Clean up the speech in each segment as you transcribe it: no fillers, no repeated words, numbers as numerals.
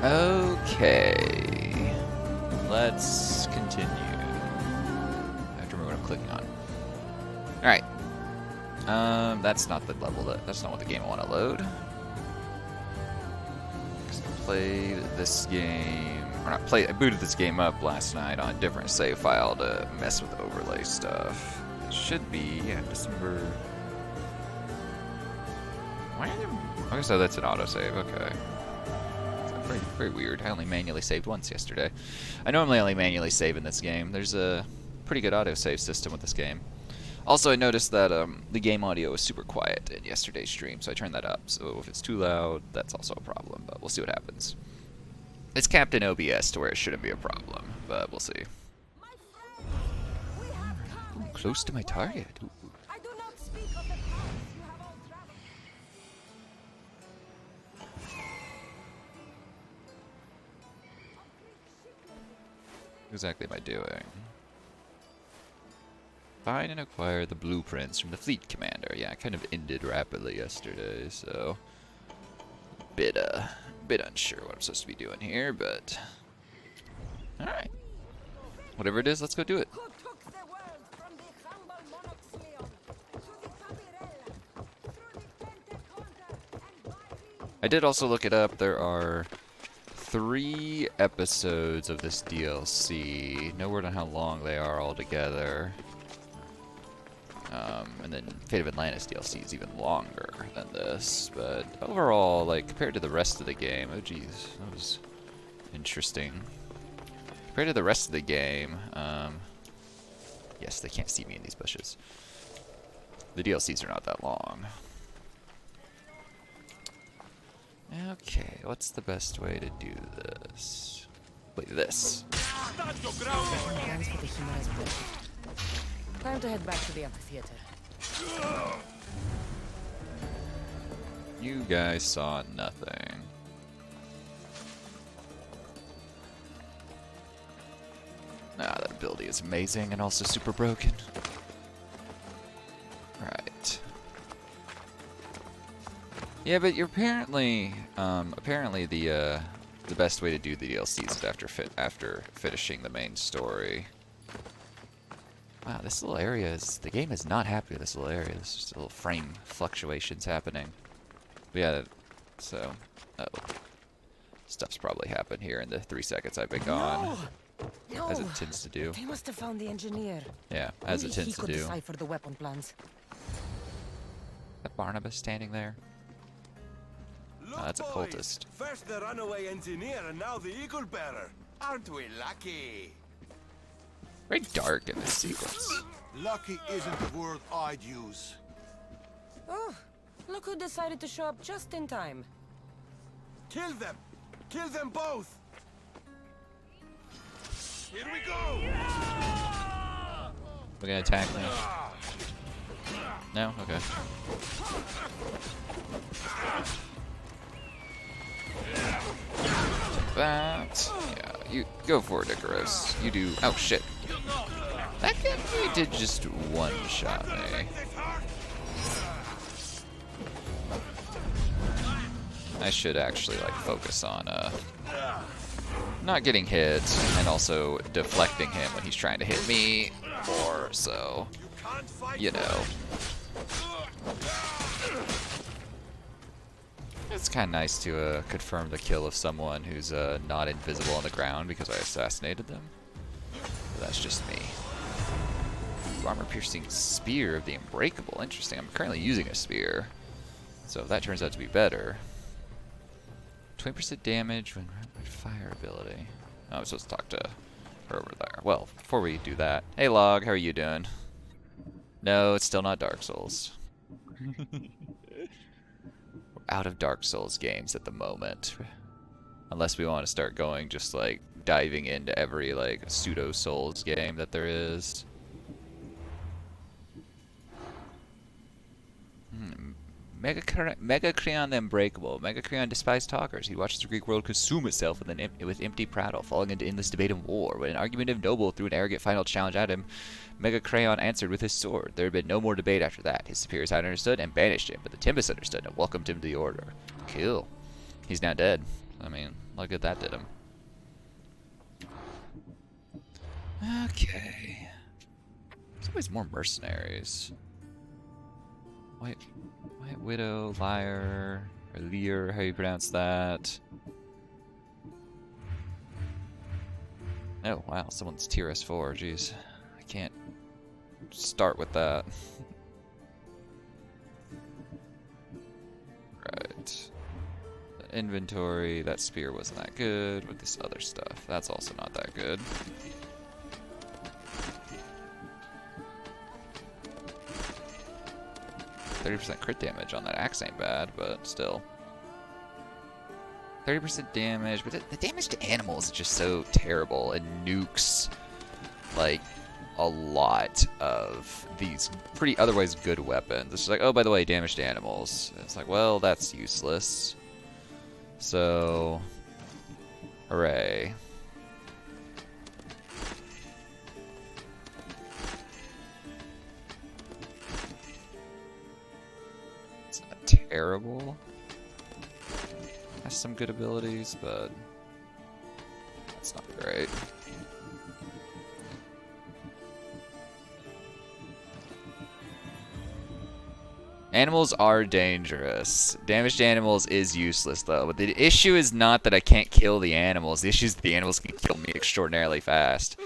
Okay. Let's continue. I have to remember what I'm clicking on. Alright. That's not the level that's not what the game I want to load. Because I played this game, I booted this game up last night on a different save file to mess with overlay stuff. It should be, yeah, December. Why are there? Okay, so that's an autosave, okay. Very, very weird. I only manually saved once yesterday. I normally only manually save in this game. There's a pretty good autosave system with this game. Also, I noticed that the game audio was super quiet in yesterday's stream, so I turned that up. So if it's too loud, that's also a problem, but we'll see what happens. It's capped in OBS to where it shouldn't be a problem, but we'll see. Ooh, close to my target. Ooh. What exactly am I doing? Find and acquire the blueprints from the fleet commander. Yeah, it kind of ended rapidly yesterday, so bit unsure what I'm supposed to be doing here, but all right, whatever it is, let's go do it. I did also look it up. There are 3 episodes of this DLC. No word on how long they are altogether. And then Fate of Atlantis DLC is even longer than this. But overall, like, compared to the rest of the game, oh geez, that was interesting. Compared to the rest of the game, yes, they can't see me in these bushes. The DLCs are not that long. Okay, what's the best way to do this? Like this. Time to head back to the amphitheater. You guys saw nothing. Ah, that ability is amazing and also super broken. Right. Yeah, but you're apparently the best way to do the DLCs is after finishing the main story. Wow, this little area the game is not happy with this little area. There's just little frame fluctuations happening. But yeah, so stuff's probably happened here in the 3 seconds I've been gone. No, as it tends to do. They must have found the engineer. Yeah, as it tends to do. He could decipher the weapon plans. That Barnabas standing there? Look, that's a cultist. First the runaway engineer and now the eagle bearer. Aren't we lucky? Very dark in this sequence. Lucky isn't the word I'd use. Oh, look who decided to show up just in time. Kill them! Kill them both! Here we go! We're gonna attack me. No? Okay. Take that. Yeah, you go for it, Icarus. You do. Oh shit. That guy did just one-shot me. I should actually like focus on not getting hit and also deflecting him when he's trying to hit me, or so, you know. It's kind of nice to confirm the kill of someone who's not invisible on the ground because I assassinated them. But that's just me. Armor-piercing spear of the Unbreakable. Interesting. I'm currently using a spear, so if that turns out to be better. 20% damage when rapid fire ability. Oh, I'm supposed to talk to her over there. Well, before we do that, hey Log, how are you doing? No, it's still not Dark Souls. We're out of Dark Souls games at the moment. Unless we want to start going just like diving into every like pseudo Souls game that there is. Megacreon the Unbreakable. Megacreon despised talkers. He watches the Greek world consume itself with empty prattle, falling into endless debate and war. When an argumentative noble threw an arrogant final challenge at him, Megacreon answered with his sword. There had been no more debate after that. His superiors had understood and banished him, but the Tempest understood and welcomed him to the order. Cool. He's now dead. I mean, look at that did him. Okay. There's always more mercenaries. White Widow, Liar, or Lear, how you pronounce that? Oh, wow, someone's tier S4, jeez. I can't start with that. Right. The inventory, that spear wasn't that good. With this other stuff, that's also not that good. %30 crit damage on that axe ain't bad, but still. 30% damage, but the damage to animals is just so terrible and nukes like a lot of these pretty otherwise good weapons. It's just like, oh, by the way, damage to animals. It's like, well, that's useless. So, hooray. It's not terrible. Has some good abilities, but that's not great. Animals are dangerous. Damage to animals is useless, though. But the issue is not that I can't kill the animals. The issue is that the animals can kill me extraordinarily fast.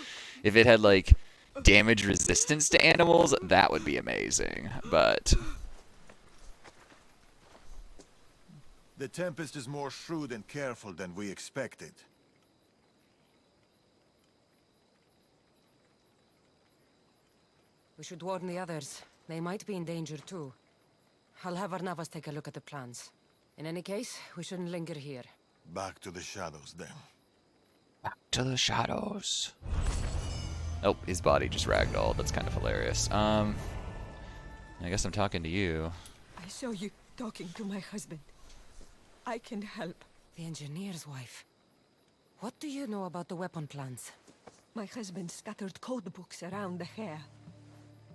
If it had, like, damage resistance to animals, that would be amazing. But The Tempest is more shrewd and careful than we expected. We should warn the others. They might be in danger too. I'll have Arnavas take a look at the plans. In any case, we shouldn't linger here. Back to the shadows, then. back to the shadows. Oh, his body just ragdolled. That's kind of hilarious. I guess I'm talking to you. I saw you talking to my husband. I can help. The engineer's wife. What do you know about the weapon plans? My husband scattered code books around the hair.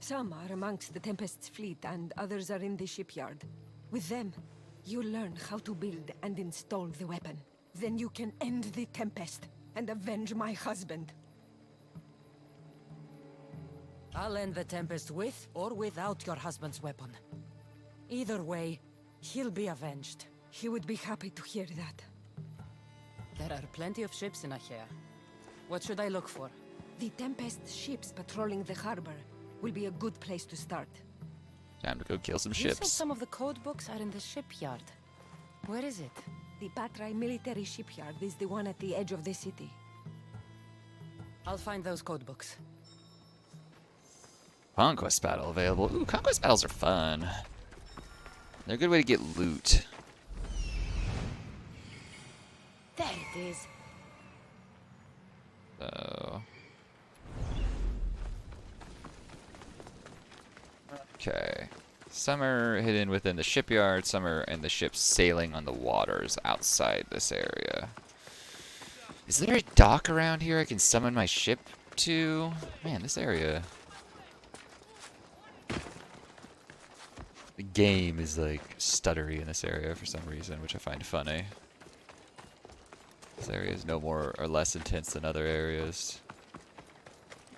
Some are amongst the Tempest's fleet, and others are in the shipyard. With them, you learn how to build and install the weapon. Then you can end the Tempest and avenge my husband. I'll end the Tempest with or without your husband's weapon. Either way, he'll be avenged. He would be happy to hear that. There are plenty of ships in Achaea. What should I look for? The Tempest ships patrolling the harbor will be a good place to start. Time to go kill some You said ships. some of the code books are in the shipyard. Where is it? The Patrai military shipyard is the one at the edge of the city. I'll find those code books. Conquest battle available. Ooh, conquest battles are fun. They're a good way to get loot. There it is. So. Okay. Some are hidden within the shipyard, some are in the ships sailing on the waters outside this area. Is there a dock around here I can summon my ship to? Man, this area. The game is like stuttery in this area for some reason, which I find funny. This area is no more or less intense than other areas.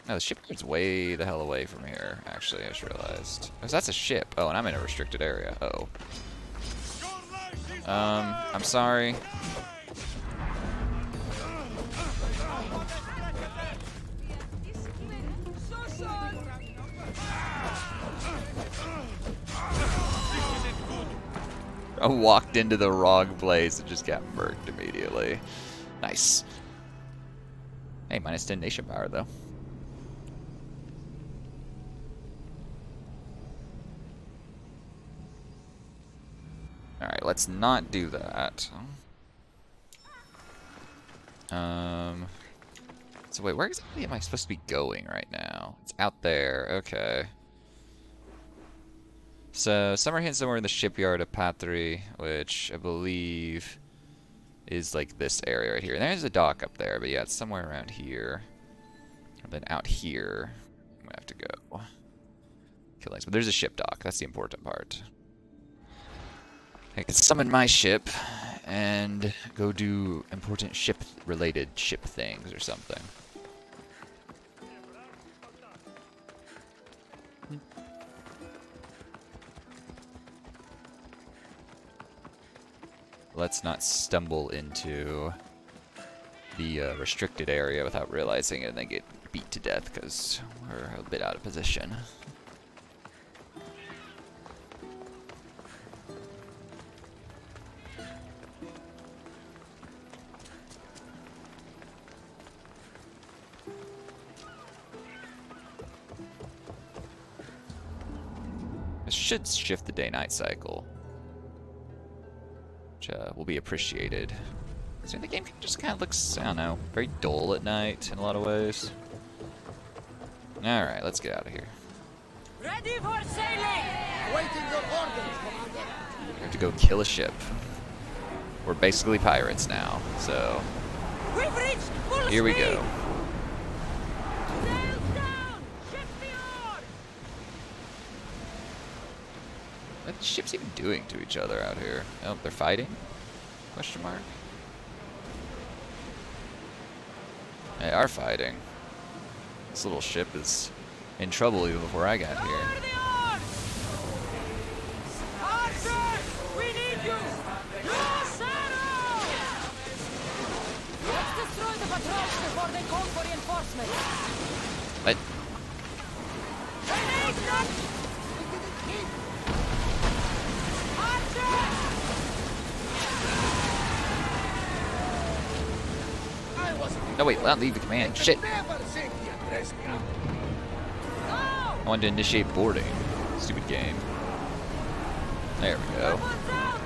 No, the shipyard's way the hell away from here, actually, I just realized. Oh, so that's a ship. Oh, and I'm in a restricted area. Uh-oh. I'm sorry. I walked into the wrong place and just got murked immediately. Nice. Hey, minus 10 nation power, though. Alright, let's not do that. So wait, where exactly am I supposed to be going right now? It's out there, okay. So, some are hidden somewhere in the shipyard of Patry, which I believe is like this area right here. And there's a dock up there, but yeah, it's somewhere around here. And then out here, I'm gonna have to go. Killings, but there's a ship dock, that's the important part. I can summon my ship and go do important ship-related ship things or something. Let's not stumble into the restricted area without realizing it and then get beat to death because we're a bit out of position. This should shift the day-night cycle, which will be appreciated. So the game just kind of looks, I don't know, very dull at night in a lot of ways. Alright, let's get out of here. Ready for sailing! Waiting your orders, Commander. We have to go kill a ship. We're basically pirates now, so We've reached full here we speed! go. Sails down! Ship the oar! What are the ships even doing to each other out here? Oh, they're fighting? Question mark? They are fighting. This little ship is in trouble even before I got here. Lower the oars! Archers! We need you! Loose arrows! Let's destroy the patrols before they call for reinforcements! What? Grenades up! Archers! I was No, wait, not leave the command. Shit! never think you dress me up. Go! I wanted to initiate boarding. Stupid game. There we go. Weapons out!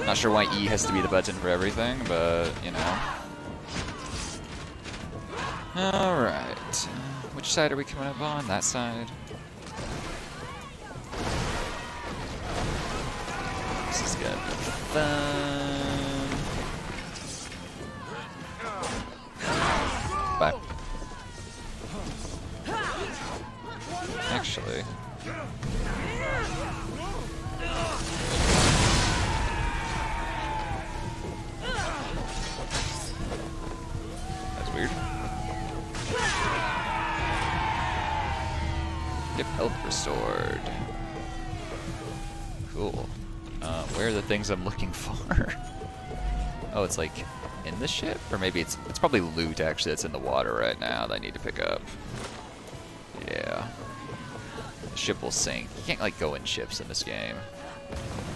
Not sure why E has to be the button for everything, but, you know. Alright. Which side are we coming up on? That side? This is gonna be fun. Bye. Actually. That's weird. Get health restored. Cool. Where are the things I'm looking for? Oh, it's like in the ship? Or maybe it's probably loot actually that's in the water right now that I need to pick up. Yeah. The ship will sink. You can't like go in ships in this game.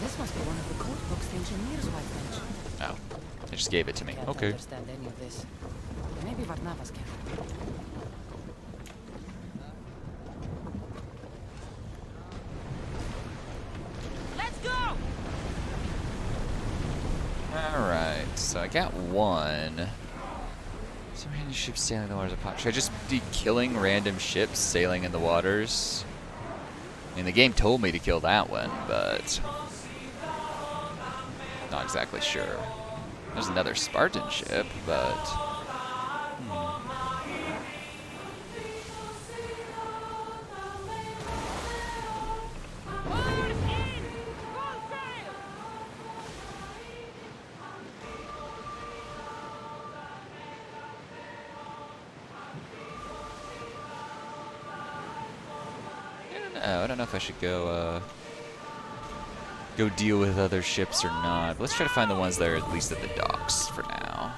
This must be one of the code books the engineer's wife mentioned. Oh. They just gave it to me. Can't Okay. understand any of this. Maybe Varnavas can. Let's go! Alright, so I got one. Some random ships sailing in the waters of pot. Should I just be killing random ships sailing in the waters? I mean, the game told me to kill that one, but not exactly sure. There's another Spartan ship, but Oars in! Full sail! I don't know if I should go deal with other ships or not. But let's try to find the ones that are at least at the docks for now.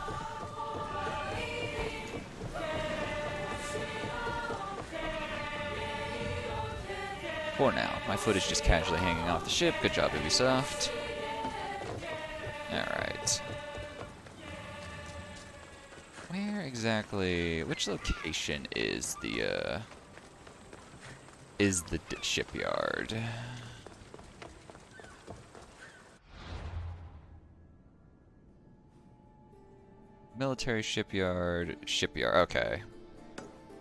For now. My foot is just casually hanging off the ship. Good job, Ubisoft. Alright. Where exactly... Which location is the shipyard? Military shipyard, okay.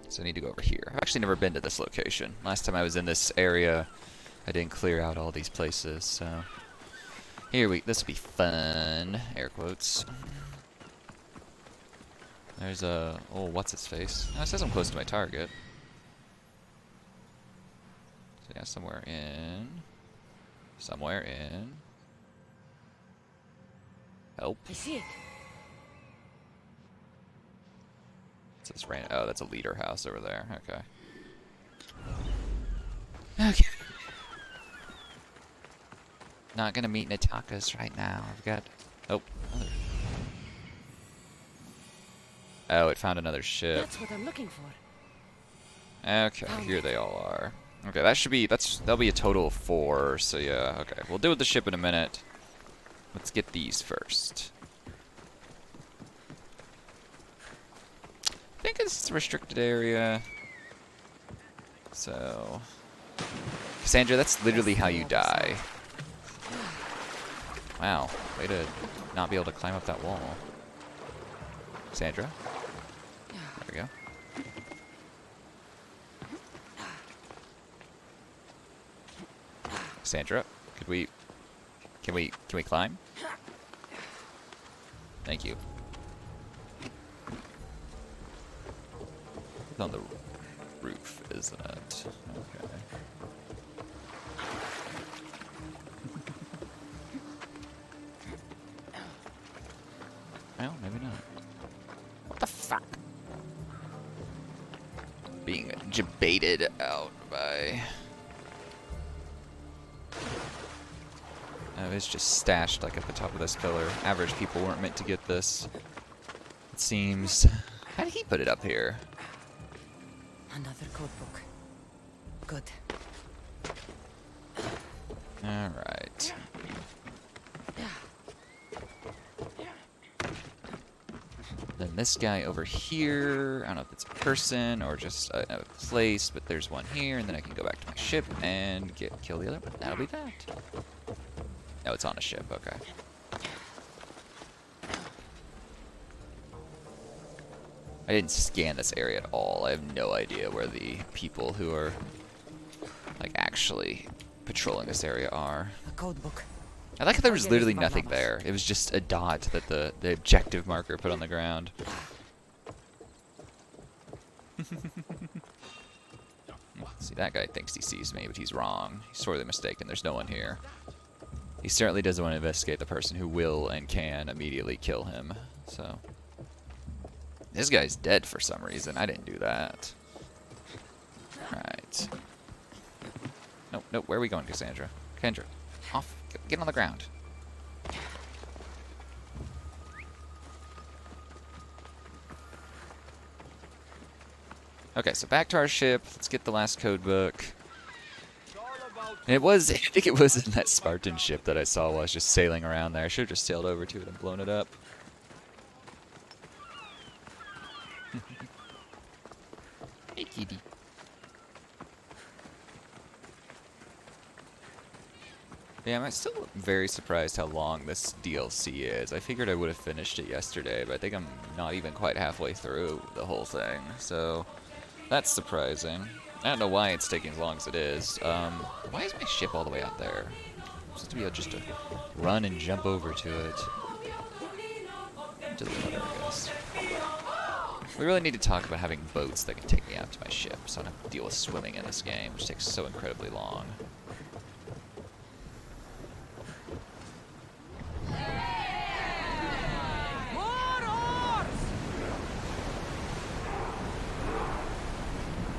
So I need to go over here. I've actually never been to this location. Last time I was in this area, I didn't clear out all these places, so... this will be fun, air quotes. There's a, oh, what's its face? Oh, it says I'm close to my target. So yeah, somewhere in. Help. I see it. What's this oh, that's a leader house over there. Okay. Okay. Not gonna meet Natakas right now. I've got. Oh. Oh, it found another ship. That's what I'm looking for. Okay, here they all are. Okay, that should be, that'll be a total of 4, so yeah, okay. We'll deal with the ship in a minute. Let's get these first. I think it's a restricted area. So... Cassandra, that's literally how you die. Wow, way to not be able to climb up that wall. Cassandra? There we go. Cassandra, can we climb? Thank you. It's on the roof, isn't it? Okay. Well, maybe not. What the fuck? Being debated out by... Oh, it's just stashed like at the top of this pillar. Average people weren't meant to get this. It seems. How did he put it up here? Another codebook. Good. Alright. Then this guy over here. I don't know if it's a person or just a place, but there's one here, and then I can go back to my ship and kill the other one. That'll be that. Oh, it's on a ship, okay. I didn't scan this area at all. I have no idea where the people who are, like, actually patrolling this area are. A codebook. I like how there was literally nothing there. It was just a dot that the objective marker put on the ground. See, that guy thinks he sees me, but he's wrong. He's sorely mistaken. There's no one here. He certainly doesn't want to investigate the person who will and can immediately kill him. So, this guy's dead for some reason. I didn't do that. Right. Nope, nope. Where are we going, Cassandra? Kendra, off. Get on the ground. Okay, so back to our ship. Let's get the last code book. And it was, I think it was in that Spartan ship that I saw while I was just sailing around there. I should have just sailed over to it and blown it up. Hey, kitty. Yeah, I'm still very surprised how long this DLC is. I figured I would have finished it yesterday, but I think I'm not even quite halfway through the whole thing. So, that's surprising. I don't know why it's taking as long as it is. Why is my ship all the way out there? I'm supposed to be able just to run and jump over to it. To the water, I guess. We really need to talk about having boats that can take me out to my ship, so I don't have to deal with swimming in this game, which takes so incredibly long.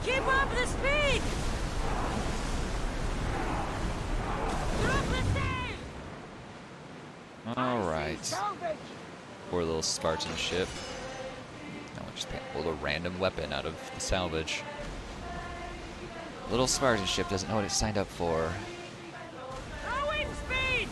Keep up the speed! Drop the sail! Alright. Poor little Spartan ship. Now we just pulled a random weapon out of the salvage. Little Spartan ship doesn't know what it signed up for. Rowing speed!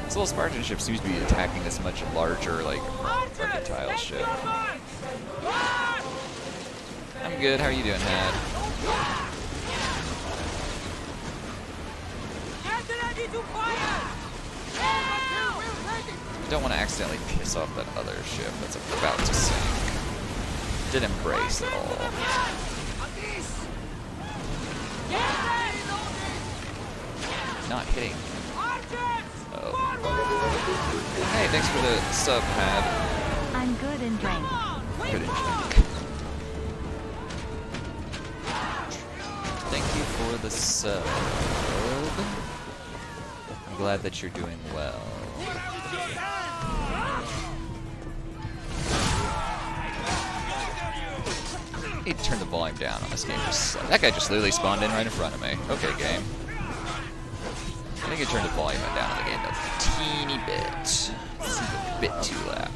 This little Spartan ship seems to be attacking this much larger, like, mercantile ship. I'm good. How are you doing, Had? Get ready to fire! I don't want to accidentally piss off that other ship that's about to sink. Didn't embrace at all. Not hitting. Oh. Hey, thanks for the sub, Had. I'm good and drink. Good and drink. you for the sub. I'm glad that you're doing well. I need to turn the volume down on this game. That guy just literally spawned in right in front of me. Okay, game. I think I turned the volume down on the game a teeny bit. Seems a bit too loud.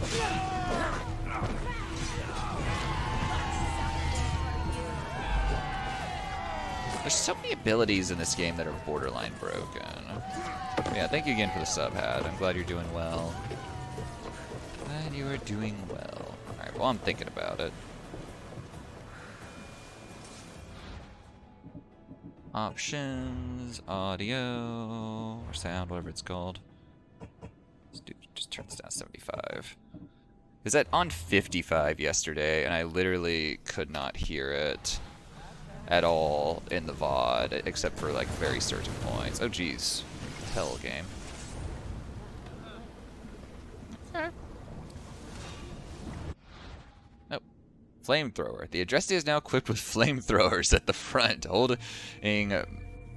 There's so many abilities in this game that are borderline broken. Yeah, thank you again for the sub, Hat. I'm glad you're doing well. Glad you are doing well. Alright, well, I'm thinking about it. Options, audio, or sound, whatever it's called. Let's just turn this down to 75. Is that on 55 yesterday, and I literally could not hear it at all in the VOD, except for like very certain points. Oh geez, hell game. Okay. Nope. Flamethrower. The Adresti is now equipped with flamethrowers at the front.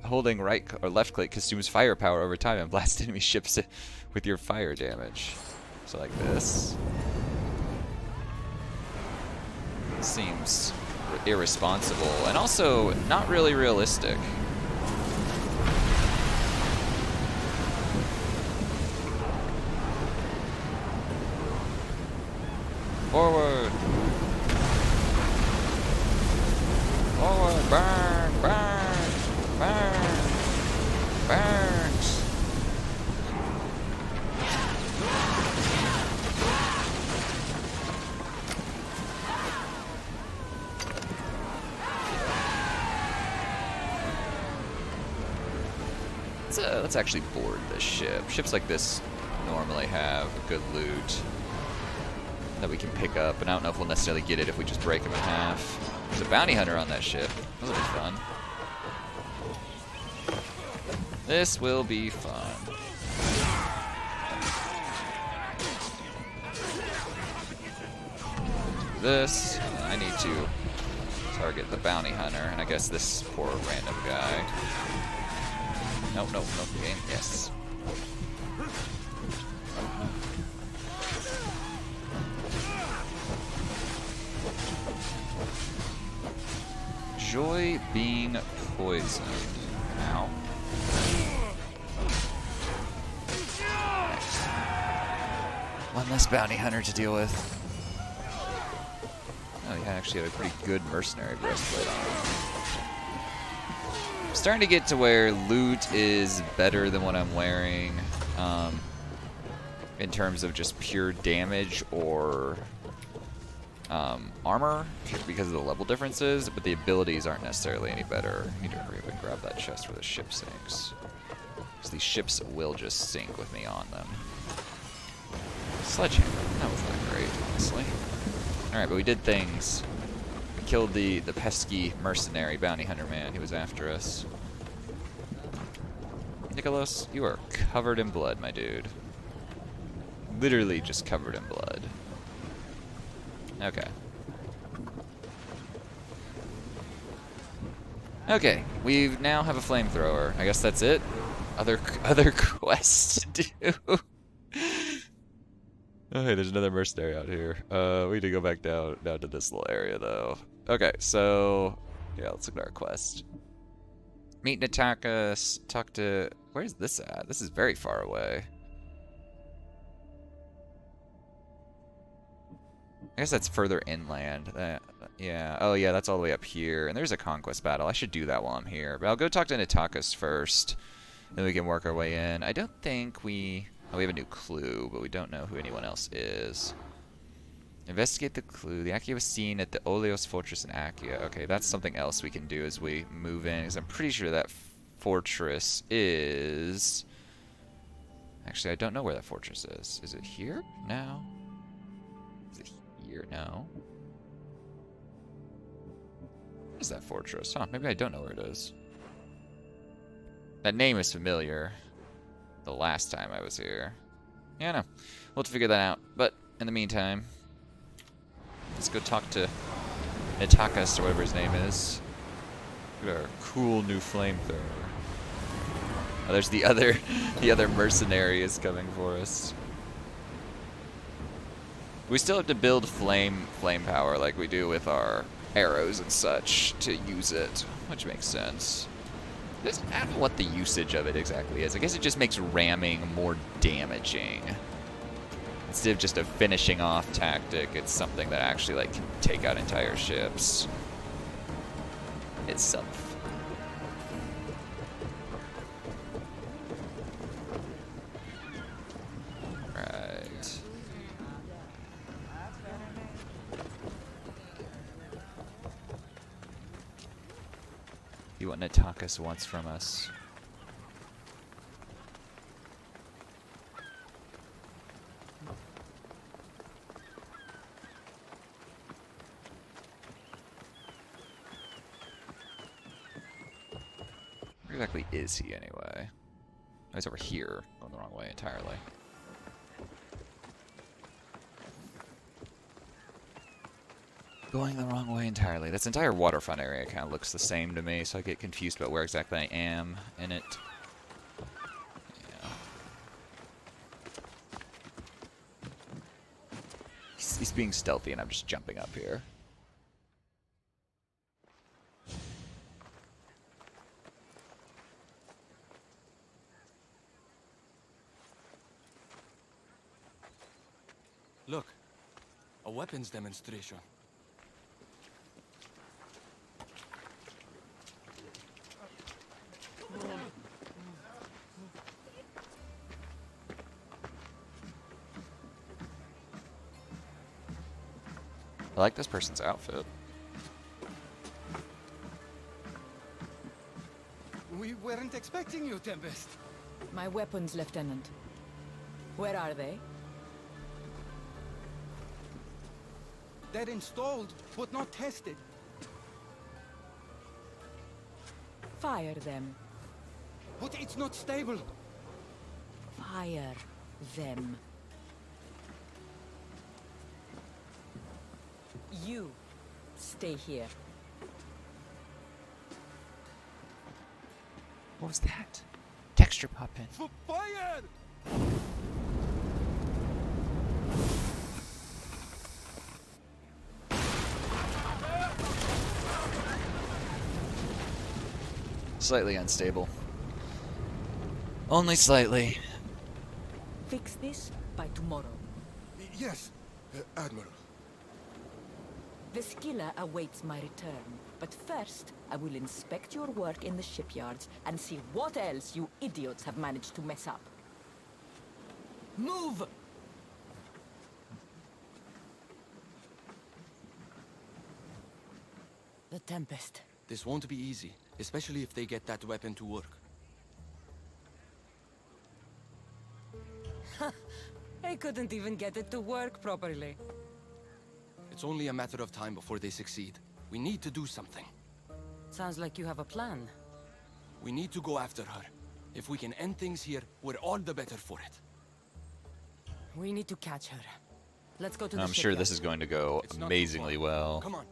Holding right or left click consumes firepower over time and blasts enemy ships with your fire damage. So like this. Seems irresponsible and also not really realistic. Forward! Forward! Burn! Burn! Burn! Burns! Let's actually board this ship. Ships like this normally have a good loot that we can pick up, and I don't know if we'll necessarily get it if we just break them in half. There's a bounty hunter on that ship. This will be fun. This will be fun. Do this. I need to target the bounty hunter, and I guess this poor random guy. No, game. Yes. Enjoy being poisoned. Ow. One less bounty hunter to deal with. Oh, yeah, actually had a pretty good mercenary breastplate on. I'm starting to get to where loot is better than what I'm wearing in terms of just pure damage or armor because of the level differences, but the abilities aren't necessarily any better. I need to hurry up and grab that chest where the ship sinks. Because these ships will just sink with me on them. Sledgehammer. That was not great, honestly. Alright, but we did things. We killed the pesky mercenary bounty hunter man who was after us. Nicholas, you are covered in blood, my dude. Literally just covered in blood. Okay. Okay, we now have a flamethrower. I guess that's it. Other quests to do. Oh, hey, there's another mercenary out here. We need to go back down to this little area, though. Okay, so yeah, let's look at our quest. Meet Natakas. Talk to. Where's this at? This is very far away. I guess that's further inland. Yeah. Oh, yeah, that's all the way up here. And there's a conquest battle. I should do that while I'm here. But I'll go talk to Natakas first. Then we can work our way in. I don't think we... Oh, we have a new clue, but we don't know who anyone else is. Investigate the clue. The Akia was seen at the Oleos Fortress in Akia. Okay, that's something else we can do as we move in, because I'm pretty sure that fortress is... Actually, I don't know where that fortress is. Is it here? No. Is it here? No. What is that fortress? Huh, maybe I don't know where it is. That name is familiar. The last time I was here. Yeah, no. We'll have to figure that out. But, in the meantime, let's go talk to Natakas, or whatever his name is. Look at our cool new flamethrower. Oh, there's the other mercenary is coming for us. We still have to build flame power like we do with our arrows and such to use it, which makes sense. I don't know what the usage of it exactly is. I guess it just makes ramming more damaging. Instead of just a finishing off tactic, it's something that actually like can take out entire ships itself. Right. You what Natakas wants from us. Where exactly is he anyway? Oh, he's over here, going the wrong way entirely. Going the wrong way entirely. This entire waterfront area kind of looks the same to me, so I get confused about where exactly I am in it. Yeah. He's being stealthy and I'm just jumping up here. Look, a weapons demonstration. I like this person's outfit. We weren't expecting you, Tempest. My weapons, Lieutenant. Where are they? They're installed, but not tested. Fire them. But it's not stable. Fire them. You stay here. What was that? Texture pop in. For fire! Slightly unstable. Only slightly. Fix this by tomorrow. Yes, Admiral. The skiller awaits my return. But first, I will inspect your work in the shipyards and see what else you idiots have managed to mess up. Move! The Tempest. This won't be easy, especially if they get that weapon to work. I couldn't even get it to work properly. It's only a matter of time before they succeed. We need to do something. Sounds like you have a plan. We need to go after her. If we can end things here, we're all the better for it. We need to catch her. Let's go to the I'm sure this is going to go It's not too amazingly far. well. Come on.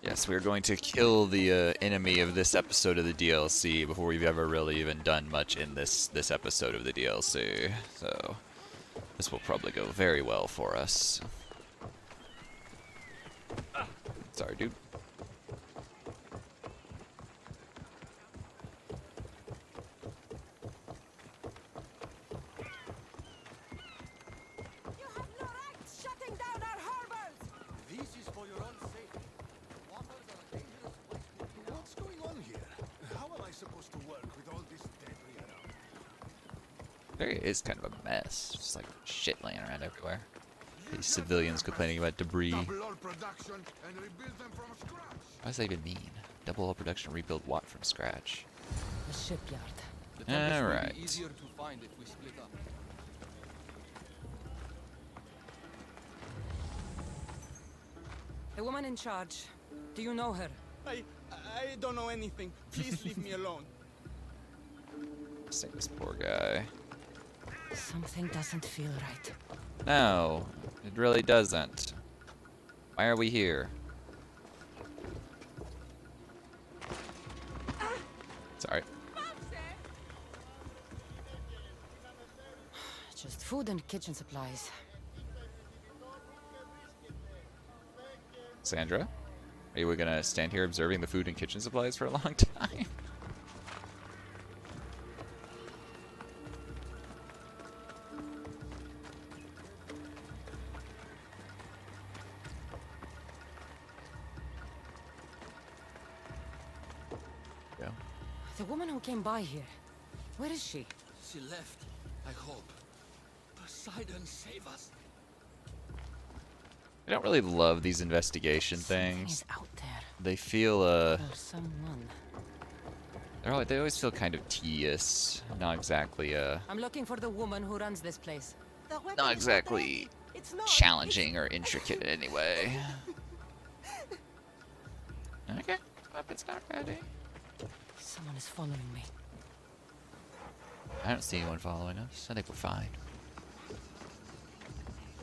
Yes, we're going to kill the enemy of this episode of the DLC before we've ever really even done much in this episode of the DLC. So this will probably go very well for us. Sorry, dude. You have no right shutting down our harbors! This is for your own safety. Waters are a dangerous place to be. What's going on here? How am I supposed to work with all this debris around? There is kind of a mess. Just like shit laying around everywhere. These civilians complaining about debris. Double all production and rebuild them from scratch. What does that even mean? Double all production, rebuild what from scratch? The shipyard. The Tempest will Alright. be easier to find if we split up. The woman in charge. Do you know her? I don't know anything. Please leave me alone. Let's take this poor guy. Something doesn't feel right. No, it really doesn't. Why are we here? Sorry. Just food and kitchen supplies. Sandra? Are you gonna stand here observing the food and kitchen supplies for a long time? Yeah. The woman who came by here. Where is she? She left, I hope. Poseidon, save us. I don't really love these investigation Something things. is out there. They feel Or someone. they always feel kind of tedious. Not exactly I'm looking for the woman who runs this place. not exactly challenging or intricate in any way. Okay, weapon's not ready. Someone is following me. I don't see anyone following us. I think we're fine.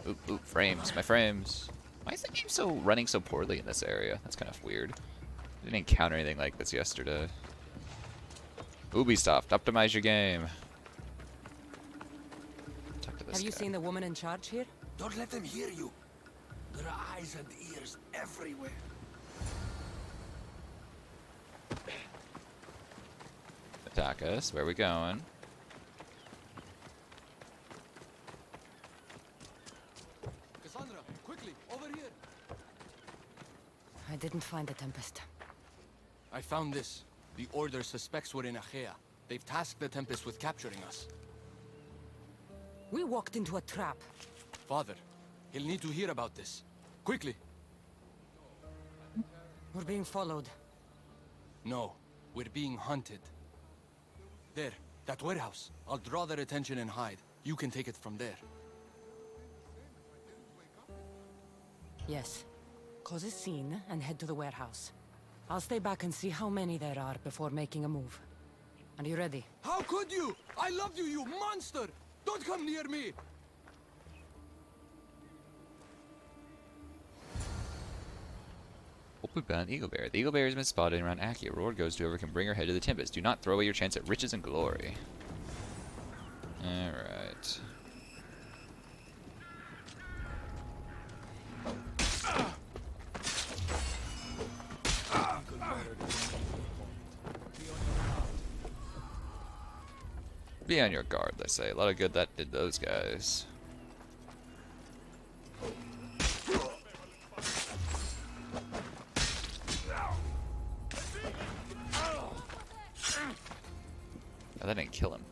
Oop, oop, frames, my frames. Why is the game running so poorly in this area? That's kind of weird. I didn't encounter anything like this yesterday. Ubisoft, optimize your game. Talk to this Have you guy. seen the woman in charge here? Don't let them hear you. There are eyes and ears everywhere. Attack us. Where are we going? Cassandra, quickly, over here. I didn't find the Tempest. I found this. The Order suspects we're in Achaea. They've tasked the Tempest with capturing us. We walked into a trap. Father, he'll need to hear about this. Quickly. We're being followed. No, we're being hunted. There, that warehouse. I'll draw their attention and hide. You can take it from there. Yes. Cause a scene and head to the warehouse. I'll stay back and see how many there are before making a move. Are you ready? How could you? I loved you, you monster! Don't come near me! Hope we found Eagle Bear. The Eagle Bear has been spotted around Achaea. Reward goes to whoever can bring her head to the Tempest. Do not throw away your chance at riches and glory. Alright. Be on your guard, they say. A lot of good that did those guys. Oh, that didn't kill him.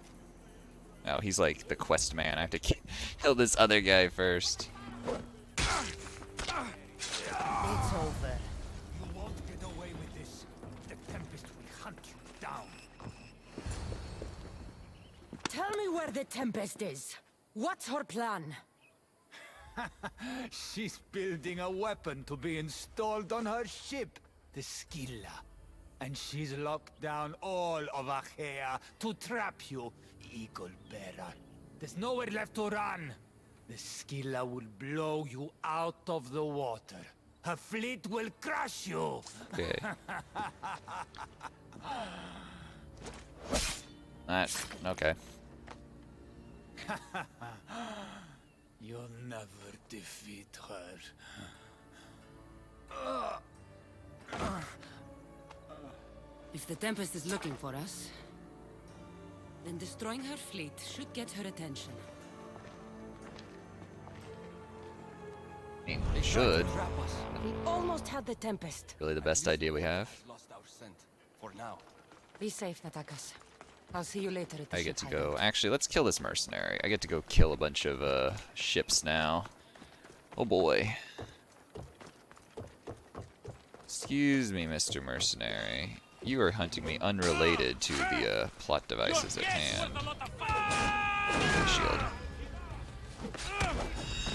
Oh, he's like the quest man. I have to kill this other guy first. It's over. You won't get away with this. The Tempest will hunt you down. Tell me where the Tempest is. What's her plan? She's building a weapon to be installed on her ship, the Scylla. And she's locked down all of Achaea to trap you, Eagle Bearer. There's nowhere left to run. The Scylla will blow you out of the water. Her fleet will crush you. Okay. That, okay. You'll never defeat her. If the Tempest is looking for us, then destroying her fleet should get her attention. I mean, they should. Trap us. We almost had the Tempest. Really the best idea we have. Lost our scent. For now. Be safe, Natakas. I'll see you later at the I get to ship go. hideout. Actually, let's kill this mercenary. I get to go kill a bunch of ships now. Oh boy. Excuse me, Mr. Mercenary. You are hunting me unrelated to the plot devices at hand. Shield.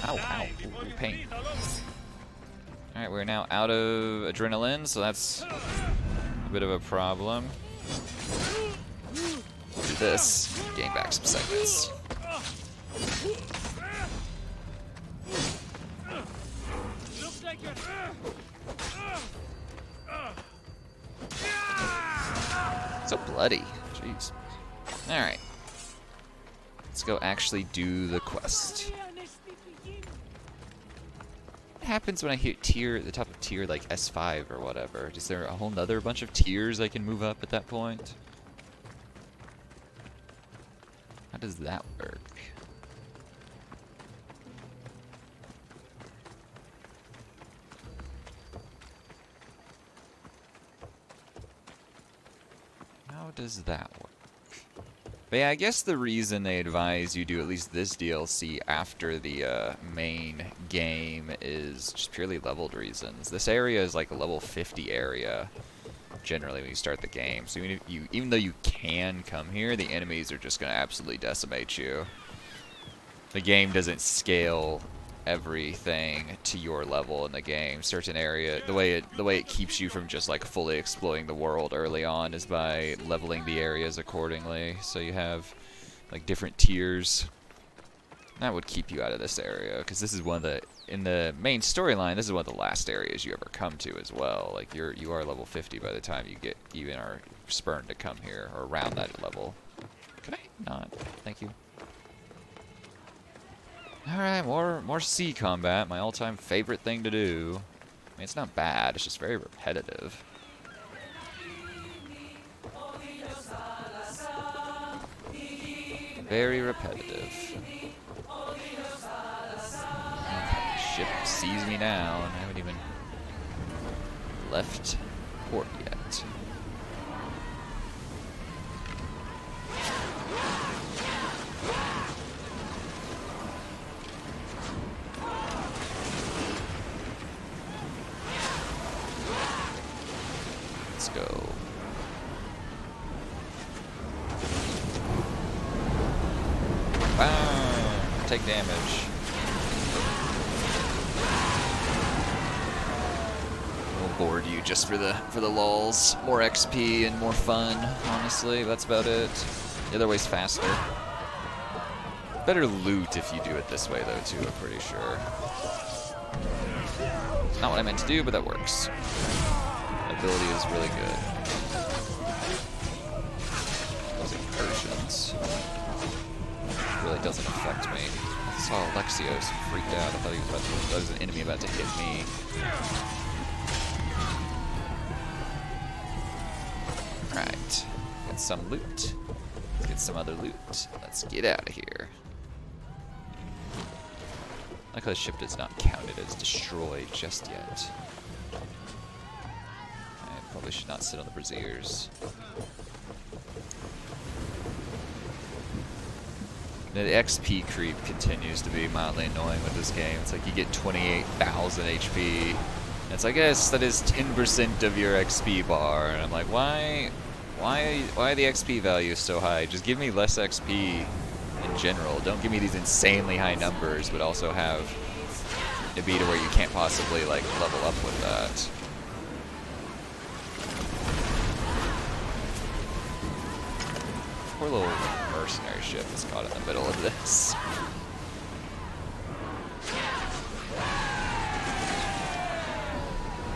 Ow, ow, ooh, pain. Alright, we're now out of adrenaline, so that's a bit of a problem. We'll do this, gain back some segments. Looks like you're So bloody. Jeez. Alright. Let's go actually do the quest. What happens when I hit the top of tier like S5 or whatever? Is there a whole nother bunch of tiers I can move up at that point? How does that work? How does that work? But yeah, I guess the reason they advise you do at least this DLC after the main game is just purely leveled reasons. This area is like a level 50 area, generally, when you start the game. So even though you can come here, the enemies are just going to absolutely decimate you. The game doesn't scale everything to your level in the game. Certain area, the way it keeps you from just like fully exploring the world early on is by leveling the areas accordingly. So you have like different tiers. That would keep you out of this area, because this is one of the, in the main storyline, this is one of the last areas you ever come to as well. Like you are level 50 by the time you get even are spurned to come here, or around that level. Could I not? Thank you. Alright, more sea combat, my all-time favorite thing to do. I mean, it's not bad, it's just very repetitive. Very repetitive. Ship sees me now, and I haven't even left port yet. Let's go. Bam! Take damage. We'll board you just for the lulz. More XP and more fun, honestly. That's about it. The other way's faster. Better loot if you do it this way, though, too, I'm pretty sure. Not what I meant to do, but that works. Ability is really good. Those incursions really doesn't affect me. I saw Alexios freaked out. I thought he was about to, that was an enemy about to hit me. Alright. Get some loot. Let's get some other loot. Let's get out of here. I like how the ship does not count it as destroyed just yet. Probably should not sit on the braziers. The XP creep continues to be mildly annoying with this game. It's like you get 28,000 HP. And it's like, yes, that is 10% of your XP bar. And I'm like, why are the XP values so high? Just give me less XP in general. Don't give me these insanely high numbers, but also have it be to where you can't possibly like level up with that. Poor little mercenary ship is caught in the middle of this.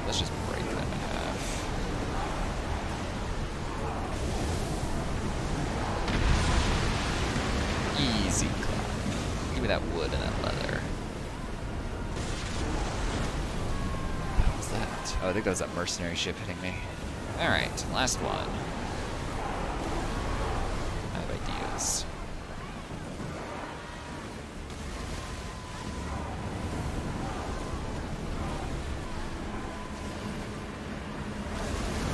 Let's just break them in half. Easy clap. Give me that wood and that leather. What was that? Oh, I think that was that mercenary ship hitting me. Alright, last one. Ideas.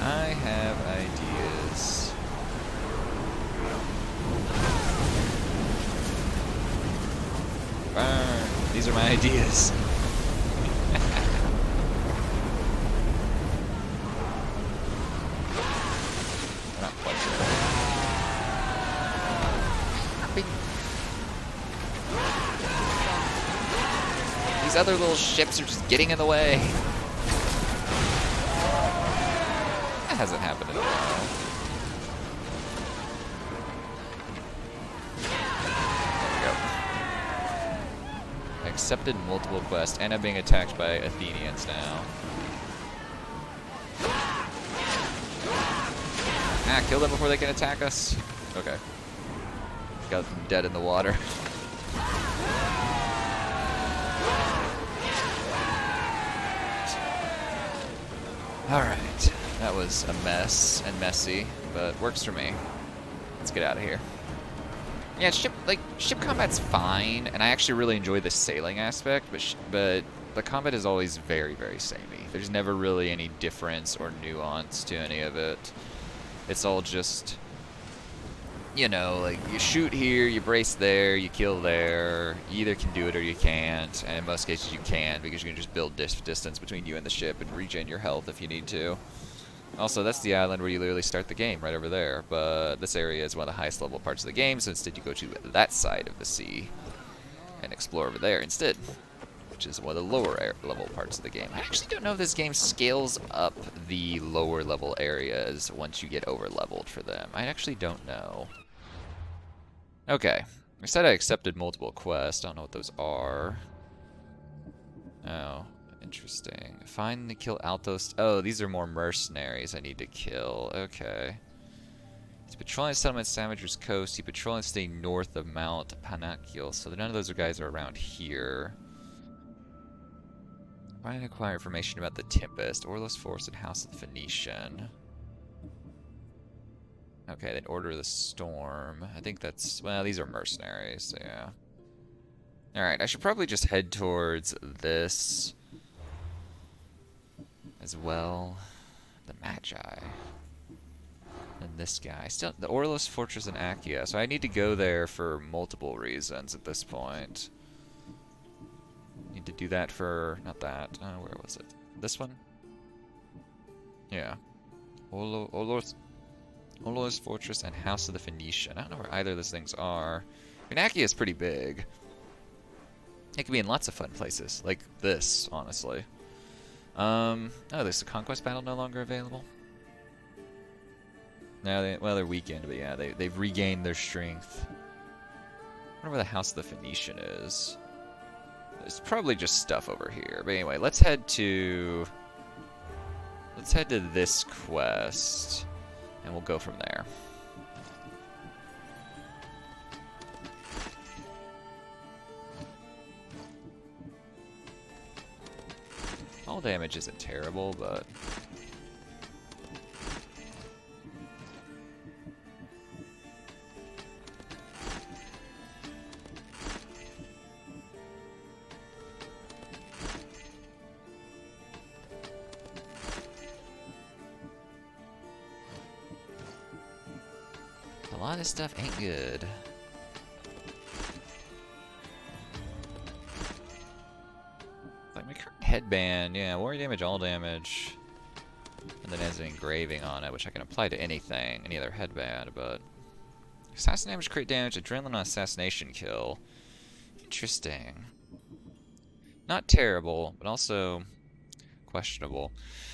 I have ideas. Burn. These are my ideas. They're not quite there. These other little ships are just getting in the way. That hasn't happened in a while. There we go. I accepted multiple quests, and I'm being attacked by Athenians now. Ah, kill them before they can attack us. Okay. Got them dead in the water. Alright. That was a mess and messy, but works for me. Let's get out of here. Yeah, ship combat's fine, and I actually really enjoy the sailing aspect, but the combat is always very, very samey. There's never really any difference or nuance to any of it. It's all just, you know, like, you shoot here, you brace there, you kill there. You either can do it or you can't, and in most cases you can, because you can just build distance between you and the ship and regen your health if you need to. Also, that's the island where you literally start the game, right over there. But this area is one of the highest level parts of the game, so instead you go to that side of the sea and explore over there instead, which is one of the lower level parts of the game. I actually don't know if this game scales up the lower level areas once you get over leveled for them. I actually don't know. Okay. I said I accepted multiple quests. I don't know what those are. Oh. Interesting. Find and kill Altos. Oh, these are more mercenaries I need to kill. Okay. He's patrolling the settlement Savager's Coast. He patrolling the stay north of Mount Panakil. So none of those guys are around here. Find and acquire information about the Tempest, Orlos Force, and House of the Phoenician. Okay, then Order of the Storm. I think that's... Well, these are mercenaries, so yeah. Alright, I should probably just head towards this as well. The Magi. And this guy. Still, the Orlos Fortress in Achaia. So I need to go there for multiple reasons at this point. Need to do that for... Not that. Where was it? This one? Yeah. Orlos Fortress and House of the Phoenician. I don't know where either of those things are. I mean, Achaia is pretty big. It could be in lots of fun places. Like this, honestly. Oh, there's the Conquest Battle no longer available? No, well, they're weakened, but yeah, they've regained their strength. I wonder where the House of the Phoenician is. There's probably just stuff over here. But anyway, let's head to this quest, and we'll go from there. All damage isn't terrible, but... A lot of this stuff ain't good. Like my current headband, yeah, warrior damage, all damage. And then it has an engraving on it, which I can apply to anything, any other headband, but... Assassin damage, crit damage, adrenaline on assassination kill. Interesting. Not terrible, but also questionable.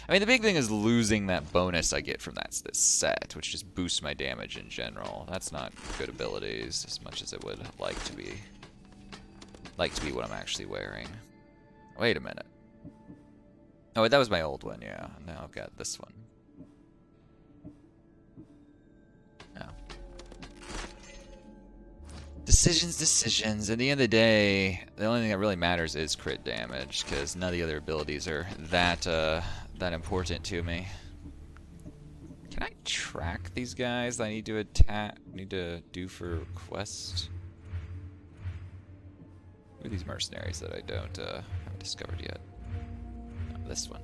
I mean, the big thing is losing that bonus I get from this set, which just boosts my damage in general. That's not good abilities as much as it would like to be what I'm actually wearing. Wait a minute. Oh, wait, that was my old one, yeah. Now I've got this one. No. Decisions. At the end of the day, the only thing that really matters is crit damage, because none of the other abilities are that important to me. Can I track these guys that I need to do for quest? Who are these mercenaries that I haven't discovered yet? No, this one.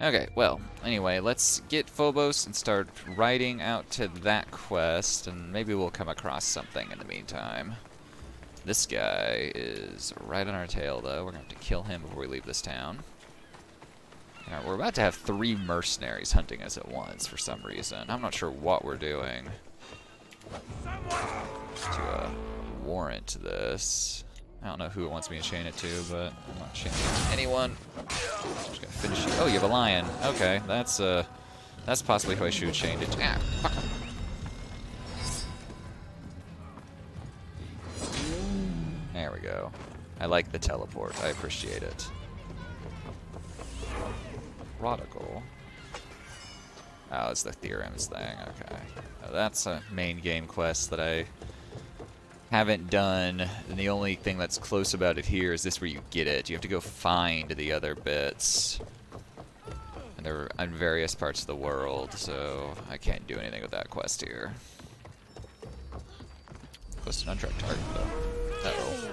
Okay, well, anyway, let's get Phobos and start riding out to that quest, and maybe we'll come across something in the meantime. This guy is right on our tail, though. We're going to have to kill him before we leave this town. Alright, we're about to have 3 mercenaries hunting us at once for some reason. I'm not sure what we're doing to warrant this. I don't know who it wants me to chain it to, but I'm not chaining it to anyone. Just gonna finish you. Oh, you have a lion. Okay, that's possibly who I should have chained it to. Ah, fuck. There we go. I like the teleport. I appreciate it. Prodigal. Oh, it's the theorems thing. Okay. Oh, that's a main game quest that I haven't done. And the only thing that's close about it here is this where you get it. You have to go find the other bits. And they're in various parts of the world, so I can't do anything with that quest here. Close to an untracked target, though. Uh-oh.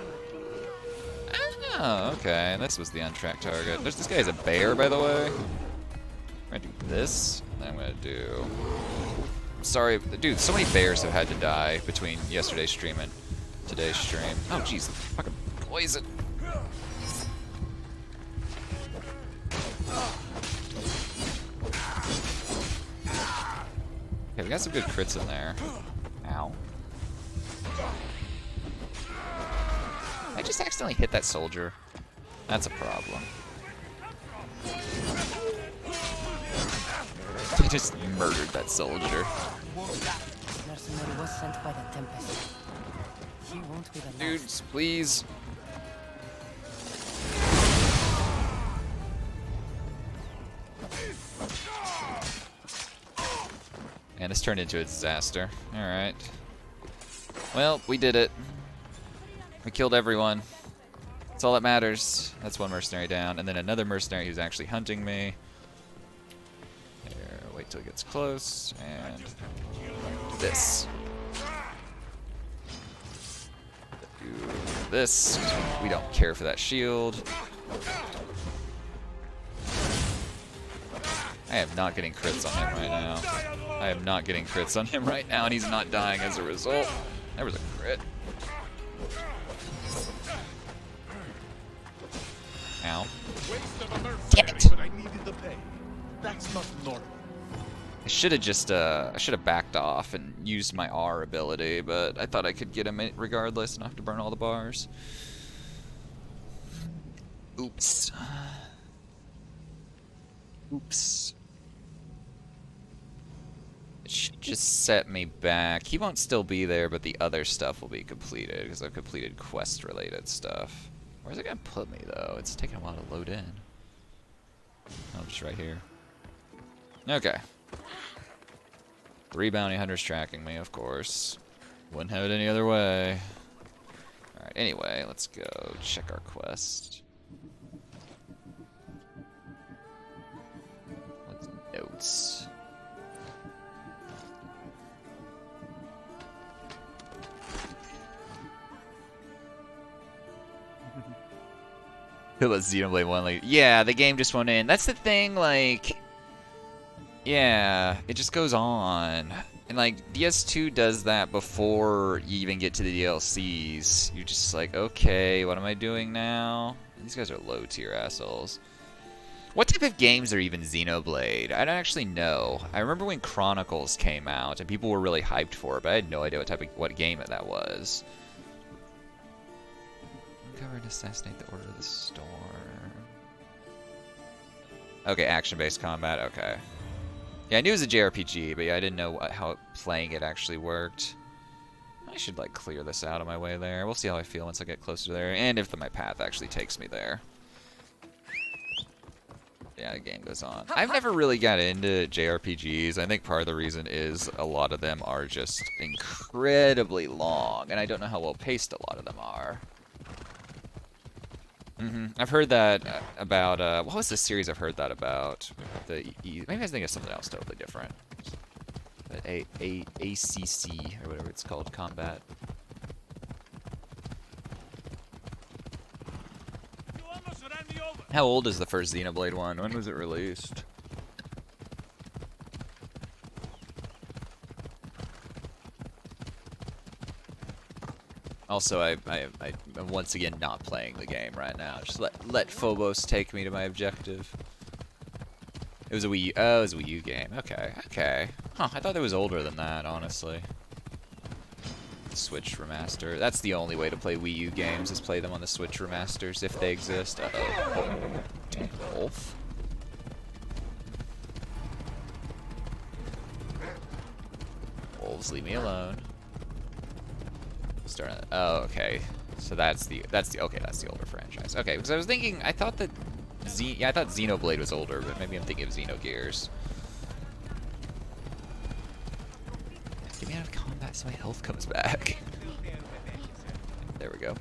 Oh, okay. This was the untracked target. This guy is a bear, by the way. I'm gonna do this. And I'm gonna do... Sorry, dude, so many bears have had to die between yesterday's stream and today's stream. Oh, jeez. Fucking poison. Okay, we got some good crits in there. Ow. I just accidentally hit that soldier. That's a problem. I just murdered that soldier. Mercenary was sent by the Tempest. He won't be the last. Dudes, please. And this turned into a disaster. Alright. Well, we did it. We killed everyone. That's all that matters. That's one mercenary down. And then another mercenary who's actually hunting me. Here, wait till he gets close. And this. Do this. We don't care for that shield. I am not getting crits on him right now. I am not getting crits on him right now, and he's not dying as a result. There was a crit. Ow. Damn it! But I needed the pay. That's not normal. I should have just, I should have backed off and used my R ability, but I thought I could get him regardless and not have to burn all the bars. Oops. Oops. It should just set me back. He won't still be there, but the other stuff will be completed, because I've completed quest-related stuff. Where's it gonna put me, though? It's taking a while to load in. Oh, just right here. Okay. 3 bounty hunters tracking me, of course. Wouldn't have it any other way. Alright, anyway, let's go check our quest. What's notes? Let's Xenoblade 1 like, yeah, the game just won't end. That's the thing, like, yeah, it just goes on. And like, DS2 does that before you even get to the DLCs. You're just like, okay, what am I doing now? These guys are low tier assholes. What type of games are even Xenoblade? I don't actually know. I remember when Chronicles came out and people were really hyped for it, but I had no idea what game that was. Uncover and assassinate the Order of the Storm. Okay, action-based combat, okay. Yeah, I knew it was a JRPG, but yeah, I didn't know how playing it actually worked. I should, like, clear this out on my way there. We'll see how I feel once I get closer to there, and if my path actually takes me there. Yeah, the game goes on. I've never really got into JRPGs. I think part of the reason is a lot of them are just incredibly long, and I don't know how well paced a lot of them are. I've heard that about, what was the series I've heard that about? Maybe I was thinking of something else totally different. But ACC, or whatever it's called, Combat. How old is the first Xenoblade one? When was it released? Also, I'm once again not playing the game right now. Just let Phobos take me to my objective. It was a Wii U. Oh, it was a Wii U game. Okay, okay. Huh, I thought it was older than that, honestly. Switch remaster. That's the only way to play Wii U games, is play them on the Switch remasters, if they exist. Uh-oh. Oh. Wolf? Wolves, leave me alone. Oh, okay. So that's the older franchise. Okay, because I was thinking, I thought that, I thought Xenoblade was older, but maybe I'm thinking of Xenogears. me out of combat so my health comes back. There we go.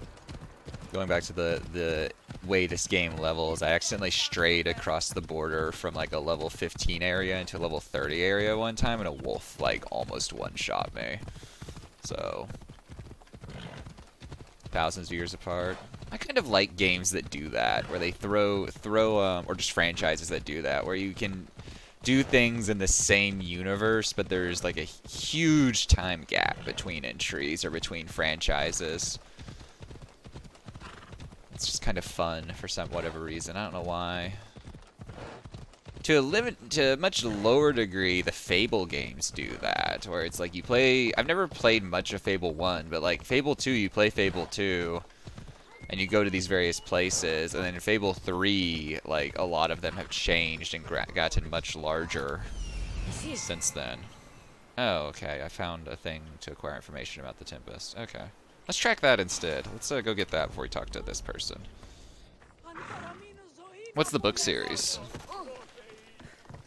Going back to the way this game levels, I accidentally strayed across the border from like a level 15 area into a level 30 area one time, and a wolf like almost one-shot me. So, thousands of years apart. I kind of like games that do that, where they throw or just franchises that do that, where you can do things in the same universe, but there's like a huge time gap between entries or between franchises. It's just kind of fun for whatever reason. I don't know why. To a much lower degree, the Fable games do that, where it's like you play. I've never played much of Fable 1, but like Fable 2, you play Fable 2, and you go to these various places, and then in Fable 3, like a lot of them have changed and gotten much larger since then. Oh, okay. I found a thing to acquire information about the Tempest. Okay. Let's track that instead. Let's go get that before we talk to this person. What's the book series?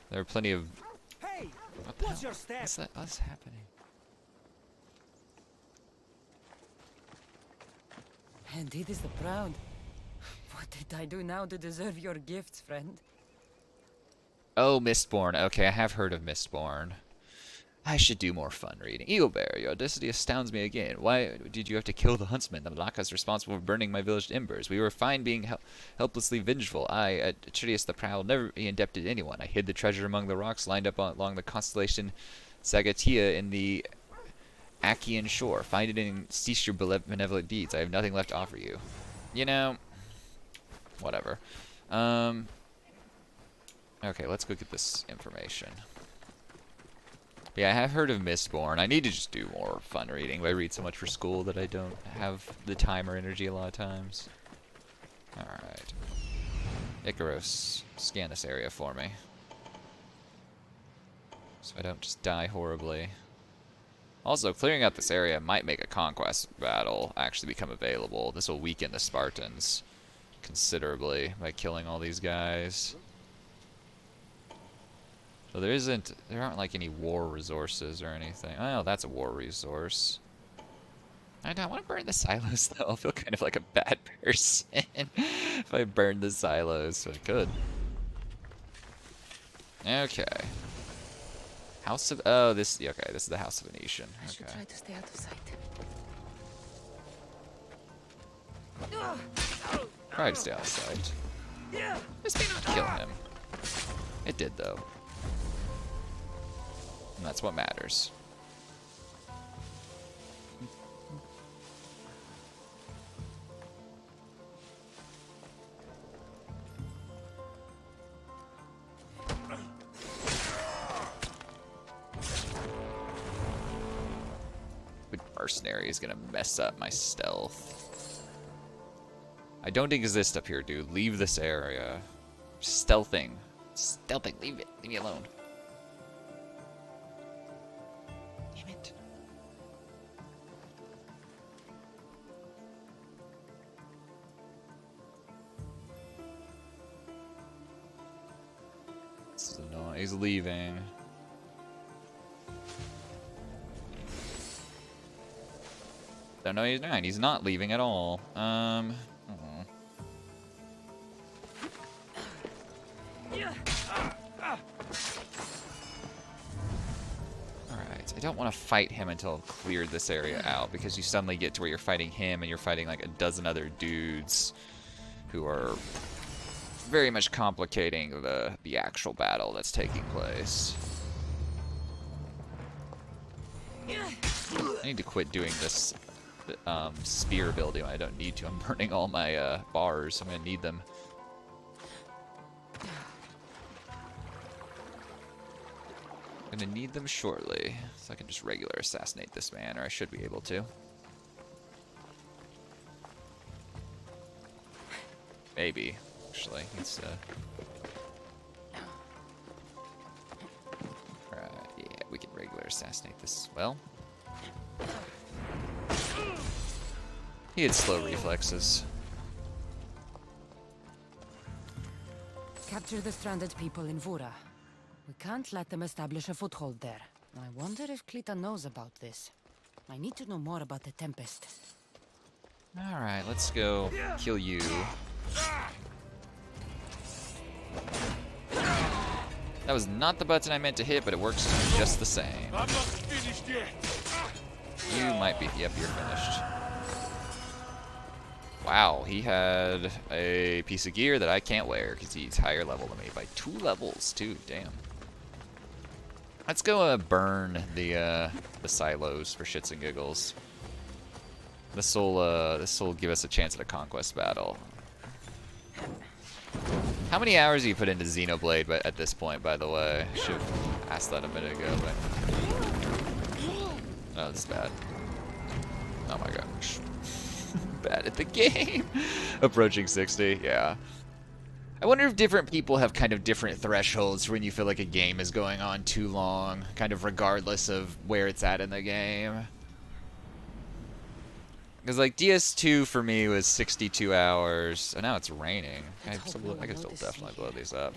There are plenty of... Hey, What the what's hell? your step? What's happening? Indeed is the proud. What did I do now to deserve your gifts, friend? Oh, Mistborn. Okay, I have heard of Mistborn. I should do more fun reading. Eaglebear, your audacity astounds me again. Why did you have to kill the huntsman? The Malakas responsible for burning my village to embers. We were fine being helplessly vengeful. I, Atridius the Proud, never be indebted to anyone. I hid the treasure among the rocks lined up along the constellation Sagatia in the Achaean shore. Find it and cease your benevolent deeds. I have nothing left to offer you. You know, whatever. Okay, let's go get this information. Yeah, I have heard of Mistborn. I need to just do more fun reading. I read so much for school that I don't have the time or energy a lot of times. Alright. Icaros, scan this area for me. So I don't just die horribly. Also, clearing out this area might make a conquest battle actually become available. This will weaken the Spartans considerably by killing all these guys. So there aren't like any war resources or anything. Oh, that's a war resource. I don't want to burn the silos though. I'll feel kind of like a bad person if I burn the silos, but I could. Okay. House of, oh, this is the House of Venetian. I should Okay. try to stay out of sight. Try to stay out of sight. This may not kill him. It did though. And that's what matters. The mercenary is gonna mess up my stealth. I don't exist up here, dude. Leave this area. Stealthing. Stealthing. Leave it. Leave me alone. Damn it. This is annoying. He's leaving. Oh, no, he's not. He's not leaving at all. Alright, I don't want to fight him until I've cleared this area out, because you suddenly get to where you're fighting him and you're fighting like a dozen other dudes who are very much complicating the actual battle that's taking place. I need to quit doing this spear building when I don't need to. I'm burning all my bars. I'm gonna need them. I'm gonna need them shortly, so I can just regular assassinate this man, or I should be able to. Maybe, actually. It's Alright, yeah, we can regular assassinate this. Well, he had slow reflexes. Capture the stranded people in Vura. We can't let them establish a foothold there. I wonder if Clita knows about this. I need to know more about the Tempest. Alright, let's go kill you. That was not the button I meant to hit, but it works just the same. I'm not finished yet. You might be. Yep, you're finished. Wow, he had a piece of gear that I can't wear because he's higher level than me by 2 levels, too. Damn. Let's go burn the silos for shits and giggles. This will give us a chance at a conquest battle. How many hours do you put into Xenoblade at this point, by the way? I should have asked that a minute ago, but... Oh, this is bad. Oh my gosh. Bad at the game. Approaching 60, yeah. I wonder if different people have kind of different thresholds for when you feel like a game is going on too long, kind of regardless of where it's at in the game. Because like DS2 for me was 62 hours, and now it's raining. I can still definitely blow these up.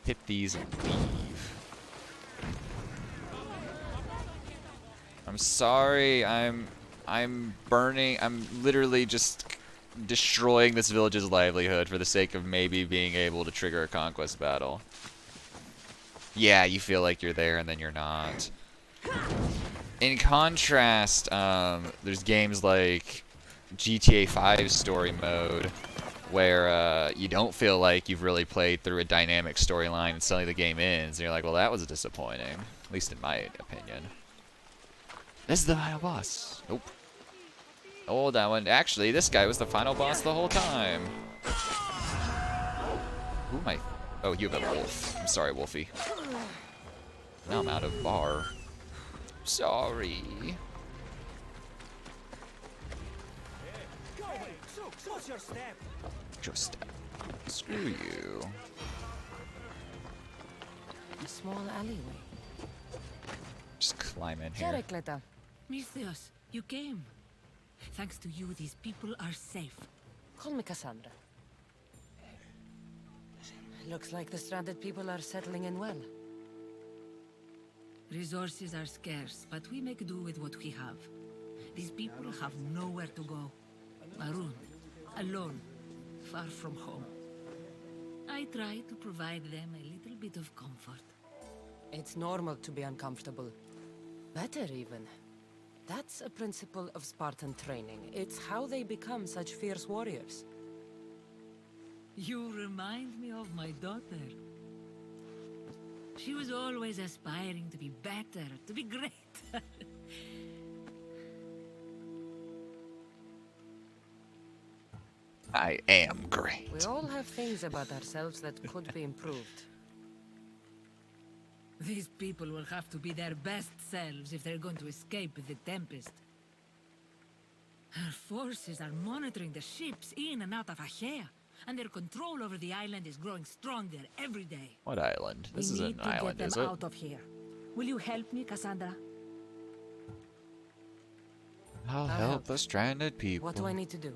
Hit these and leave. I'm sorry, I'm literally just destroying this village's livelihood for the sake of maybe being able to trigger a conquest battle. Yeah, you feel like you're there and then you're not. In contrast, there's games like GTA 5 story mode where you don't feel like you've really played through a dynamic storyline and suddenly the game ends and you're like, well, that was disappointing, at least in my opinion. This is the final boss. Nope. Oh, that one. Actually, this guy was the final boss the whole time. Who am I? Oh, you have a wolf. I'm sorry, Wolfie. Now I'm out of bar. Sorry. Your step. Screw you. A small alleyway. Just climb in here. Clita. Misthios, you came. Thanks to you, these people are safe. Call me Cassandra. Looks like the stranded people are settling in well. Resources are scarce, but we make do with what we have. These people have nowhere to go. Maroon, alone, far from home. I try to provide them a little bit of comfort. It's normal to be uncomfortable. Better even. That's a principle of Spartan training. It's how they become such fierce warriors. You remind me of my daughter. She was always aspiring to be better, to be great. I am great. We all have things about ourselves that could be improved. These people will have to be their best selves if they're going to escape the Tempest. Our forces are monitoring the ships in and out of Achaea, and their control over the island is growing stronger every day. What island? This is an island, is it? We need to get them out of here. Will you help me, Cassandra? I'll help the stranded people. What do I need to do?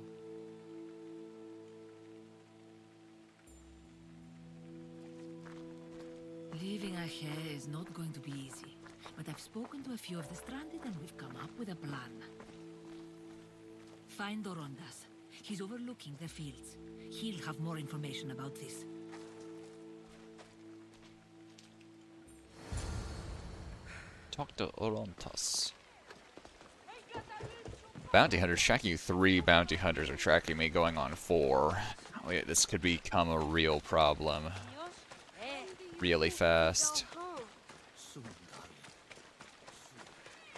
Leaving Achaea is not going to be easy, but I've spoken to a few of the stranded and we've come up with a plan. Find Dorondas. He's overlooking the fields. He'll have more information about this. Talk to Orontas. Bounty hunters tracking you. 3 bounty hunters are tracking me, going on 4. Wait, this could become a real problem. Really fast.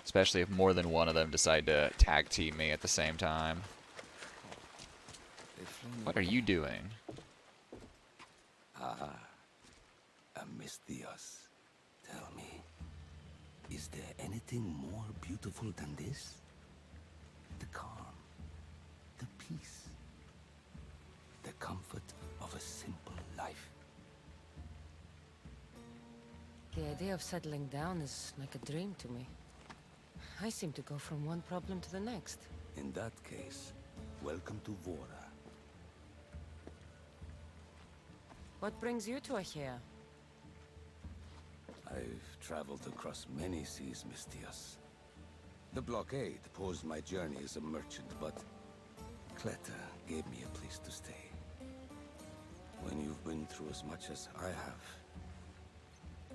Especially if more than one of them decide to tag team me at the same time. What are you doing? Misthios, tell me, is there anything more beautiful than this? The calm, the peace, the comfort of a simple life. The idea of settling down is like a dream to me. I seem to go from one problem to the next. In that case, welcome to Vora. What brings you to Achaea? I've traveled across many seas, Mistios. The blockade posed my journey as a merchant, but Cleta gave me a place to stay. When you've been through as much as I have,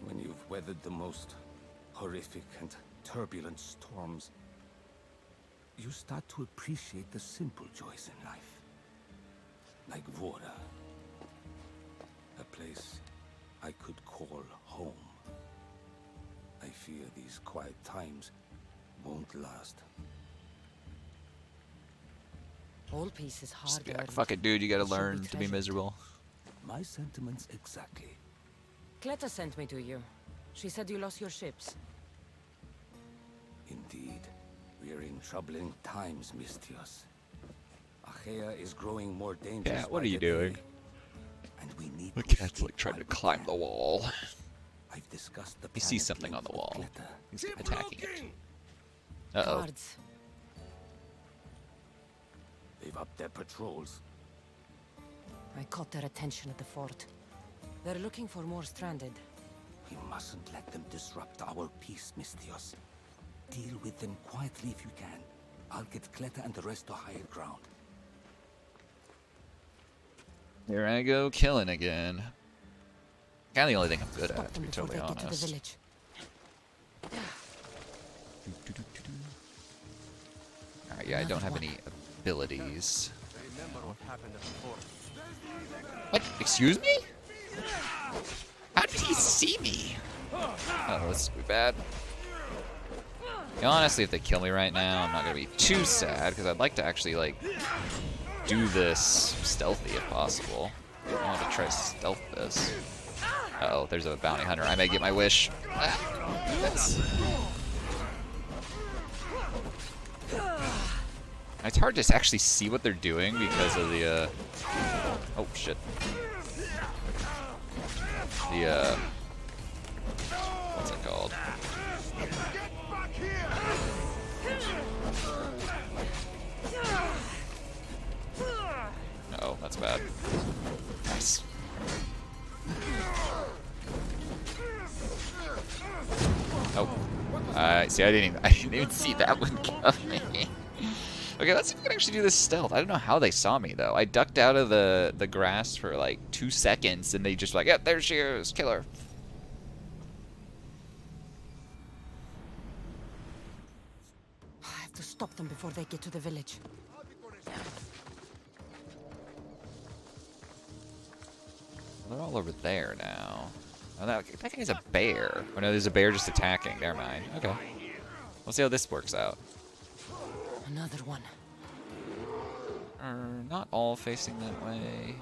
when you've weathered the most horrific and turbulent storms, you start to appreciate the simple joys in life. Like Vora. A place I could call home. I fear these quiet times won't last. All peace is hard. Just be like, fuck it, dude, you gotta learn to be miserable. My sentiments exactly. Cleta sent me to you. She said you lost your ships. Indeed. We're in troubling times, Mistios. Achaea is growing more dangerous. Yeah, what by are you the day, doing? And we need The to cat's stay like trying to armed climb with the them. wall. I've discussed the He sees planet something on length the with wall. Cleta. He's attacking it. Uh-oh. Guards. They've upped their patrols. I caught their attention at the fort. They're looking for more stranded. We mustn't let them disrupt our peace, Mistios. Deal with them quietly if you can. I'll get Cleta and the rest to higher ground. Here I go, killing again. Kinda the only thing I'm good Stop at, to them be before totally they get to the honest. village. Alright, yeah, I don't have any abilities. Remember what happened at the fort. What? Excuse me? How did he see me? Oh, this would be bad. Yeah, honestly, if they kill me right now, I'm not gonna be too sad, because I'd like to actually, like, do this stealthy if possible. I want to try to stealth this. Uh-oh, there's a bounty hunter. I may get my wish. Ah, that's... It's hard to actually see what they're doing because of the, oh, shit. The, what's it called? Uh-oh, that's bad. Nice. Oh. See, I didn't even see that one coming. Okay, let's see if we can actually do this stealth. I don't know how they saw me, though. I ducked out of the grass for, like, 2 seconds, and they just like, yep, there she is, kill her. I have to stop them before they get to the village. They're all over there now. Oh, that guy's a bear. Oh, no, there's a bear just attacking. Never mind. Okay. We'll see how this works out. Another one. Not all facing that way.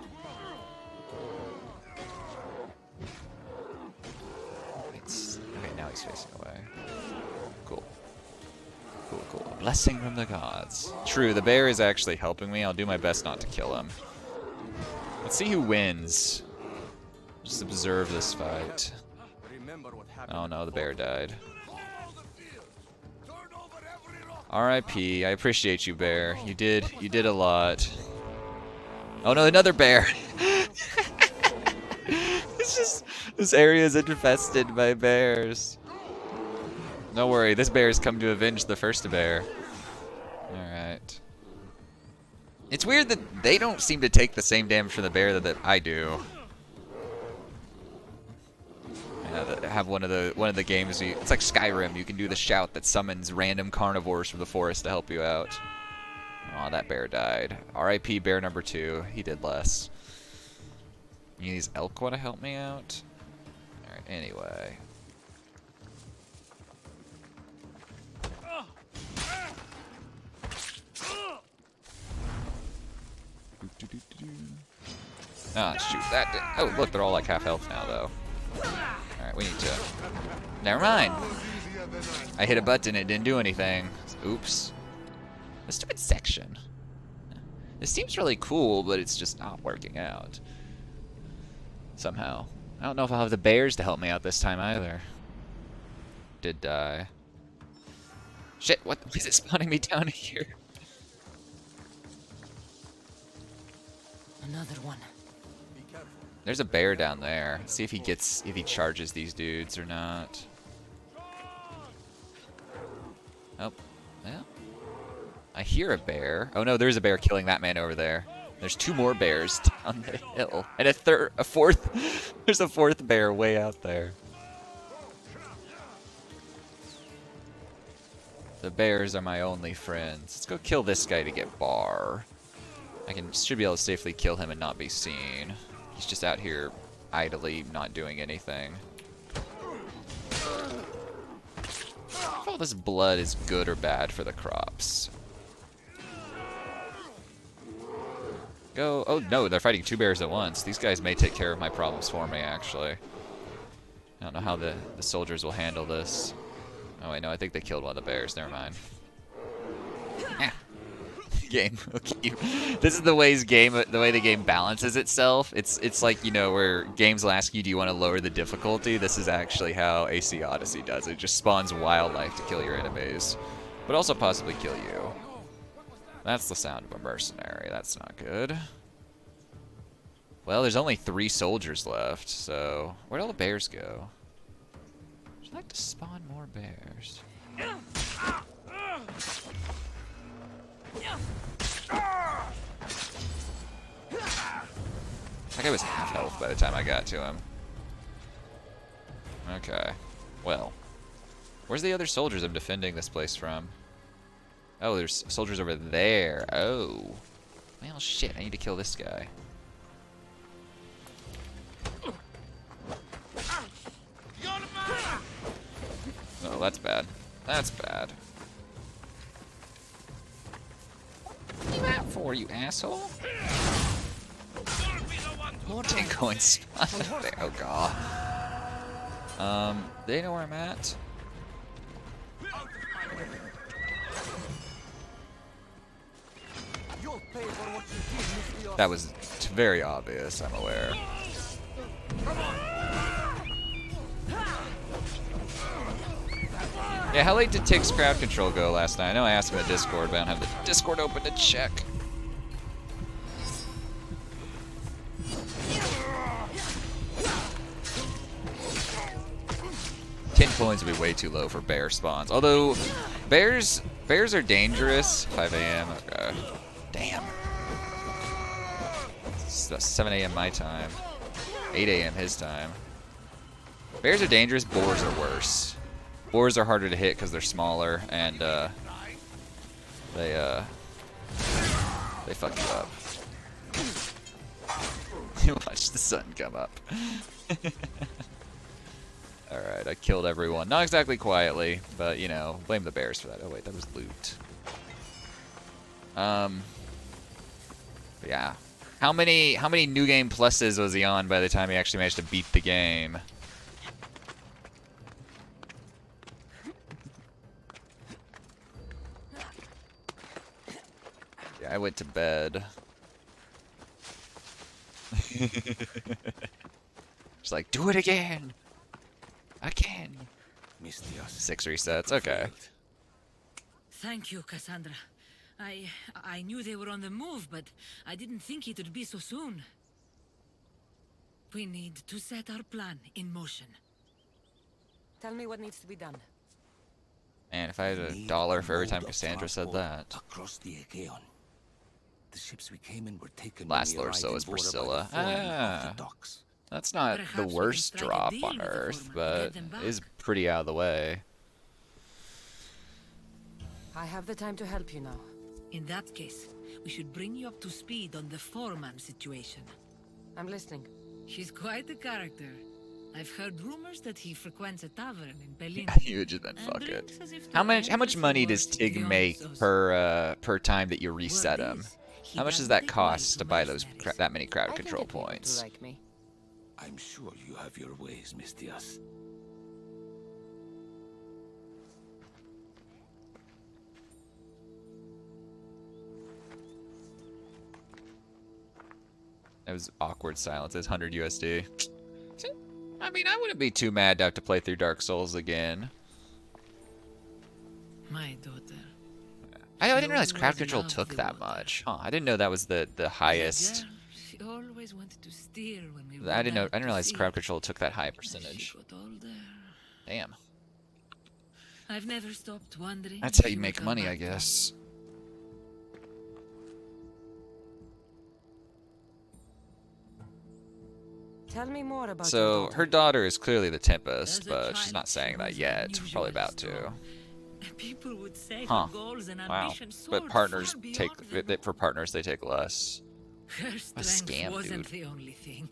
Okay, now he's facing away. Cool. Cool, cool. A blessing from the gods. True, the bear is actually helping me. I'll do my best not to kill him. Let's see who wins. Just observe this fight. Remember what happened. Oh no, the bear died. R.I.P. I appreciate you, bear. You did a lot. Oh no, another bear. It's just, this area is infested by bears. No worry, this bear has come to avenge the first bear. Alright. It's weird that they don't seem to take the same damage from the bear that I do. Have one of the games. It's like Skyrim. You can do the shout that summons random carnivores from the forest to help you out. Oh, that bear died. R.I.P. bear number 2. He did less. Any of these elk want to help me out? All right. Anyway. Ah, shoot that. Oh, look, they're all like half health now, though. Alright, we need to... Never mind. I hit a button, it didn't do anything. Oops. A stupid section. This seems really cool, but it's just not working out. Somehow. I don't know if I'll have the bears to help me out this time either. Did die. Shit, what is it spawning me down here? Another one. Be careful. There's a bear down there. Let's see if he charges these dudes or not. Oh, yeah. I hear a bear. Oh no, there's a bear killing that man over there. There's 2 more bears down the hill, and a fourth. There's a 4th bear way out there. The bears are my only friends. Let's go kill this guy to get bar. Should be able to safely kill him and not be seen. He's just out here idly not doing anything. If all this blood is good or bad for the crops. Go. Oh no, they're fighting 2 bears at once. These guys may take care of my problems for me, actually. I don't know how the soldiers will handle this. Oh wait, no, I think they killed one of the bears. Never mind. Game. Okay. This is the way the game balances itself. It's like, you know, where games will ask you, do you want to lower the difficulty? This is actually how AC Odyssey does. It just spawns wildlife to kill your enemies, but also possibly kill you. That's the sound of a mercenary. That's not good. Well, there's only 3 soldiers left, so where'd all the bears go? I'd like to spawn more bears. That guy was half health by the time I got to him. Okay. Well. Where's the other soldiers I'm defending this place from? Oh, there's soldiers over there. Oh. Well, shit. I need to kill this guy. Oh, that's bad. That's bad. What are you out for, you asshole? Take going spot there. Oh god. They know where I'm at. That was very obvious, I'm aware. Yeah, how late did Tig's crowd control go last night? I know I asked him in the Discord, but I don't have the Discord open to check. Coins would be way too low for bear spawns. Although, bears are dangerous. 5 a.m. Okay. Damn. It's 7 a.m. my time. 8 a.m. his time. Bears are dangerous. Boars are worse. Boars are harder to hit because they're smaller and they fuck you up. You watch the sun come up. Alright, I killed everyone. Not exactly quietly, but, you know, blame the bears for that. Oh, wait, that was loot. But yeah. How many New Game Pluses was he on by the time he actually managed to beat the game? Yeah, I went to bed. Just like, do it again! Again. 6 resets. Okay. Thank you, Cassandra. I knew they were on the move, but I didn't think it would be so soon. We need to set our plan in motion. Tell me what needs to be done. Man, if I had $1 for every time Cassandra said that. Across the Aegean. The ships we came in were taken. Last Lord so is Priscilla. Ah. That's not the worst drop on Earth, but it is pretty out of the way. I have the time to help you now. In that case, we should bring you up to speed on the Foreman situation. I'm listening. She's quite a character. I've heard rumors that he frequents a tavern in Berlin. You would just then fuck it. How much money does Tig make per time that you reset him? How much does that cost to buy those that many crowd control points? Like me. I'm sure you have your ways, Miss Diaz. That was awkward silence. It's 100 USD. I mean, I wouldn't be too mad to have to play through Dark Souls again. My daughter. I didn't realize crowd control took that much. Huh, I didn't know that was the highest always wanted to steer when we I went didn't know. out I didn't to realize sea. crowd control took that high As percentage. she got older, Damn. I've never stopped wondering. That's how if you she would make come money, back I to me. guess. Tell me more about your So daughter. her daughter is clearly the Tempest, As a but she's child, not saying she that was yet. We're probably unusually about to. strong. People would say Huh. her goals and Wow. ambitions But soared partners far take beyond them. for partners they take less. Her A strength scam, wasn't dude. the only thing.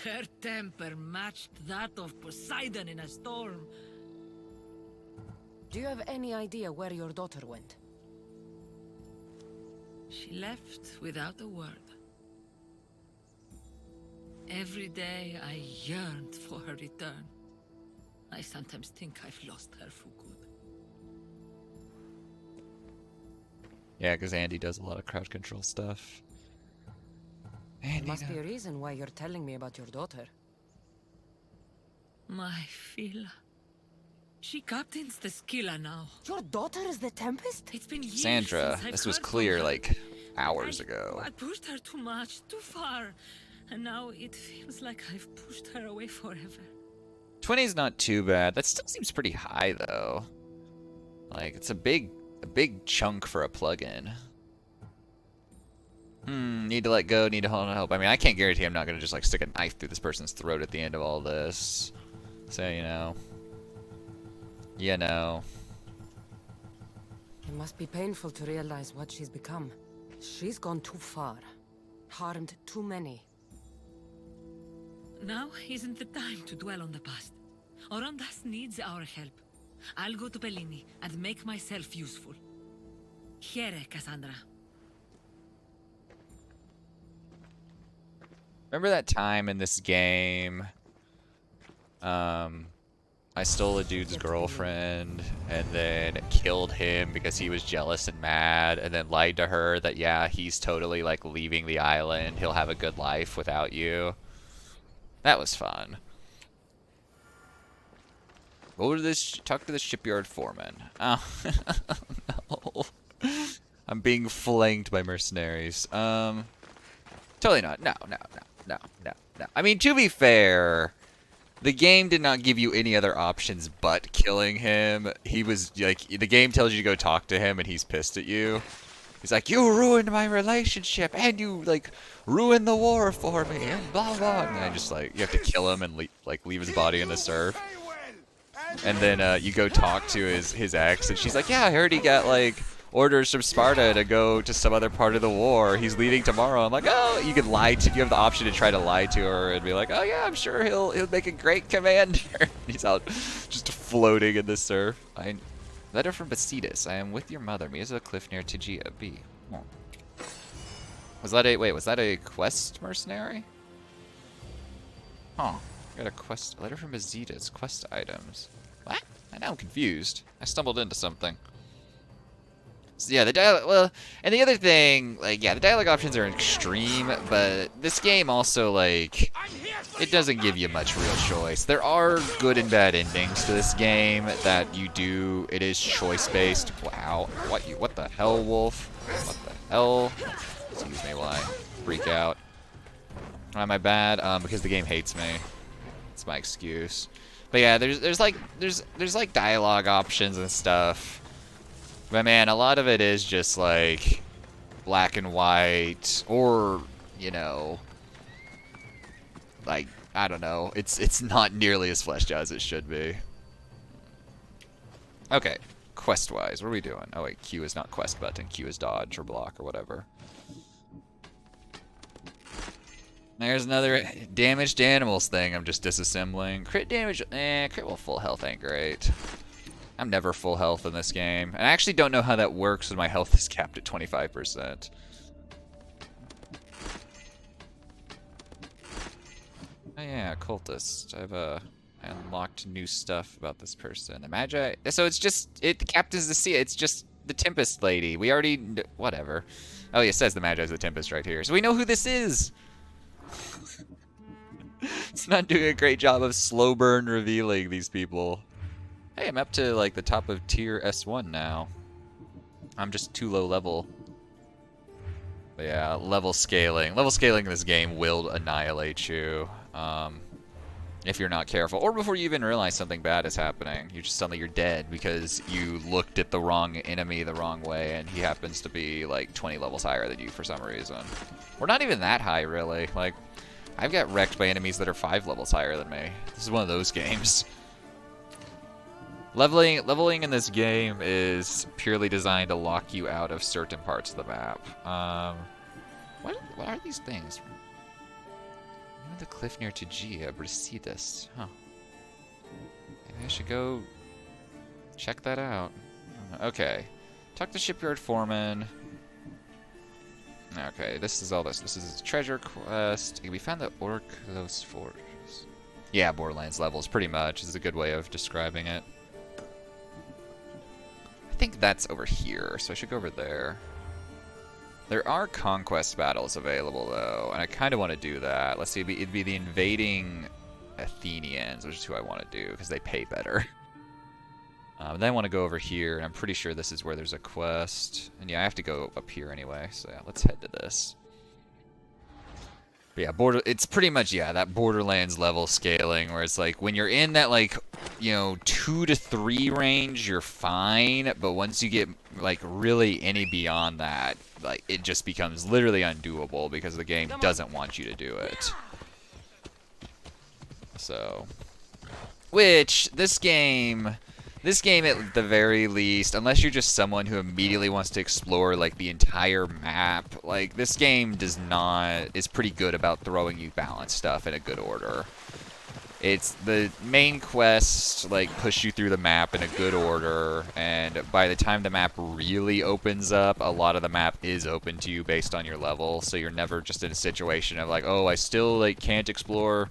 Her temper matched that of Poseidon in a storm. Do you have any idea where your daughter went? She left without a word. Every day I yearned for her return. I sometimes think I've lost her for good. Yeah, because Andy does a lot of crowd control stuff. There Andy must be knows. a reason why you're telling me about your daughter. My Phila. She captains the Skilla now. Your daughter is the Tempest? It's been years Sandra, since I've this was heard from clear her. like hours ago. I pushed her too much, too far. And now it feels like I've pushed her away forever. 20's not too bad. That still seems pretty high though. Like it's a big chunk for a plugin. Need to let go, need to hold on help. I mean, I can't guarantee I'm not gonna just like stick a knife through this person's throat at the end of all this. So, you know. You know. It must be painful to realize what she's become. She's gone too far. Harmed too many. Now isn't the time to dwell on the past. Orondas needs our help. I'll go to Bellini and make myself useful. Here, Cassandra. Remember that time in this game? I stole a dude's girlfriend and then killed him because he was jealous and mad, and then lied to her that yeah, he's totally like leaving the island. He'll have a good life without you. That was fun. Go to this. Talk to the shipyard foreman. Oh no. I'm being flanked by mercenaries. Totally not. No. I mean, to be fair, the game did not give you any other options but killing him. He was like, the game tells you to go talk to him, and he's pissed at you. He's like, you ruined my relationship, and you like ruined the war for me, and blah blah. And then just like you have to kill him and leave his body in the surf. And then you go talk to his ex, and she's like, yeah, I heard he got like orders from Sparta to go to some other part of the war. He's leaving tomorrow. I'm like, oh, you can lie to. You have the option to try to lie to her and be like, oh yeah, I'm sure he'll make a great commander. He's out just floating in the surf. Letter from Basidas. I am with your mother. Me is a cliff near Tegea. B. Oh. Was that a quest mercenary? Huh. Got a quest. Letter from Basidas. Quest items. What? Now I'm confused. I stumbled into something. So yeah, the dialogue. Well, and the other thing, like, yeah, the dialogue options are extreme, but this game also, like, it doesn't give you much real choice. There are good and bad endings to this game that you do. It is choice-based. Wow. What the hell, Wolf? What the hell? Excuse me while I freak out. Am I bad? Because the game hates me. That's my excuse. But yeah, there's like dialogue options and stuff. But man, a lot of it is just like black and white, or you know, like I don't know. It's not nearly as fleshed out as it should be. Okay, quest-wise, what are we doing? Oh wait, Q is not quest button. Q is dodge or block or whatever. There's another damaged animals thing I'm just disassembling. Crit damage, crit while full health ain't great. I'm never full health in this game. And I actually don't know how that works when my health is capped at 25%. Oh yeah, cultist. I unlocked new stuff about this person. The Magi. So it's just, the captain's the sea. It's just the Tempest lady. We already, whatever. Oh yeah, it says the Magi's the Tempest right here. So we know who this is. It's not doing a great job of slow burn revealing these people. Hey, I'm up to like the top of tier S1 now. I'm just too low level. But yeah, level scaling. Level scaling in this game will annihilate you. If you're not careful, or before you even realize something bad is happening, suddenly you're dead because you looked at the wrong enemy the wrong way, and he happens to be like 20 levels higher than you for some reason. Or not even that high, really. Like, I've got wrecked by enemies that are 5 levels higher than me. This is one of those games. Leveling in this game is purely designed to lock you out of certain parts of the map. What are these things? The cliff near Tegea, Brasidas. Huh. Maybe I should go check that out. Okay. Talk to Shipyard Foreman. Okay, this is all this. This is a treasure quest. We found the Orklos Fortress. Yeah, Borderlands levels, pretty much. Is a good way of describing it. I think that's over here, so I should go over there. There are conquest battles available, though, and I kind of want to do that. Let's see, it'd be the invading Athenians, which is who I want to do, because they pay better. Then I want to go over here, and I'm pretty sure this is where there's a quest. And yeah, I have to go up here anyway, so yeah, let's head to this. But yeah, it's pretty much, yeah, that Borderlands level scaling, where it's like, when you're in that, like, you know, 2 to 3 range, you're fine, but once you get, like, really any beyond that, like, it just becomes literally undoable, because the game doesn't want you to do it. So, which, this game at the very least, unless you're just someone who immediately wants to explore like the entire map, like this game is pretty good about throwing you balanced stuff in a good order. It's the main quest, like, push you through the map in a good order, and by the time the map really opens up, a lot of the map is open to you based on your level, so you're never just in a situation of like, oh, I still like can't explore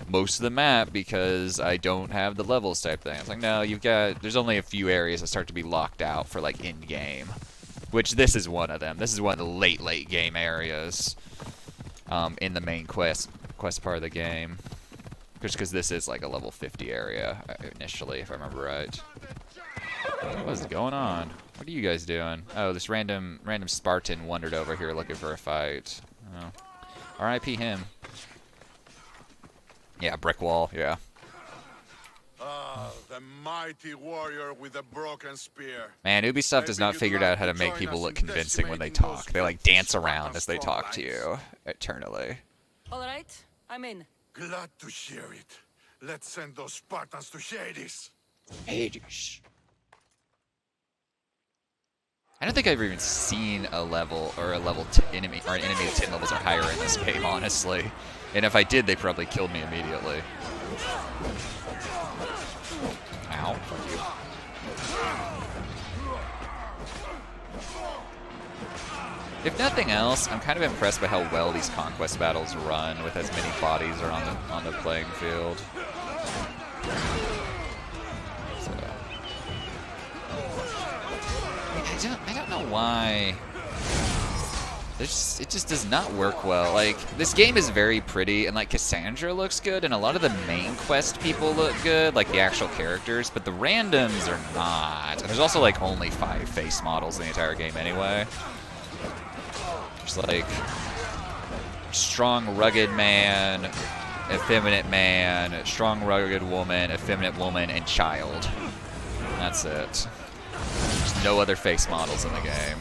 most of the map because I don't have the levels type thing. It's like, no, there's only a few areas that start to be locked out for like in-game, which this is one of them. This is one of the late game areas in the main quest part of the game. Just because this is like a level 50 area initially, if I remember right. What is going on? What are you guys doing? Oh, this random Spartan wandered over here looking for a fight. Oh. R.I.P. him. Yeah, brick wall, yeah. Ah, the mighty warrior with a broken spear. Man, Ubisoft has not figured out how to make people look convincing when they talk. They like dance around as they talk to you eternally. All right, I'm in. Glad to share it. Let's send those Spartans to Hades. Hades. I don't think I've even seen a level or an enemy of 10 levels or higher in this game, honestly. And if I did, they probably killed me immediately. Ow, fuck you. If nothing else, I'm kind of impressed by how well these conquest battles run with as many bodies are on the playing field. So, I don't know why. It just does not work well. Like, this game is very pretty, and like Cassandra looks good, and a lot of the main quest people look good, like the actual characters, but the randoms are not. And there's also like only 5 face models in the entire game anyway. Like strong, rugged man, effeminate man, strong, rugged woman, effeminate woman, and child. That's it. There's no other face models in the game.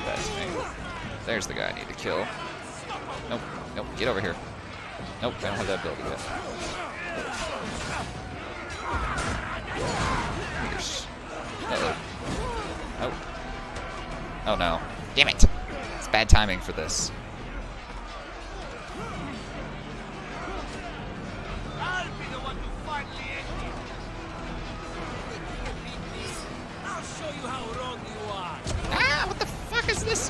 That's me. There's the guy I need to kill. Nope, nope, get over here. Nope, I don't have that ability yet. Uh-oh. Oh. Oh no. Damn it! It's bad timing for this. I'll be the one to finally end it. I'll show you how wrong you are. Ah, what the fuck is this?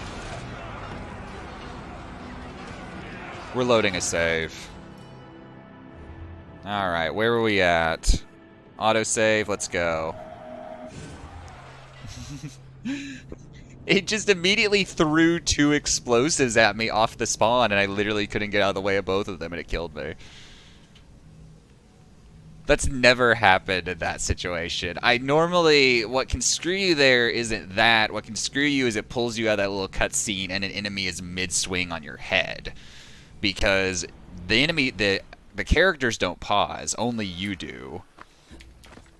We're loading a save. Alright, where were we at? Autosave, let's go. It just immediately threw 2 explosives at me off the spawn, and I literally couldn't get out of the way of both of them, and it killed me. That's never happened in that situation. What can screw you there isn't that. What can screw you is it pulls you out of that little cutscene and an enemy is mid-swing on your head. Because the characters don't pause, only you do.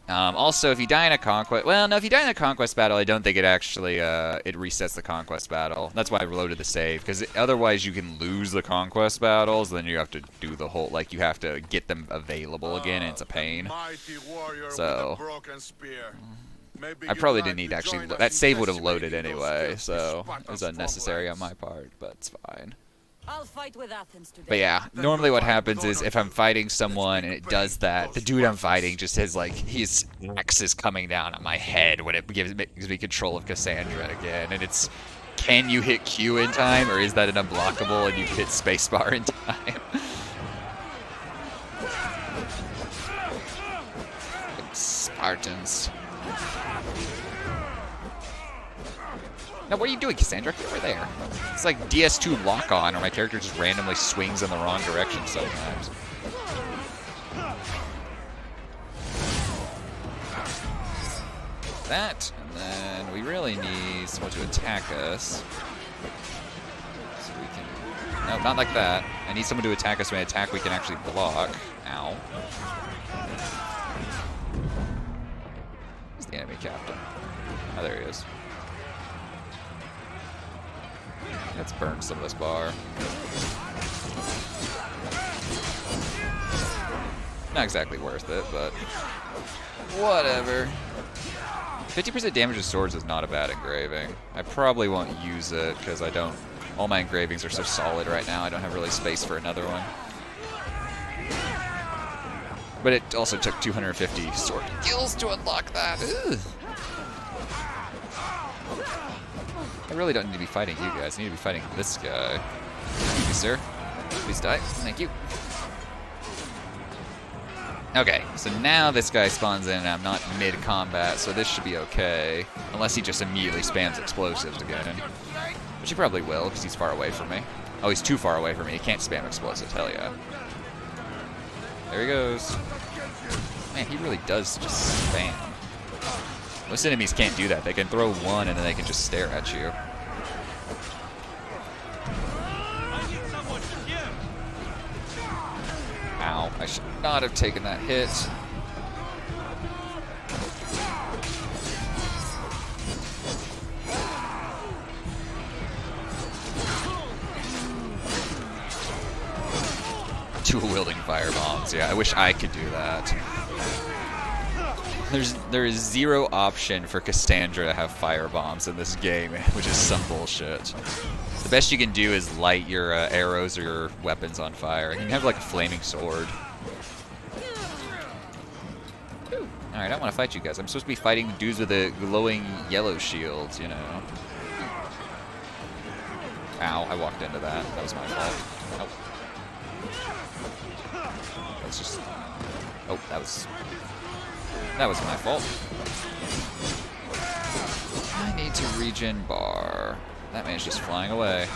Also, if you die in a conquest... Well, no, if you die in a conquest battle, I don't think it actually... it resets the conquest battle. That's why I reloaded the save, because otherwise you can lose the conquest battles, then you have to do the whole... Like, you have to get them available again, and it's a pain. So... I probably didn't need to actually... That save would have loaded anyway, so... It was unnecessary on my part, but it's fine. I'll fight with Athens today. But yeah, normally what happens is if I'm fighting someone and it does that, the dude I'm fighting just has like, his axe is coming down on my head when it gives me control of Cassandra again. And it's, can you hit Q in time, or is that an unblockable and you hit spacebar in time? Spartans. Now, what are you doing, Cassandra? Get over there. It's like DS2 lock-on, or my character just randomly swings in the wrong direction sometimes. That, and then we really need someone to attack us. So we can... No, not like that. I need someone to attack us when I attack we can actually block. Ow. Where's the enemy captain? Oh, there he is. Let's burn some of this bar. Not exactly worth it, but whatever. 50% damage to swords is not a bad engraving. I probably won't use it because I don't... All my engravings are so solid right now, I don't have really space for another one. But it also took 250 sword kills to unlock that. Ugh. I really don't need to be fighting you guys. I need to be fighting this guy. Thank you, sir. Please die. Thank you. Okay, so now this guy spawns in and I'm not mid-combat, so this should be okay. Unless he just immediately spams explosives again. Which he probably will, because he's far away from me. Oh, he's too far away from me. He can't spam explosives. Hell yeah. There he goes. Man, he really does just spam. Most enemies can't do that. They can throw one and then they can just stare at you. Ow, I should not have taken that hit. Dual-wielding firebombs. Yeah, I wish I could do that. There is zero option for Cassandra to have firebombs in this game, which is some bullshit. The best you can do is light your arrows or your weapons on fire. You can have like a flaming sword. Alright, I don't want to fight you guys. I'm supposed to be fighting dudes with the glowing yellow shields, you know. Ow, I walked into that. That was my fault. Oh. Let's just... Oh, that was my fault. I need to regen bar. That man's just flying away.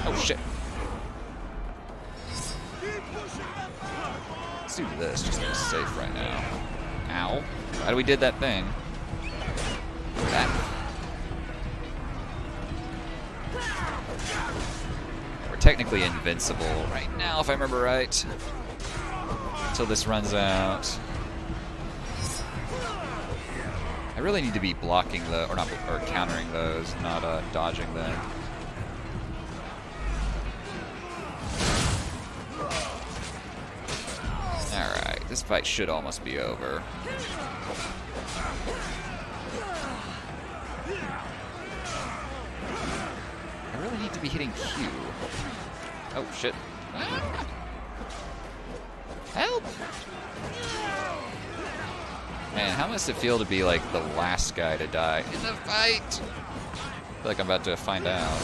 Oh shit. Let's do this just to be safe right now. Ow. How do we did that thing? That. We're technically invincible right now, if I remember right. Until this runs out. I really need to be blocking or countering those, not dodging them. Alright, this fight should almost be over. I really need to be hitting Q. Oh, shit. Ah! Help! Man, how must it feel to be like the last guy to die in the fight? I feel like I'm about to find out.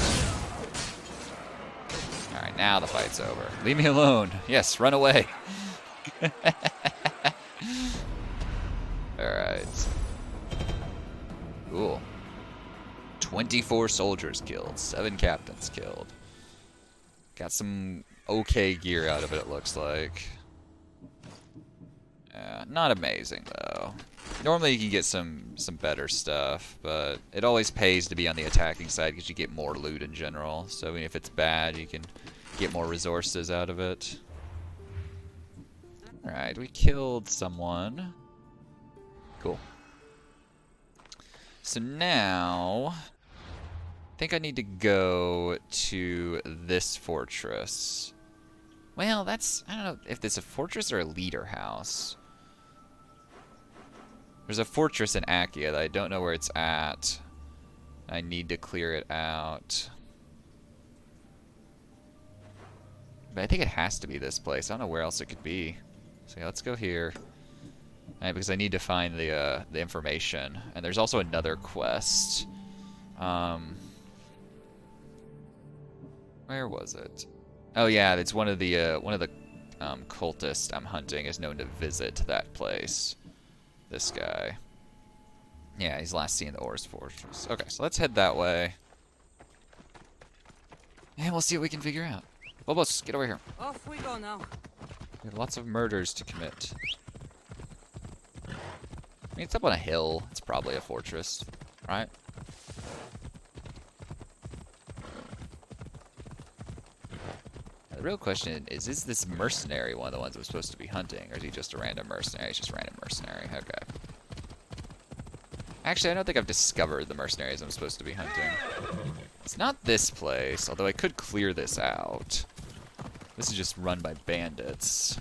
Alright, now the fight's over. Leave me alone. Yes, run away. Alright. Cool. 24 soldiers killed, 7 captains killed. Got some okay gear out of it, it looks like. Not amazing, though. Normally you can get some better stuff, but it always pays to be on the attacking side because you get more loot in general. So even if it's bad, you can get more resources out of it. Alright, we killed someone. Cool. So now, I think I need to go to this fortress. Well, that's, I don't know if it's a fortress or a leader house. There's a fortress in Akia that I don't know where it's at. I need to clear it out. But I think it has to be this place. I don't know where else it could be. So yeah, let's go here. Because I need to find the information. And there's also another quest. Where was it? Oh yeah, it's one of the cultists I'm hunting is known to visit that place. This guy. Yeah, he's last seen the Ores Fortress. Okay, so let's head that way. And we'll see what we can figure out. Lobos, get over here. Off we go now. We have lots of murders to commit. I mean, it's up on a hill. It's probably a fortress, right? The real question is this mercenary one of the ones I'm supposed to be hunting, or is he just a random mercenary? He's just a random mercenary. Okay. Actually, I don't think I've discovered the mercenaries I'm supposed to be hunting. It's not this place, although I could clear this out. This is just run by bandits.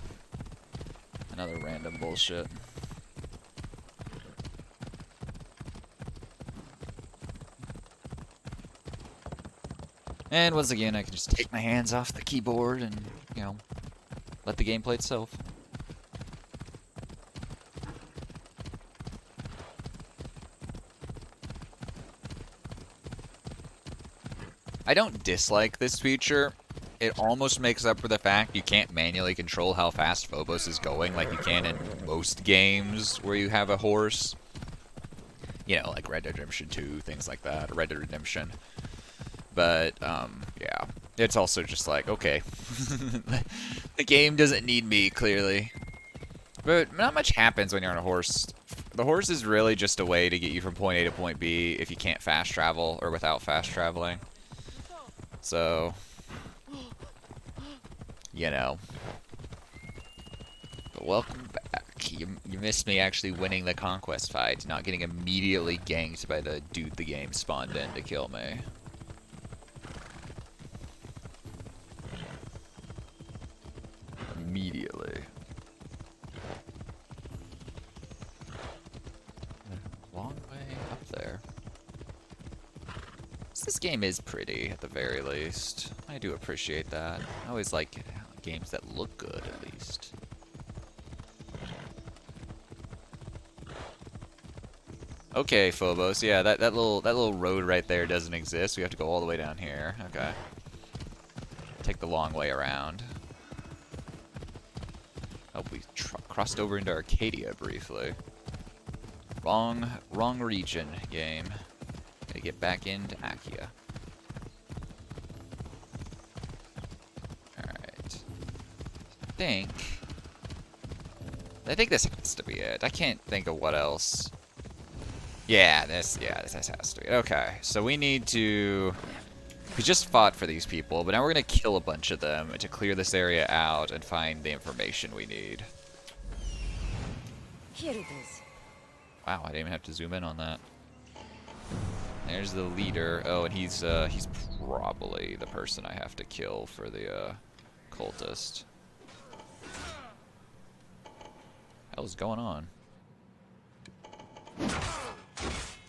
Another random bullshit. And once again, I can just take my hands off the keyboard and, you know, let the game play itself. I don't dislike this feature. It almost makes up for the fact you can't manually control how fast Phobos is going like you can in most games where you have a horse. You know, like Red Dead Redemption 2, things like that, or Red Dead Redemption. But, yeah. It's also just like, okay. The game doesn't need me, clearly. But not much happens when you're on a horse. The horse is really just a way to get you from point A to point B if you can't fast travel or without fast traveling. So, you know. But welcome back. You missed me actually winning the conquest fight, not getting immediately ganked by the dude the game spawned in to kill me. Immediately. Long way up there. This game is pretty, at the very least. I do appreciate that. I always like games that look good, at least. Okay, Phobos. Yeah, that little road right there doesn't exist. We have to go all the way down here. Okay. Take the long way around. Oh, we crossed over into Arcadia briefly. Wrong region, game. Gotta get back into Akia. Alright. I think this has to be it. I can't think of what else. Yeah, this has to be it. Okay, so we need to... We just fought for these people, but now we're gonna kill a bunch of them to clear this area out and find the information we need. Here it is. Wow, I didn't even have to zoom in on that. There's the leader. Oh, and he's probably the person I have to kill for the cultist. What is going on?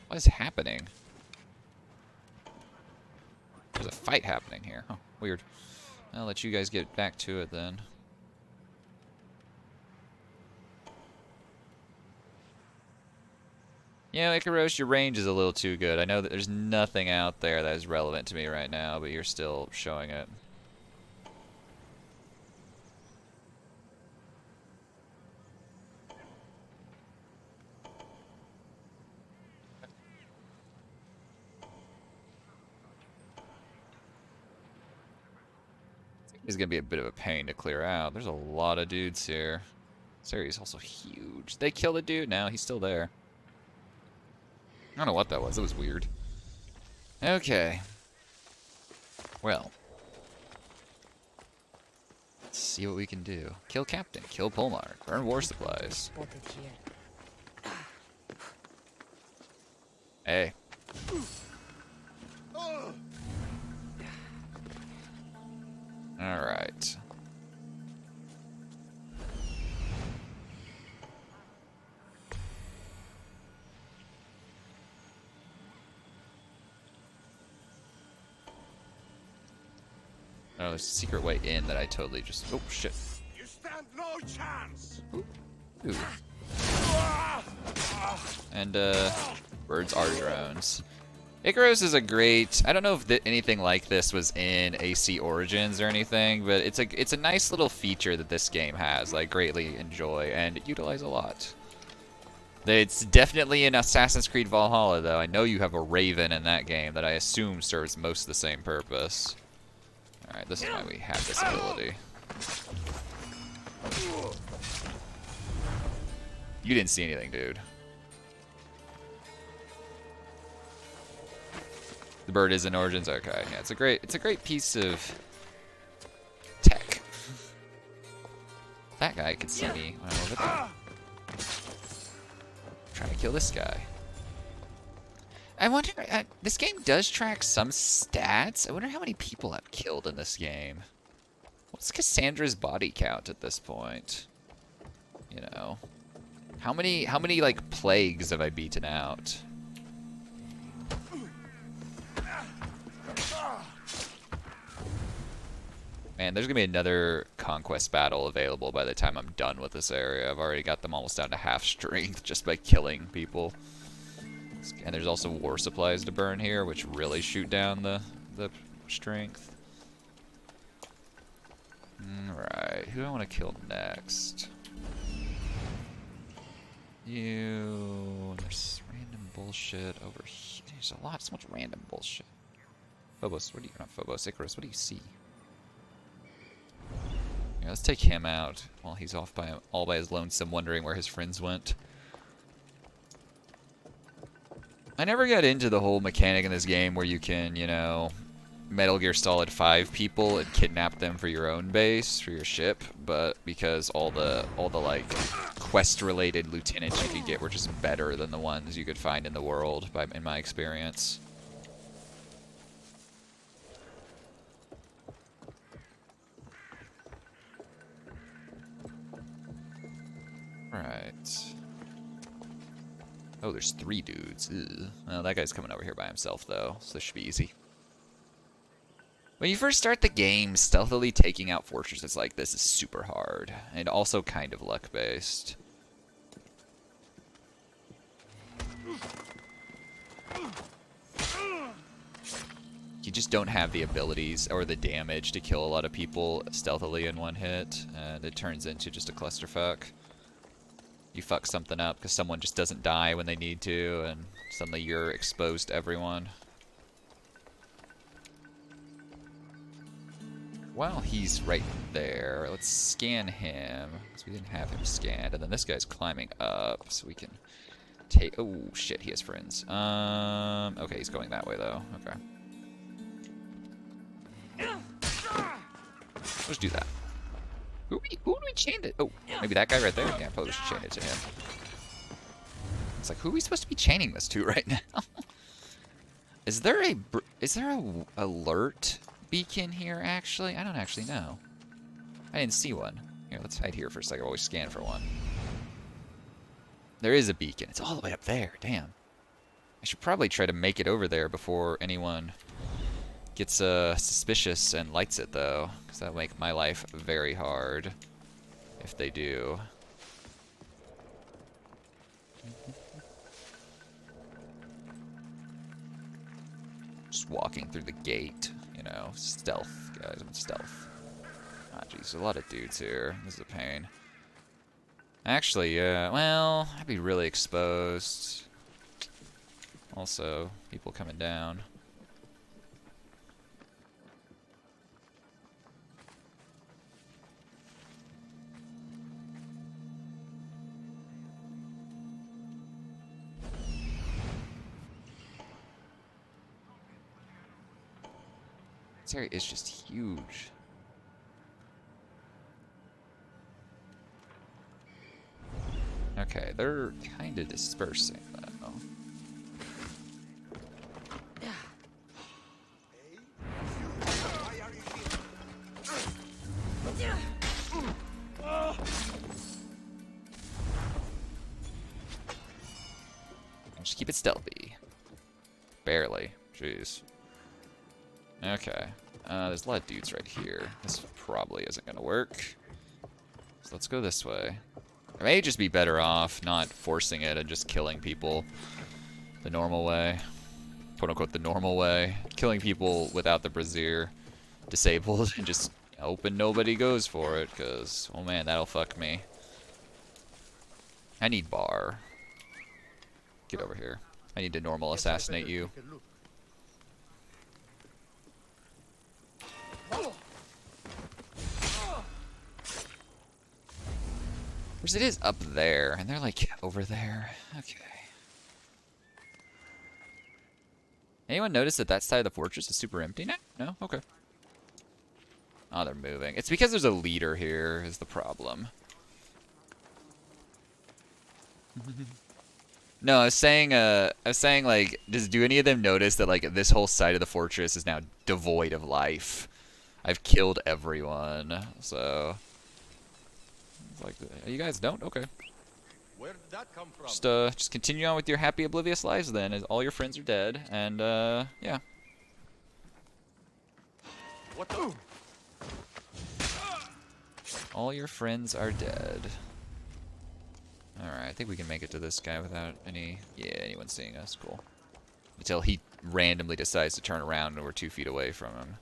What is happening? There's a fight happening here. Huh, weird. I'll let you guys get back to it then. Yeah, Icaros, your range is a little too good. I know that there's nothing out there that is relevant to me right now, but you're still showing it. He's gonna be a bit of a pain to clear out. There's a lot of dudes here. This area's also huge. They killed a dude? No, he's still there. I don't know what that was. It was weird. Okay. Well. Let's see what we can do. Kill Captain. Kill Polmark. Burn war supplies. Spotted here. Hey. Alright. Oh, there's a secret way in that I totally just... Oh, shit. You stand no chance. Ooh. And, birds are drones. Icarus is a great... I don't know if anything like this was in AC Origins or anything, but it's a nice little feature that this game has that I greatly enjoy and utilize a lot. It's definitely in Assassin's Creed Valhalla, though. I know you have a Raven in that game that I assume serves most of the same purpose. Alright, this is why we have this ability. You didn't see anything, dude. The bird is in Origins? Okay, yeah, it's a great piece of tech. That guy could see me when I'm over there. Trying to kill this guy. I wonder, this game does track some stats. I wonder how many people I've killed in this game. What's Cassandra's body count at this point? You know, how many like plagues have I beaten out? Man, there's gonna be another conquest battle available by the time I'm done with this area. I've already got them almost down to half strength just by killing people. And there's also war supplies to burn here, which really shoot down the strength. Alright, who do I want to kill next? You... There's random bullshit over here. There's so much random bullshit. Phobos, what do you... Not Phobos, Icarus, what do you see? Yeah, let's take him out while he's off all by his lonesome, wondering where his friends went. I never got into the whole mechanic in this game where you can, you know, Metal Gear Solid 5 people and kidnap them for your own base, for your ship, but because all the like quest-related lieutenants you could get were just better than the ones you could find in the world, in my experience. Right. Oh, there's 3 dudes. Ugh. Well, that guy's coming over here by himself, though, so this should be easy. When you first start the game, stealthily taking out fortresses like this is super hard, and also kind of luck-based. You just don't have the abilities or the damage to kill a lot of people stealthily in one hit, and it turns into just a clusterfuck. You fuck something up because someone just doesn't die when they need to, and suddenly you're exposed to everyone. Well, he's right there. Let's scan him, because we didn't have him scanned. And then this guy's climbing up, so we can take... Oh, shit, he has friends. Okay, he's going that way, though. Okay. Let's do that. Who do we chain it? Oh, maybe that guy right there? Yeah, probably should chain it to him. It's like, who are we supposed to be chaining this to right now? Is there a alert beacon here, actually? I don't actually know. I didn't see one. Here, let's hide here for a second while we scan for one. There is a beacon. It's all the way up there. Damn. I should probably try to make it over there before anyone gets suspicious and lights it, though, because that'll make my life very hard if they do. Just walking through the gate, you know, stealth, guys. I'm stealth. Ah, jeez, a lot of dudes here. This is a pain. Actually, well, I'd be really exposed. Also, people coming down. This area is just huge. Okay, they're kind of dispersing though. Just keep it stealthy. Barely. Jeez. Okay. There's a lot of dudes right here. This probably isn't gonna work. So let's go this way. I may just be better off not forcing it and just killing people the normal way. Quote unquote the normal way. Killing people without the brazier disabled and just hoping nobody goes for it, because, oh man, that'll fuck me. I need bar. Get over here. I need to normal assassinate you. Whereas it is up there, and they're like over there. Okay. Anyone notice that that side of the fortress is super empty now? No? Okay. Oh, they're moving. It's because there's a leader here is the problem. No, I was saying like, do any of them notice that like this whole side of the fortress is now devoid of life? I've killed everyone, so it's like, you guys don't? Okay. Where did that come from? Just continue on with your happy oblivious lives then, as all your friends are dead, and yeah. What the? All your friends are dead. Alright, I think we can make it to this guy without anyone seeing us. Cool. Until he randomly decides to turn around and we're 2 feet away from him.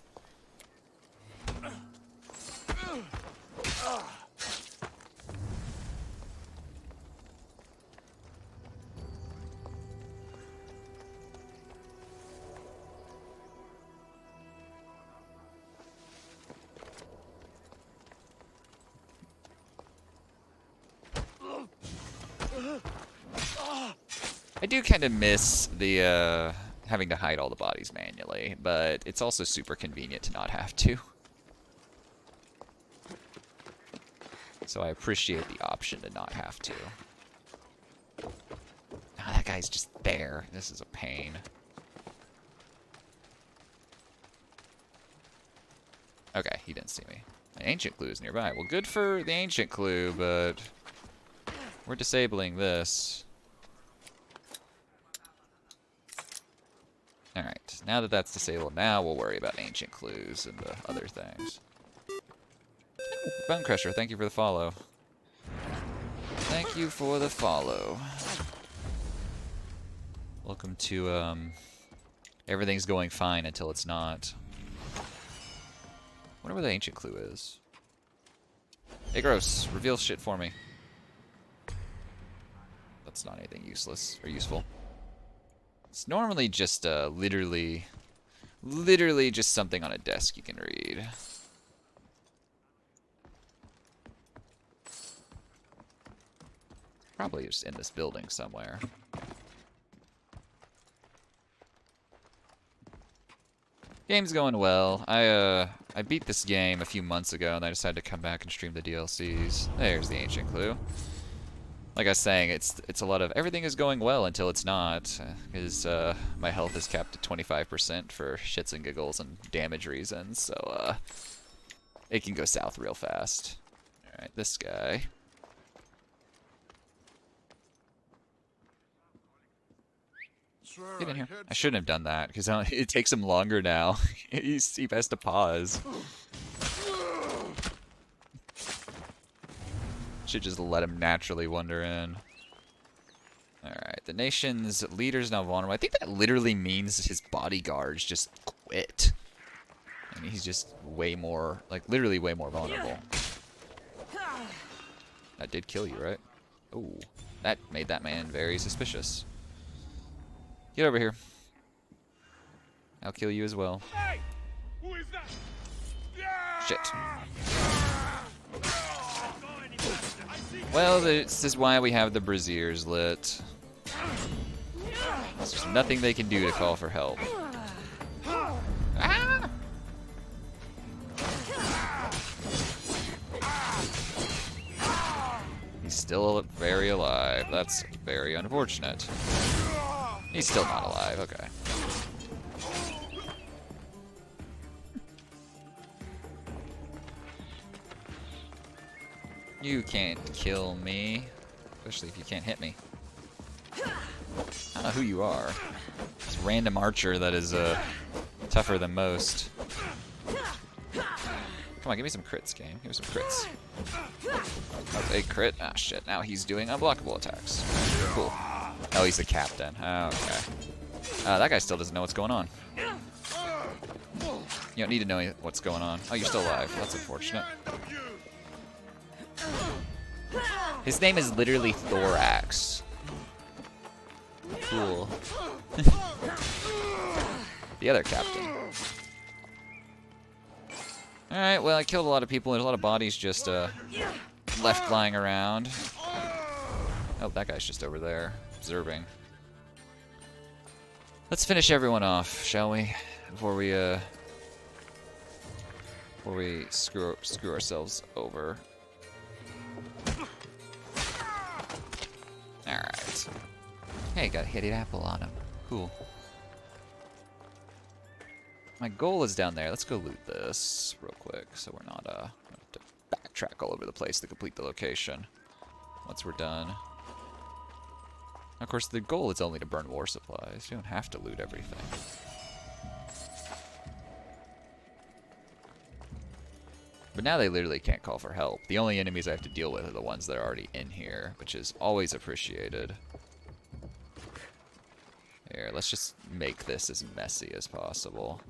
I do kind of miss the having to hide all the bodies manually, but it's also super convenient to not have to. So I appreciate the option to not have to. Oh, that guy's just there. This is a pain. Okay, he didn't see me. An ancient clue is nearby. Well, good for the ancient clue, but we're disabling this. Alright, now that that's disabled, now we'll worry about ancient clues and other things. Bone Crusher, thank you for the follow. Thank you for the follow. Welcome to, everything's going fine until it's not. Wonder where the ancient clue is. Hey, Gross, reveal shit for me. That's not anything useless or useful. It's normally just literally just something on a desk you can read. Probably just in this building somewhere. Game's going well. I beat this game a few months ago and I decided to come back and stream the DLCs. There's the ancient clue. Like I was saying, it's a lot of everything is going well until it's not, because my health is capped at 25% for shits and giggles and damage reasons, so it can go south real fast. Alright, this guy. Get in here. I shouldn't have done that, because it takes him longer now. He has to pause. Should just let him naturally wander in. Alright, the nation's leader's now vulnerable. I think that literally means his bodyguards just quit. I mean, he's just way more, like, literally way more vulnerable. That did kill you, right? Ooh, that made that man very suspicious. Get over here. I'll kill you as well. Hey! Who is that? Shit. Well, this is why we have the braziers lit. There's just nothing they can do to call for help. Ah! still very alive. That's very unfortunate. He's still not alive. Okay. You can't kill me, especially if you can't hit me. I don't know who you are. This random archer that is tougher than most. Come on, give me some crits, game. Give me some crits. That's a crit. Ah, shit. Now he's doing unblockable attacks. Cool. Oh, he's the captain. Oh, okay. That guy still doesn't know what's going on. You don't need to know what's going on. Oh, you're still alive. That's unfortunate. His name is literally Thorax. Cool. The other captain. Alright, well, I killed a lot of people. There's a lot of bodies just left lying around. Oh, that guy's just over there, observing. Let's finish everyone off, shall we? Before we screw ourselves over. Alright. Hey, got a hit apple on him. Cool. My goal is down there. Let's go loot this real quick so we're not have to backtrack all over the place to complete the location once we're done. Of course, the goal is only to burn war supplies. You don't have to loot everything. But now they literally can't call for help. The only enemies I have to deal with are the ones that are already in here, which is always appreciated. Here, let's just make this as messy as possible.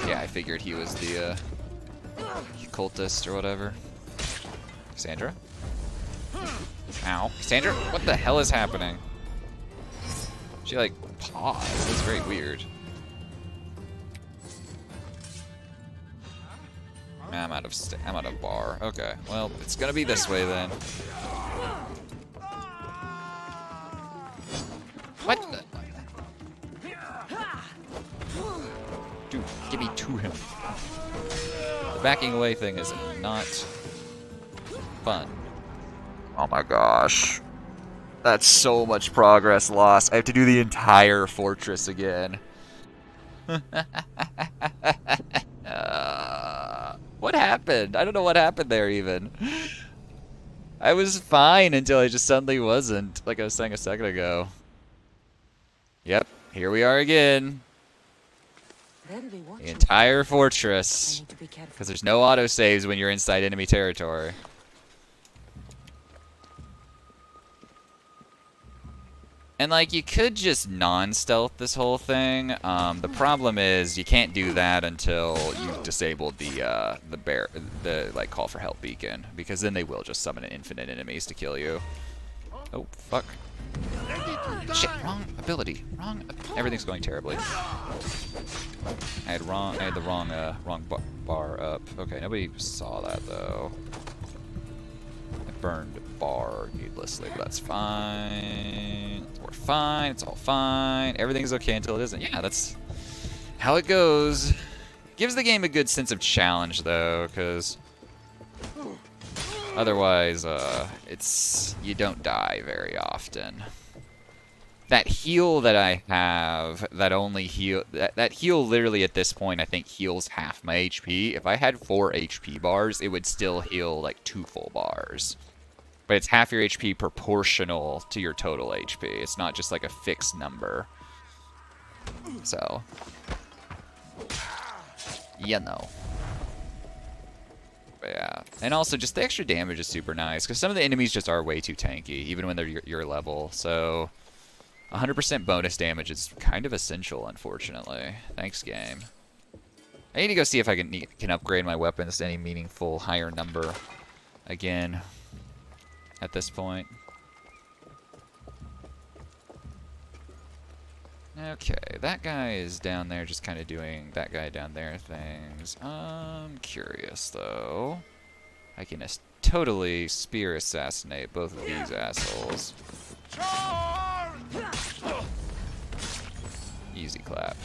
Yeah, I figured he was the cultist or whatever. Cassandra? Ow. Cassandra? What the hell is happening? She like paused. That's very weird. I'm out of bar. Okay. Well, it's gonna be this way then. What the? Dude, give me to him. The backing away thing is not fun. Oh my gosh. That's so much progress lost. I have to do the entire fortress again. What happened? I don't know what happened there even. I was fine until I just suddenly wasn't, like I was saying a second ago. Yep, here we are again. The entire fortress. Because there's no autosaves when you're inside enemy territory. And like, you could just non-stealth this whole thing. The problem is you can't do that until you've disabled the like call for help beacon, because then they will just summon infinite enemies to kill you. Oh fuck! Shit! Wrong ability. Wrong. Everything's going terribly. I had the wrong bar up. Okay, nobody saw that though. I burned bar needlessly, but that's fine. We're fine. It's all fine. Everything's okay until it isn't. Yeah, that's how it goes. Gives the game a good sense of challenge though, because otherwise, you don't die very often. That heal that I have, that heal literally at this point I think heals half my HP. If I had 4 HP bars, it would still heal like 2 full bars. But it's half your HP proportional to your total HP. It's not just like a fixed number. So, you know. But yeah. And also, just the extra damage is super nice, because some of the enemies just are way too tanky, even when they're your level. So, 100% bonus damage is kind of essential, unfortunately. Thanks, game. I need to go see if I can upgrade my weapons to any meaningful higher number again at this point. Okay, that guy is down there just kind of doing that guy down there things. I'm curious, though. I can totally spear assassinate both of these assholes. Easy clap.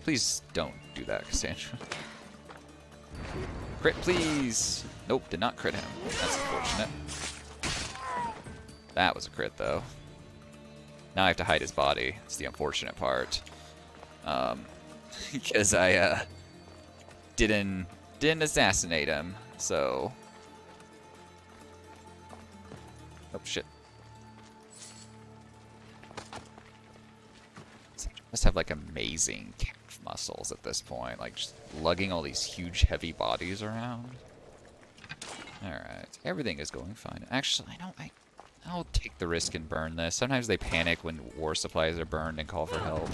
Please don't do that, Cassandra. Crit, please! Nope, did not crit him. That's unfortunate. That was a crit, though. Now I have to hide his body. It's the unfortunate part. Because I didn't assassinate him, so... Oh, shit. Must have, like, amazing calf muscles at this point. Like, just lugging all these huge, heavy bodies around. Alright. Everything is going fine. Actually, I'll take the risk and burn this. Sometimes they panic when war supplies are burned and call for help.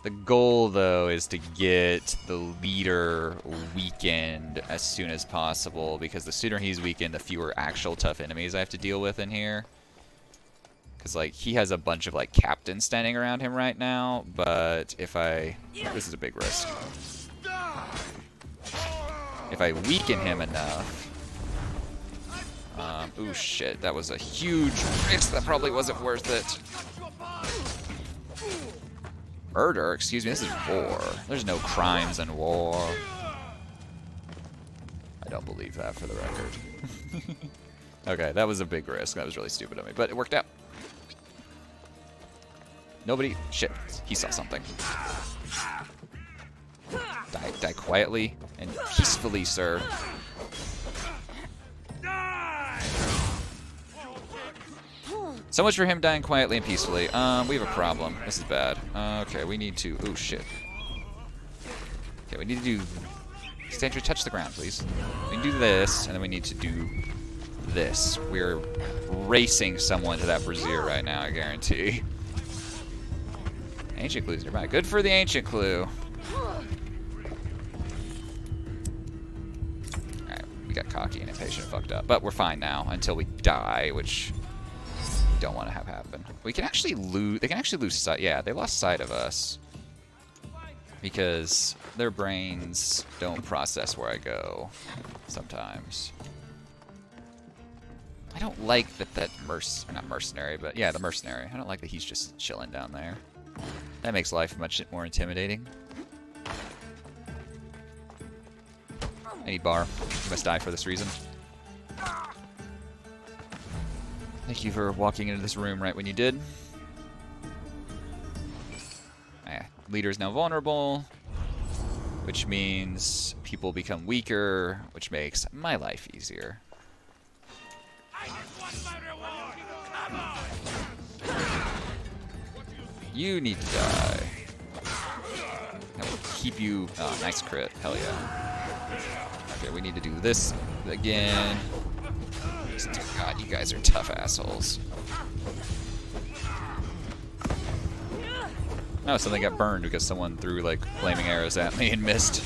The goal, though, is to get the leader weakened as soon as possible, because the sooner he's weakened, the fewer actual tough enemies I have to deal with in here. Because, like, he has a bunch of, like, captains standing around him right now, but if I... This is a big risk. If I weaken him enough... ooh, shit. That was a huge risk. That probably wasn't worth it. Murder? Excuse me, this is war. There's no crimes in war. I don't believe that, for the record. Okay, that was a big risk. That was really stupid of me, but it worked out. Nobody... Shit. He saw something. Die quietly and peacefully, sir. So much for him dying quietly and peacefully. We have a problem. This is bad. Okay, we need to... Oh, shit. Okay, we need to do... Sandra, touch the ground, please. We can do this, and then we need to do this. We're racing someone to that brazier right now, I guarantee. Ancient clues nearby. Good for the ancient clue. Alright, we got cocky and impatient and fucked up. But we're fine now until we die, which we don't want to have happen. We can actually lose... They can actually lose sight... Yeah, they lost sight of us. Because their brains don't process where I go sometimes. I don't like that not mercenary, but yeah, the mercenary. I don't like that he's just chilling down there. That makes life much more intimidating. I need bar. You must die for this reason. Thank you for walking into this room right when you did. Leader is now vulnerable, which means people become weaker, which makes my life easier. You need to die. I will keep you... Oh, nice crit. Hell yeah. Okay, we need to do this again. God, you guys are tough assholes. Oh, something got burned because someone threw, like, flaming arrows at me and missed.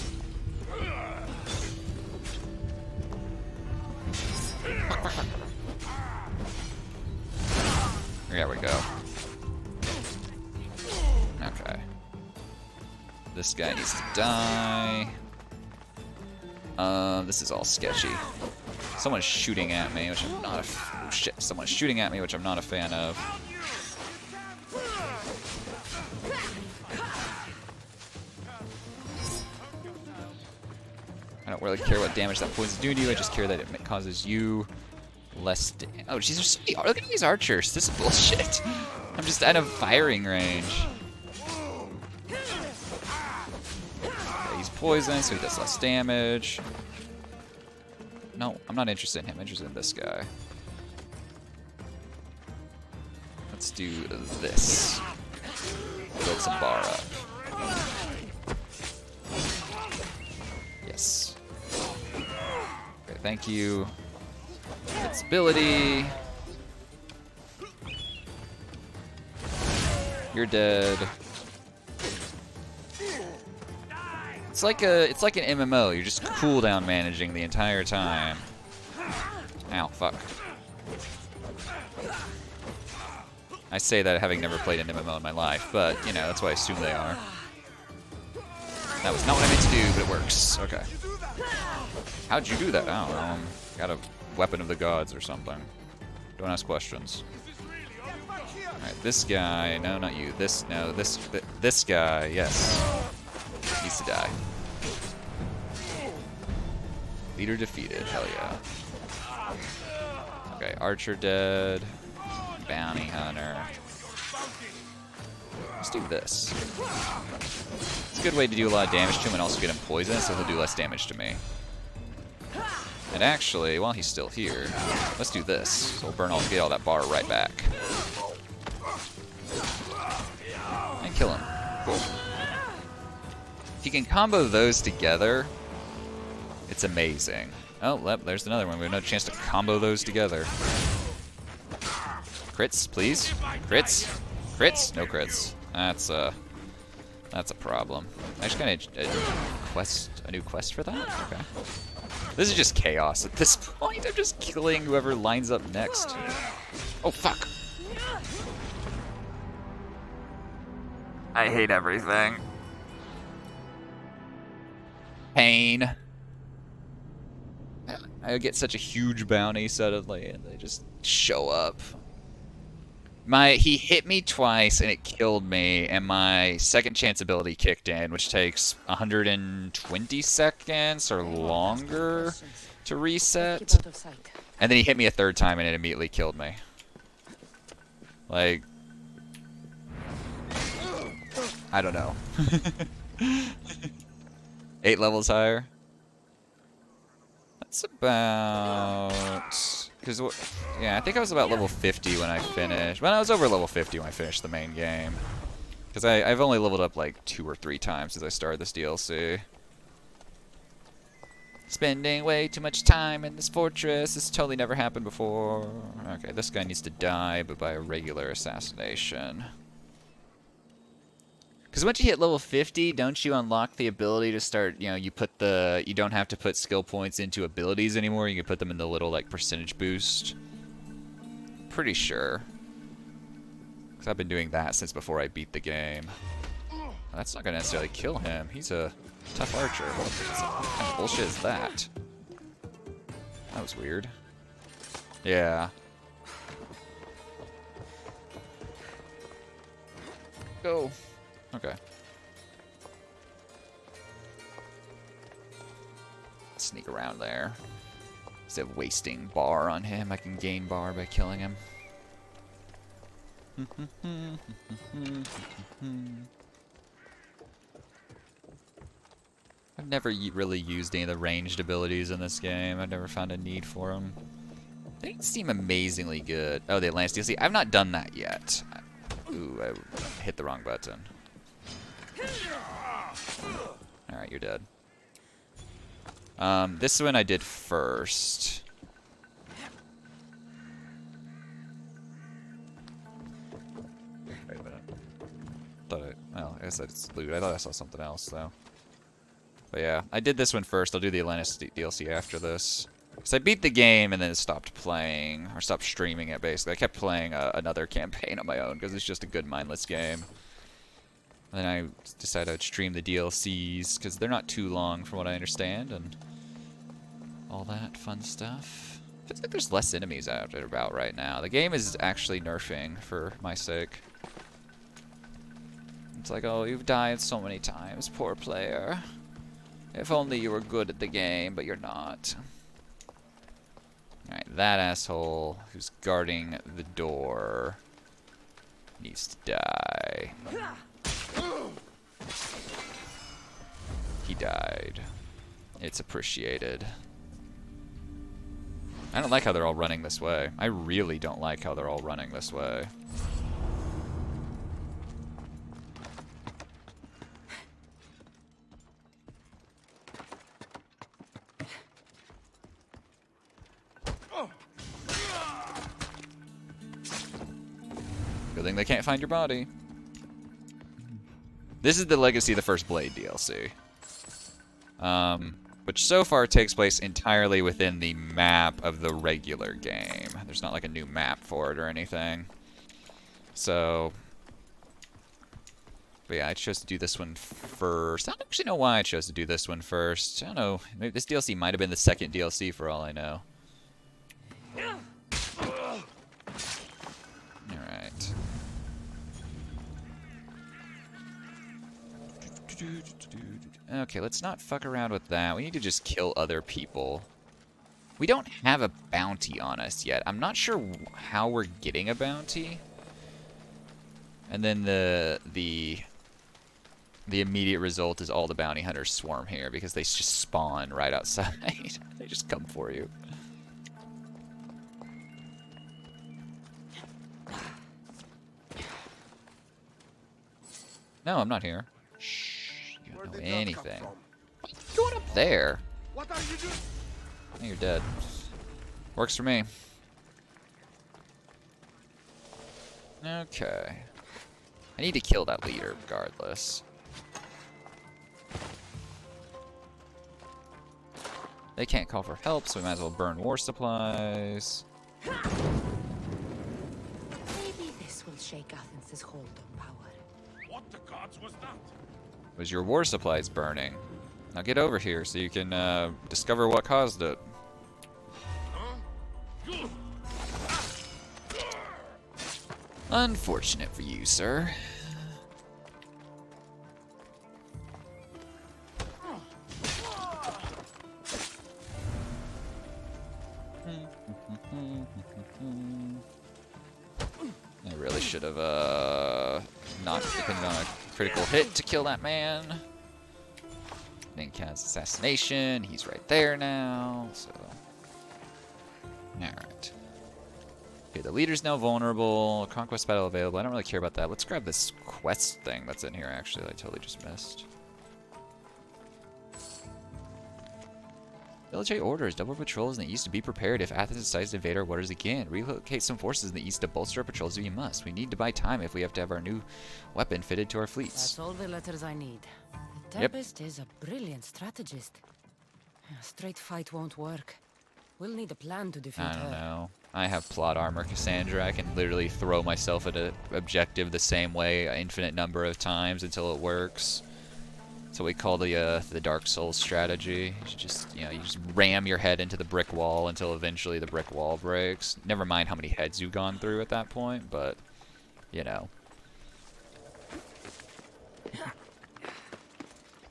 There we go. Okay. This guy needs to die. This is all sketchy. Someone's shooting at me, which I'm not a... Oh, shit. Someone's shooting at me, which I'm not a fan of. I don't really care what damage that poison do to you, I just care that it causes you less oh, jeez, there's so many... Look at these archers. This is bullshit. I'm just out of firing range. Okay, he's poisoned, so he does less damage. No, I'm not interested in him. I'm interested in this guy. Let's do this. Build some bar up. Yes. Okay, thank you. Invincibility. You're dead. It's like an MMO. You're just cooldown managing the entire time. Ow, fuck. I say that having never played an MMO in my life, but you know, that's what I assume they are. That was not what I meant to do, but it works. Okay. How'd you do that? I don't know. Got a weapon of the gods or something. Don't ask questions. Alright, this guy. No, not you. This guy. Yes. Needs to die. Leader defeated. Hell yeah. Okay, Archer dead. Bounty Hunter. Let's do this. It's a good way to do a lot of damage to him and also get him poisoned, so he'll do less damage to me. And actually, while he's still here, let's do this. So we'll get all that bar right back. And kill him. Cool. If you can combo those together, it's amazing. Oh, there's another one. We have no chance to combo those together. Crits, please. Crits. Crits. No crits. That's a problem. I just got a new quest for that? Okay. This is just chaos at this point. I'm just killing whoever lines up next. Oh, fuck. I hate everything. Pain. I get such a huge bounty suddenly, and they just show up. He hit me twice, and it killed me, and my second chance ability kicked in, which takes 120 seconds or longer to reset. And then he hit me a third time, and it immediately killed me. Like, I don't know. 8 levels higher. That's about... yeah, I think I was about level 50 when I finished. Well, I was over level 50 when I finished the main game. Because I've only leveled up like 2 or 3 times since I started this DLC. Spending way too much time in this fortress. This totally never happened before. Okay, this guy needs to die, but by a regular assassination. Because once you hit level 50, don't you unlock the ability to start, you don't have to put skill points into abilities anymore. You can put them in the little, like, percentage boost. Pretty sure. Because I've been doing that since before I beat the game. That's not going to necessarily kill him. He's a tough archer. What kind of bullshit is that? That was weird. Yeah. Go. Okay. Sneak around there. Instead of wasting bar on him, I can gain bar by killing him. I've never really used any of the ranged abilities in this game. I've never found a need for them. They seem amazingly good. Oh, the Atlantis DLC. I've not done that yet. Ooh, I hit the wrong button. Alright, you're dead. This one I did first. Wait a minute. I guess that's loot. I thought I saw something else, though. But yeah, I did this one first. I'll do the Atlantis DLC after this. Because I beat the game and then stopped playing, or stopped streaming it, basically. I kept playing another campaign on my own, because it's just a good mindless game. And then I decided I'd stream the DLCs, because they're not too long from what I understand, and all that fun stuff. Feels like there's less enemies out and about right now. The game is actually nerfing, for my sake. It's like, oh, you've died so many times, poor player. If only you were good at the game, but you're not. Alright, that asshole who's guarding the door needs to die. He died. It's appreciated. I don't like how they're all running this way. I really don't like how they're all running this way. Good thing they can't find your body. This is the Legacy of the First Blade DLC. Which so far takes place entirely within the map of the regular game. There's not like a new map for it or anything. So... But yeah, I chose to do this one first. I don't actually know why I chose to do this one first. I don't know. Maybe this DLC might have been the second DLC for all I know. Okay, let's not fuck around with that. We need to just kill other people. We don't have a bounty on us yet. I'm not sure how we're getting a bounty. And then the immediate result is all the bounty hunters swarm here because they just spawn right outside. They just come for you. No, I'm not here. Shh, you don't know anything. What are you doing up there? What are you doing? Oh, you're dead. Works for me. Okay. I need to kill that leader regardless. They can't call for help, so we might as well burn war supplies. Maybe this will shake Athens' hold on power. What the gods was that? Was your war supplies burning? Now get over here so you can discover what caused it. Unfortunate for you, sir. I really should have not depended on a critical hit to kill that man. Ninkad's assassination, he's right there now, so. Alright. Okay, the leader's now vulnerable. Conquest battle available. I don't really care about that. Let's grab this quest thing that's in here, actually, that I totally just missed. Military orders. Double patrols in the east to be prepared if Athens decides to invade our waters again. Relocate some forces in the east to bolster our patrols if we must. We need to buy time if we have to have our new weapon fitted to our fleets. That's all the letters I need. The Tempest is a brilliant strategist. A straight fight won't work. We'll need a plan to defeat her. I don't know. I have plot armor, Cassandra. I can literally throw myself at an objective the same way an infinite number of times until it works. That's what we call the Dark Souls strategy. You just, you just ram your head into the brick wall until eventually the brick wall breaks. Never mind how many heads you've gone through at that point, but, you know.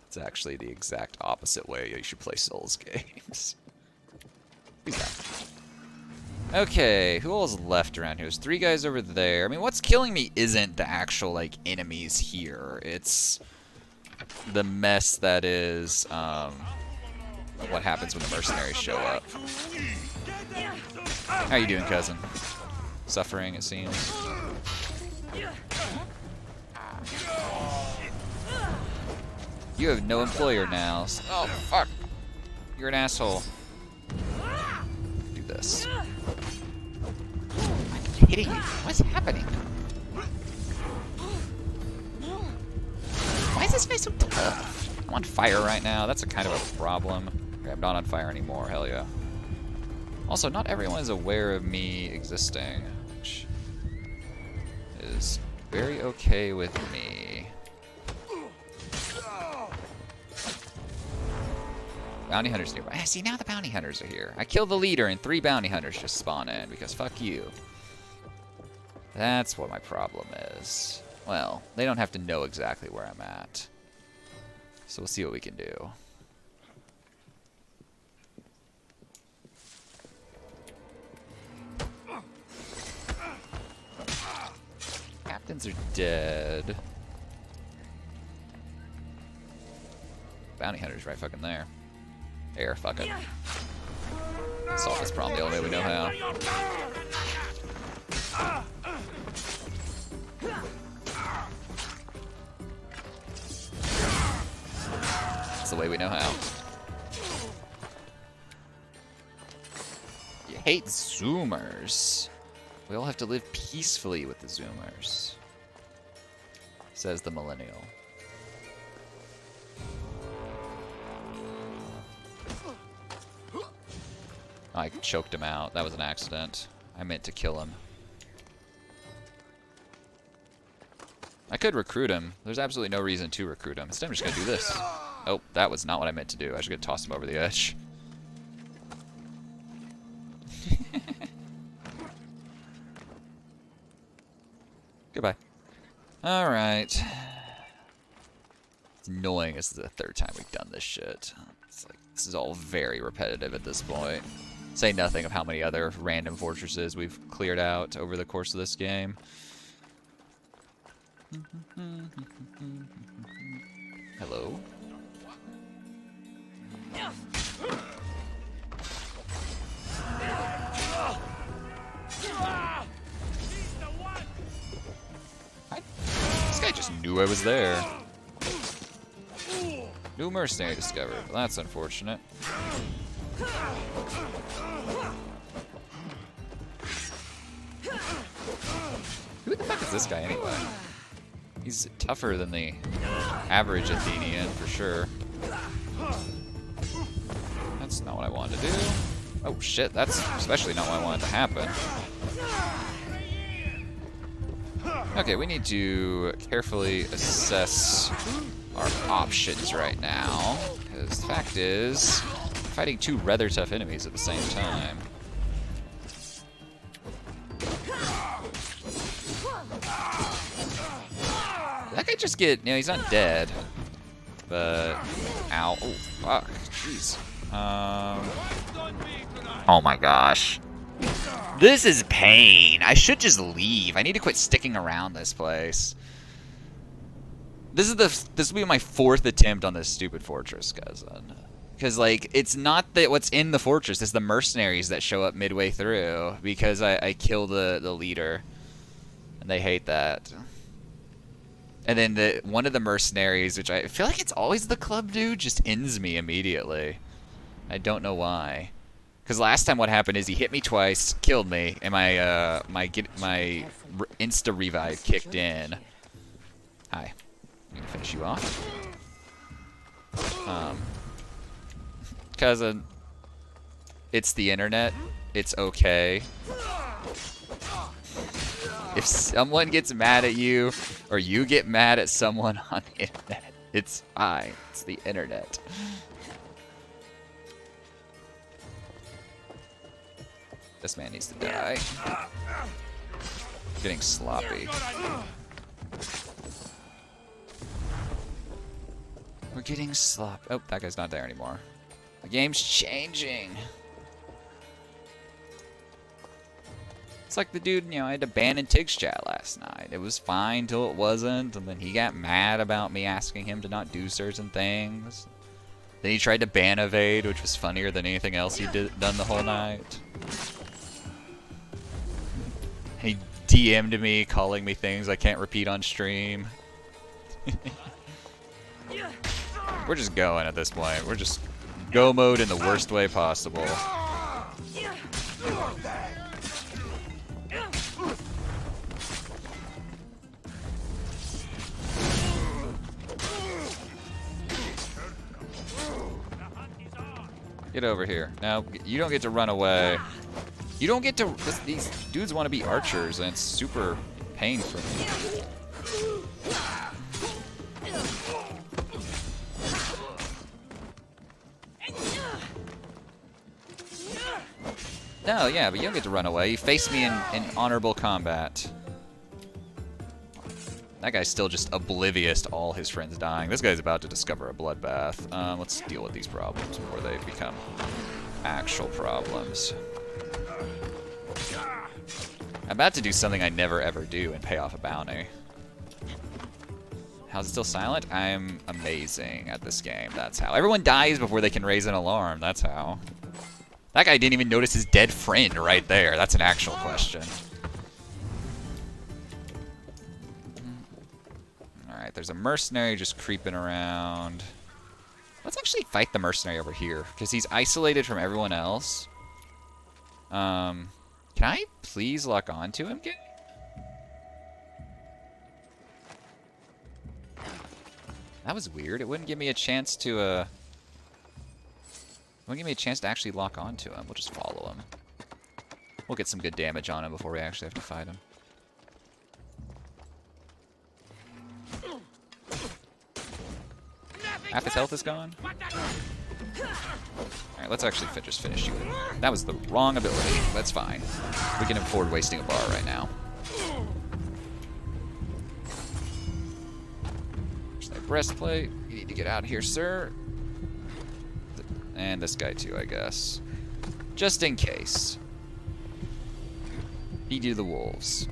It's actually the exact opposite way you should play Souls games. Who's that? Okay, who all's left around here? There's 3 guys over there. I mean, what's killing me isn't the actual, like, enemies here. It's the mess that is, what happens when the mercenaries show up. How you doing, cousin? Suffering, it seems. You have no employer now. Oh, fuck. You're an asshole. Do this. I'm hitting you. What's happening? Why is this guy so tough? I'm on fire right now. That's a kind of a problem. Okay, I'm not on fire anymore. Hell yeah. Also, not everyone is aware of me existing, which is very okay with me. Bounty hunters nearby. See, now the bounty hunters are here. I kill the leader and 3 bounty hunters just spawn in because fuck you. That's what my problem is. Well, they don't have to know exactly where I'm at. So we'll see what we can do. Captains are dead. Bounty hunter's right fucking there. Air, fuck it. Solve this problem the only way we know how. That's the way we know how. You hate Zoomers. We all have to live peacefully with the Zoomers, says the millennial. I choked him out. That was an accident. I meant to kill him. I could recruit him. There's absolutely no reason to recruit him. Instead, I'm just going to do this. Oh, that was not what I meant to do. I was going to toss him over the edge. Goodbye. Alright. It's annoying. This is the third time we've done this shit. It's like, this is all very repetitive at this point. Say nothing of how many other random fortresses we've cleared out over the course of this game. Hello? This guy just knew I was there. New mercenary discovered. Well, that's unfortunate. Who the fuck is this guy anyway? He's tougher than the average Athenian, for sure. That's not what I wanted to do. Oh shit, that's especially not what I wanted to happen. Okay, we need to carefully assess our options right now, because the fact is, I'm fighting two rather tough enemies at the same time. That guy just get, you know, he's not dead, but, ow, oh, fuck, jeez. Oh my gosh. This is pain. I should just leave. I need to quit sticking around this place. This will be my 4th attempt on this stupid fortress, cousin. Because, like, it's not that what's in the fortress, it's the mercenaries that show up midway through because I kill the leader. And they hate that. And then one of the mercenaries, which I feel like it's always the club dude, just ends me immediately. I don't know why. Because last time what happened is he hit me twice, killed me, and my insta revive kicked in. Hi. I'm gonna finish you off. Cousin, it's the internet. It's okay. If someone gets mad at you, or you get mad at someone on the internet, it's fine. It's the internet. This man needs to die. Getting sloppy. We're getting sloppy. Oh, that guy's not there anymore. The game's changing. It's like the dude, you know, I had to ban in Tig's chat last night. It was fine till it wasn't, and then he got mad about me asking him to not do certain things. Then he tried to ban evade, which was funnier than anything else he'd done the whole night. He DM'd me, calling me things I can't repeat on stream. We're just going at this point. We're just go mode in the worst way possible. Get over here. Now, you don't get to run away. You don't get to... These dudes want to be archers, and it's super pain for me. No, yeah, but you don't get to run away. You face me in honorable combat. That guy's still just oblivious to all his friends dying. This guy's about to discover a bloodbath. Let's deal with these problems before they become actual problems. I'm about to do something I never ever do and pay off a bounty. How's it still silent? I'm amazing at this game. That's how. Everyone dies before they can raise an alarm. That's how. That guy didn't even notice his dead friend right there. That's an actual question. Alright, there's a mercenary just creeping around. Let's actually fight the mercenary over here, because he's isolated from everyone else. Can I please lock onto him? That was weird. It wouldn't give me a chance to, wouldn't give me a chance to actually lock onto him. We'll just follow him. We'll get some good damage on him before we actually have to fight him. Half his health is gone. Alright, let's actually just finish you. That was the wrong ability. That's fine. We can afford wasting a bar right now. There's that breastplate. need to get out of here, sir. And this guy too, I guess. Just in case. Feed you the wolves.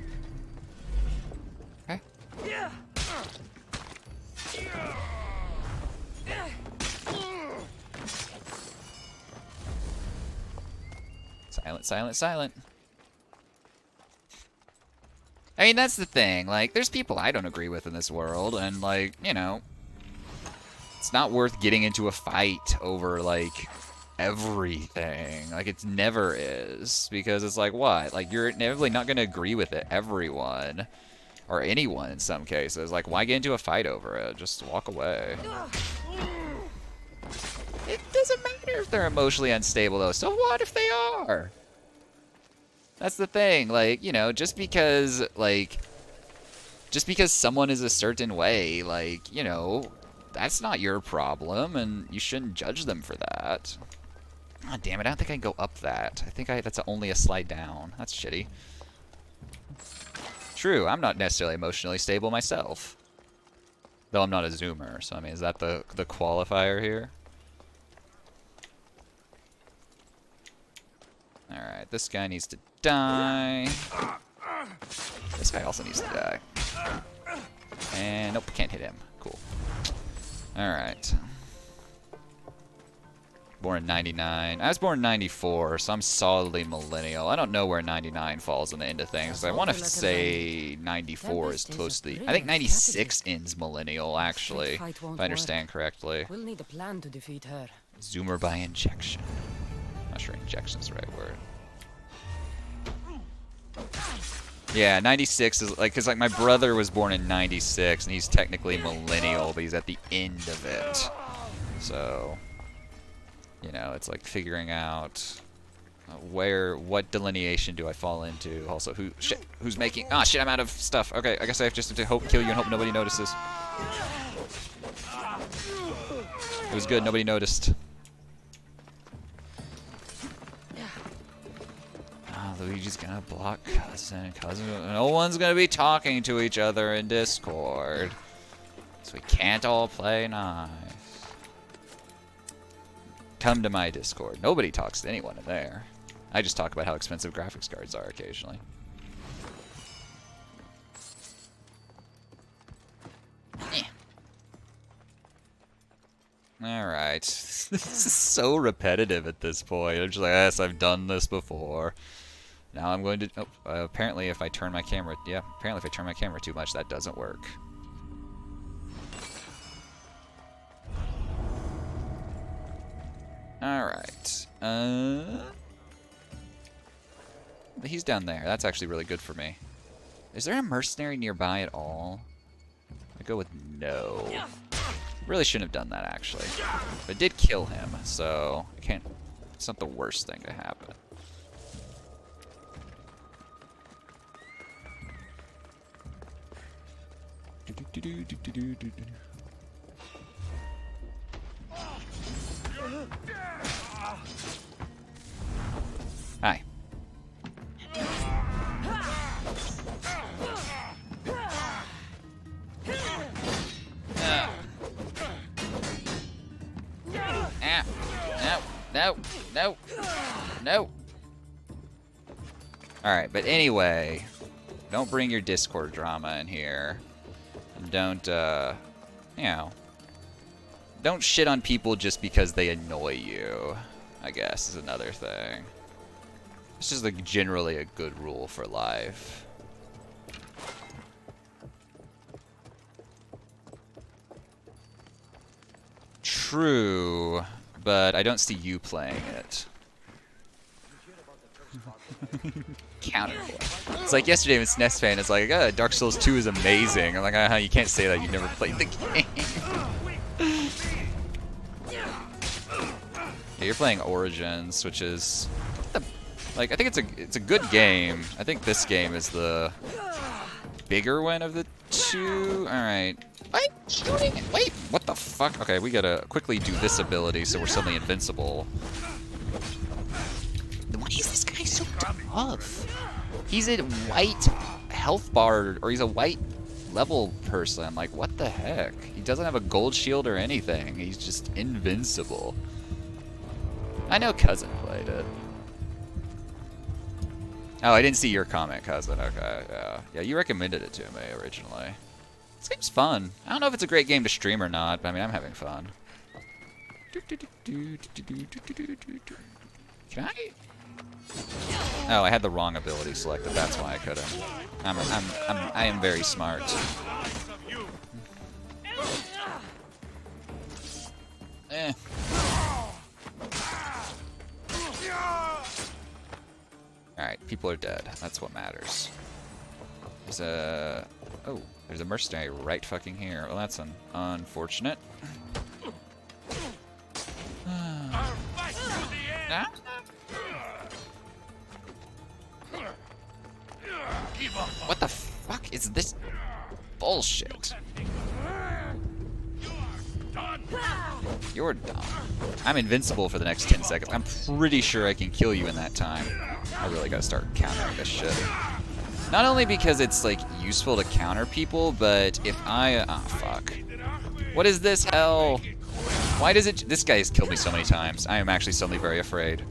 Okay. Silent, silent, silent. I mean, that's the thing. Like, there's people I don't agree with in this world, and, like, you know, it's not worth getting into a fight over, like, everything. Like, it never is. Because it's like, what? Like, you're inevitably not going to agree with it, everyone. Or anyone in some cases. Like, why get into a fight over it? Just walk away. It doesn't matter if they're emotionally unstable, though. So what if they are? That's the thing. Like, you know, just because someone is a certain way, like, you know, that's not your problem, and you shouldn't judge them for that. God damn it, I don't think I can go up that. I think that's only a slide down. That's shitty. True, I'm not necessarily emotionally stable myself. Though I'm not a zoomer, so I mean, is that the qualifier here? Alright, this guy needs to die. This guy also needs to die. And nope, can't hit him. Cool. Alright. Born in 99. I was born in 94, so I'm solidly millennial. I don't know where 99 falls in the end of things. I want to say 94 is closely. I think 96 ends millennial, actually, if I understand correctly. We'll need a plan to defeat her. Zoomer by injection. Not sure injection's the right word. Yeah, 96 is like, because like my brother was born in 96 and he's technically millennial, but he's at the end of it. So, you know, it's like figuring out what delineation do I fall into. Also, who's making? Ah, shit! I'm out of stuff. Okay, I guess I have just to kill you and hope nobody notices. It was good. Nobody noticed. Luigi's gonna block cousin. No one's gonna be talking to each other in Discord. So we can't all play nice. Come to my Discord. Nobody talks to anyone in there. I just talk about how expensive graphics cards are occasionally. Alright. This is so repetitive at this point. I'm just like, yes, I've done this before. Now I'm going to... Oh, apparently if I turn my camera... Yeah, apparently if I turn my camera too much, that doesn't work. Alright. He's down there. That's actually really good for me. Is there a mercenary nearby at all? I go with no. Really shouldn't have done that, actually. But it did kill him, so... I can't... It's not the worst thing to happen. Hi. No. Alright, but anyway, don't bring your Discord drama in here. And don't, you know, don't shit on people just because they annoy you, I guess, is another thing. It's just like generally a good rule for life. True, but I don't see you playing it. Counterplay. It's like yesterday with SNES fan, it's like, Dark Souls 2 is amazing. I'm like, you can't say that, you've never played the game. Yeah, you're playing Origins, which is, like, I think it's a good game. I think this game is the bigger one of the two. Alright. What? Shooting? Wait, what the fuck? Okay, we gotta quickly do this ability so we're suddenly invincible. Why is this guy so tough? He's a white health bar, or he's a white level person. I'm like, what the heck? He doesn't have a gold shield or anything. He's just invincible. I know Cousin played it. Oh, I didn't see your comment, Cousin. Okay, yeah. Yeah, you recommended it to me originally. This game's fun. I don't know if it's a great game to stream or not, but I mean, I'm having fun. Can I? Oh, I had the wrong ability selected. That's why I couldn't. I am very smart. Eh. Alright, people are dead. That's what matters. There's a... Oh, there's a mercenary right fucking here. Well, that's unfortunate. What the fuck is this bullshit? You're done. I'm invincible for the next 10 seconds. I'm pretty sure I can kill you in that time. I really gotta start countering this shit. Not only because it's, like, useful to counter people, but if I... Oh, fuck. What is this hell? Why does it... This guy has killed me so many times. I am actually suddenly very afraid.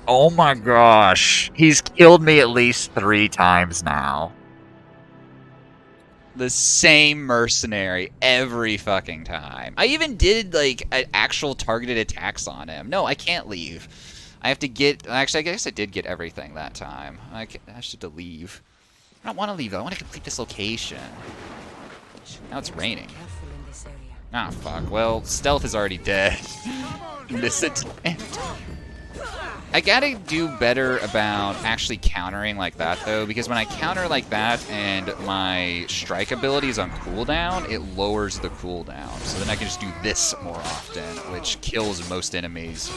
Oh my gosh. He's killed me at least 3 times now. The same mercenary every fucking time. I even did, like, actual targeted attacks on him. No, I can't leave. I have to get... Actually, I guess I did get everything that time. I should leave. I don't want to leave, though. I want to complete this location. Now it's raining. Ah, fuck. Well, Stealth is already dead. Miss it. I gotta do better about actually countering like that, though, because when I counter like that and my strike ability is on cooldown, it lowers the cooldown. So then I can just do this more often, which kills most enemies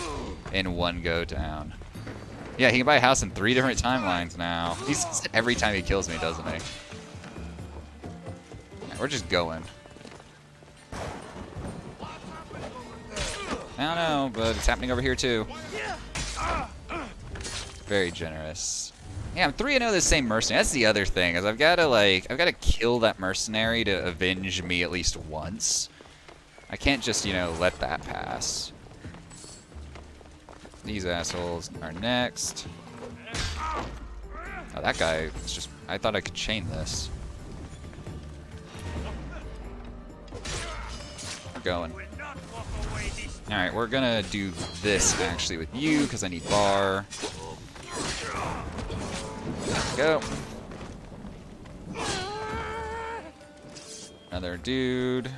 in one go down. Yeah, he can buy a house in 3 different timelines now. He's every time he kills me, doesn't he? Yeah, we're just going. I don't know, but it's happening over here too. Very generous. Yeah, I'm 3-0 the same mercenary. That's the other thing, is I've gotta kill that mercenary to avenge me at least once. I can't just, you know, let that pass. These assholes are next. Oh, that guy is just... I thought I could chain this. We're going. Alright, we're gonna do this, actually, with you, because I need bar. There we go. Another dude.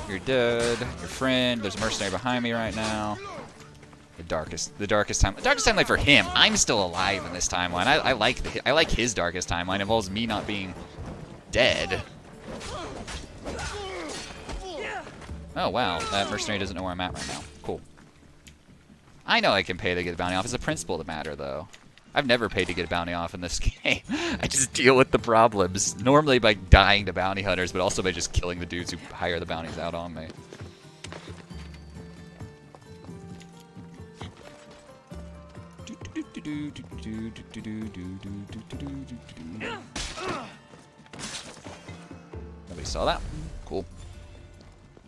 You're dead. Your friend. There's a mercenary behind me right now. The darkest timeline for him. I'm still alive in this timeline. I like his darkest timeline. It involves me not being dead. Oh wow, that mercenary doesn't know where I'm at right now. Cool. I know I can pay to get a bounty off. It's a principle to matter, though. I've never paid to get a bounty off in this game. I just deal with the problems. Normally by dying to bounty hunters, but also by just killing the dudes who hire the bounties out on me. Nobody saw that? Cool.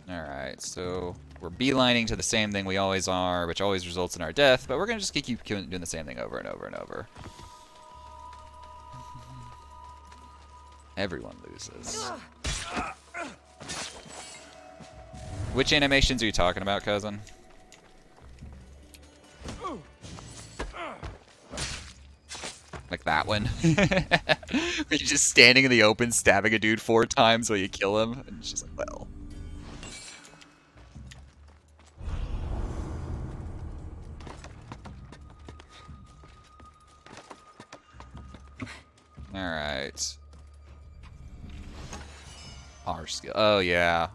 Alright, so we're beelining to the same thing we always are, which always results in our death, but we're going to just keep doing the same thing over and over and over. Everyone loses. Which animations are you talking about, cousin? Like that one? Where you're just standing in the open, stabbing a dude 4 times while you kill him, and it's just like, well... Alright. R skill. Oh, yeah.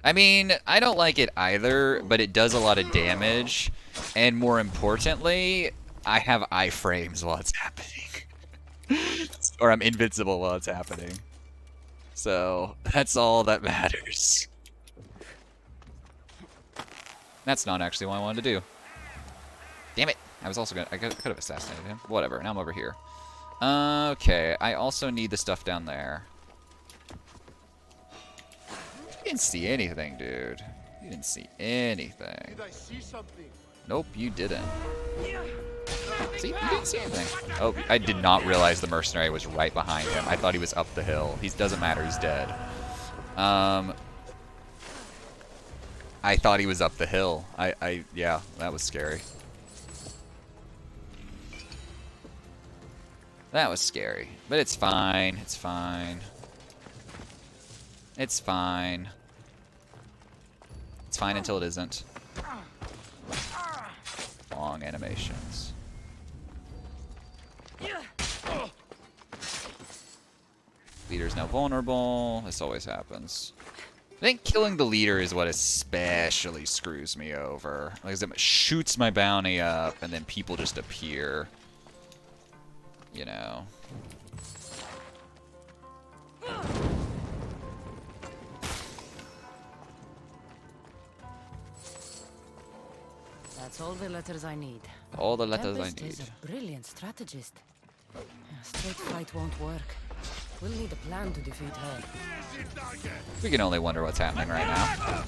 I mean, I don't like it either, but it does a lot of damage. And more importantly, I have iframes while it's happening. Or I'm invincible while it's happening. So, that's all that matters. That's not actually what I wanted to do. Damn it. I was also gonna... I could have assassinated him. Whatever, now I'm over here. Okay, I also need the stuff down there. You didn't see anything, dude. You didn't see anything. Did I see something? Nope, you didn't. See, you didn't see anything. Oh, I did not realize the mercenary was right behind him. I thought he was up the hill. He doesn't matter, he's dead. I thought he was up the hill. Yeah, that was scary. That was scary. But it's fine, it's fine. It's fine. It's fine until it isn't. Long animations. Leader's now vulnerable. This always happens. I think killing the leader is what especially screws me over. Like, it shoots my bounty up, and then people just appear. You know. That's all the letters I need. All the letters I Tempest need. is a brilliant strategist. A straight fight won't work. We'll need a plan to defeat her. We can only wonder what's happening right now.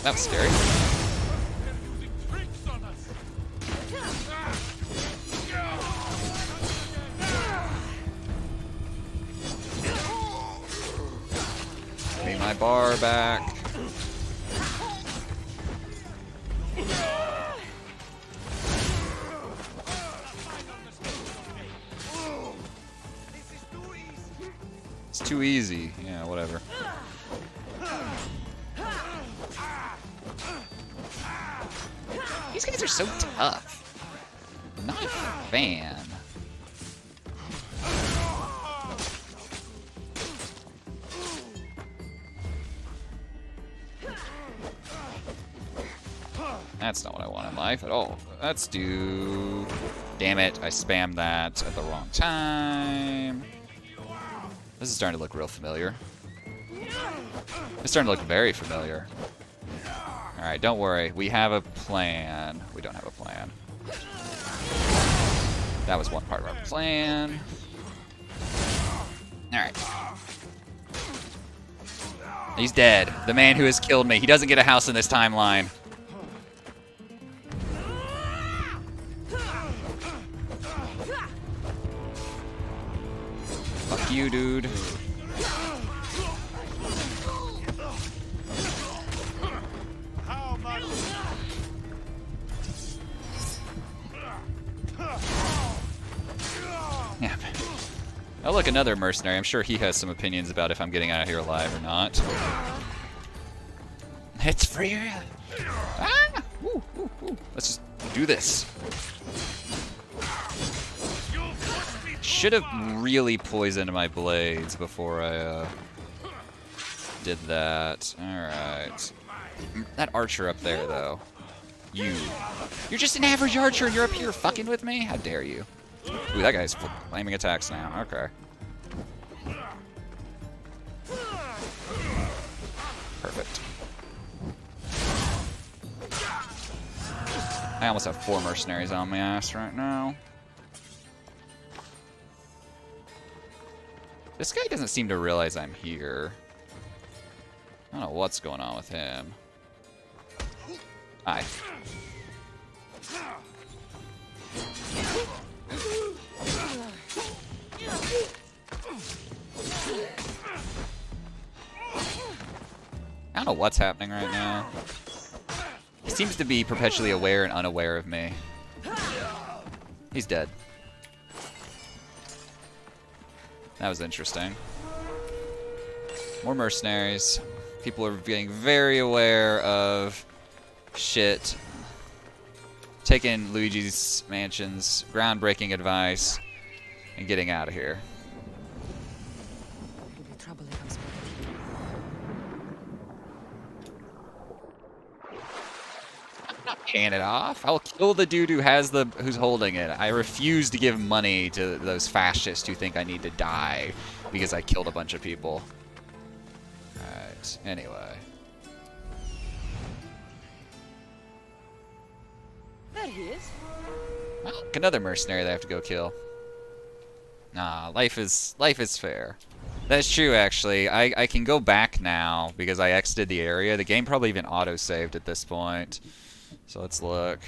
That was scary. Give me my bar back. It's too easy. Yeah, whatever. These guys are so tough. Not a fan. That's not what I want in life at all. Let's do... Damn it, I spammed that at the wrong time. This is starting to look real familiar. It's starting to look very familiar. Alright, don't worry. We have a plan. We don't have a plan. That was one part of our plan. Alright. He's dead. The man who has killed me. He doesn't get a house in this timeline. Fuck you, dude. Yeah. Oh, look, another mercenary. I'm sure he has some opinions about if I'm getting out of here alive or not. It's free. Ah! Ooh, ooh, ooh. Let's just do this. Should have really poisoned my blades before I did that. Alright. That archer up there, though. You're just an average archer and you're up here fucking with me? How dare you? Ooh, that guy's flaming attacks now. Okay. Perfect. I almost have 4 mercenaries on my ass right now. This guy doesn't seem to realize I'm here. I don't know what's going on with him. Hi. I don't know what's happening right now. He seems to be perpetually aware and unaware of me. He's dead. That was interesting. More mercenaries. People are getting very aware of shit. Taking Luigi's Mansion's groundbreaking advice and getting out of here. It'll be trouble if I'm spotted. I'm not hand it off. I'll kill the dude who's holding it. I refuse to give money to those fascists who think I need to die because I killed a bunch of people. Alright, anyway. There he is. Oh, another mercenary that I have to go kill. Nah, life is fair. That's true, actually. I can go back now because I exited the area. The game probably even auto-saved at this point. So let's look.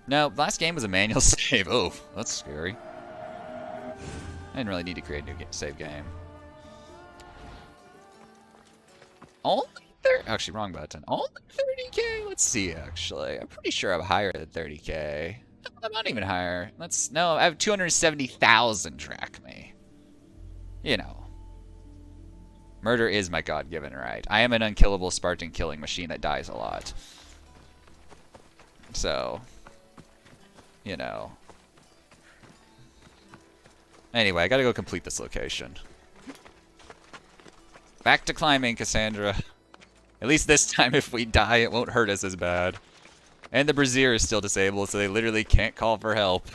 No, last game was a manual save. Oh, that's scary. I didn't really need to create a new save game. Only 30... Actually, wrong button. Only 30k? Let's see, actually. I'm pretty sure I'm higher than 30k. I'm not even higher. No, I have 270,000 track me. You know. Murder is my god-given right. I am an unkillable Spartan killing machine that dies a lot. So, you know. Anyway, I gotta go complete this location. Back to climbing, Cassandra. At least this time, if we die, it won't hurt us as bad. And the brazier is still disabled, so they literally can't call for help.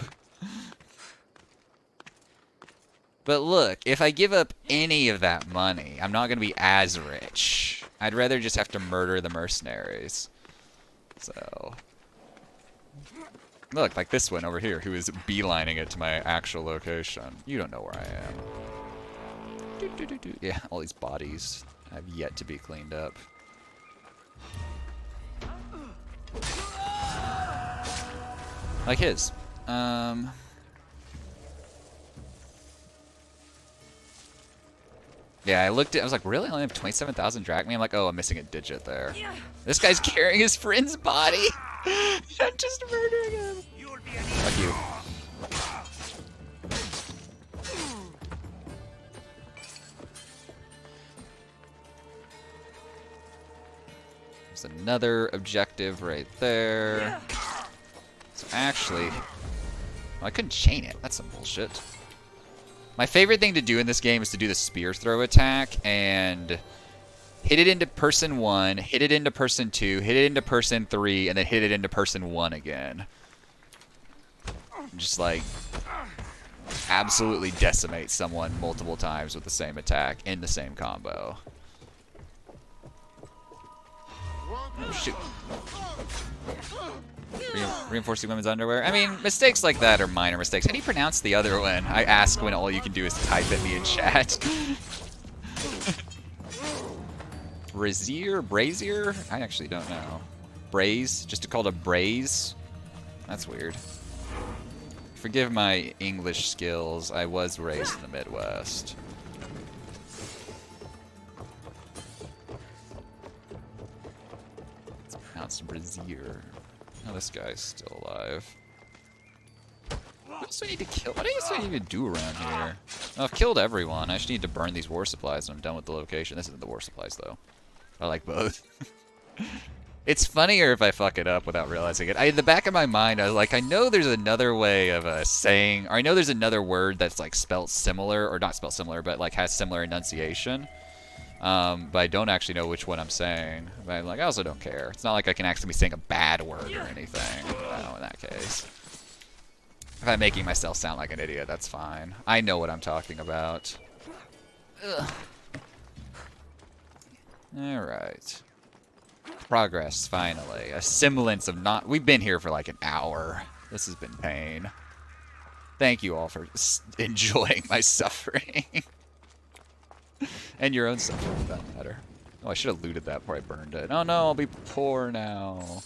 But look, if I give up any of that money, I'm not going to be as rich. I'd rather just have to murder the mercenaries. So... Look, like this one over here, who is beelining it to my actual location. You don't know where I am. Yeah, all these bodies have yet to be cleaned up. Like his. Yeah, I looked at I was like, really? I only have 27,000 drachmae? I'm like, oh, I'm missing a digit there. This guy's carrying his friend's body. I'm just murdering him. Fuck you. There's another objective right there. So actually, well, I couldn't chain it. That's some bullshit. My favorite thing to do in this game is to do the spear throw attack and hit it into person 1, hit it into person 2, hit it into person 3, and then hit it into person 1 again. Just like absolutely decimate someone multiple times with the same attack in the same combo. Oh shoot. Reinforcing women's underwear? I mean, mistakes like that are minor mistakes. How do you pronounce the other one? I ask when all you can do is type at me in chat. Brazier? I actually don't know. Braze? Just to call it a braze? That's weird. Forgive my English skills. I was raised in the Midwest. Let's pronounce brazier. Oh, this guy's still alive. What else do I need to kill? What else do I need to do around here? Oh, I've killed everyone. I just need to burn these war supplies and I'm done with the location. This isn't the war supplies, though. I like both. It's funnier if I fuck it up without realizing it. In the back of my mind, I was like, I know there's another way of saying... Or I know there's another word that's, like, spelt similar. Or not spelt similar, but, like, has similar enunciation. But I don't actually know which one I'm saying. But I'm like, I also don't care. It's not like I can actually be saying a bad word or anything. No, in that case. If I'm making myself sound like an idiot, that's fine. I know what I'm talking about. Ugh. Alright. Progress, finally. A semblance of not... We've been here for like an hour. This has been pain. Thank you all for enjoying my suffering. And your own suffering, for that matter. Oh, I should have looted that before I burned it. Oh no, I'll be poor now.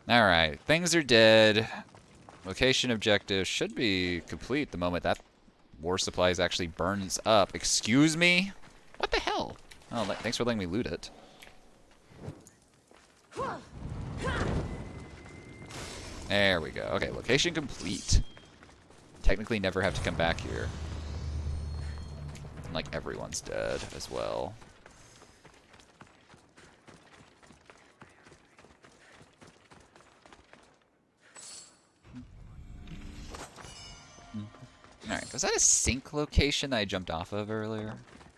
Alright, things are dead. Location objective should be complete the moment that war supplies actually burns up. Excuse me? What the hell? Oh, thanks for letting me loot it. There we go. Okay, location complete. Technically never have to come back here. And, like, everyone's dead as well. Alright, was that a sink location that I jumped off of earlier?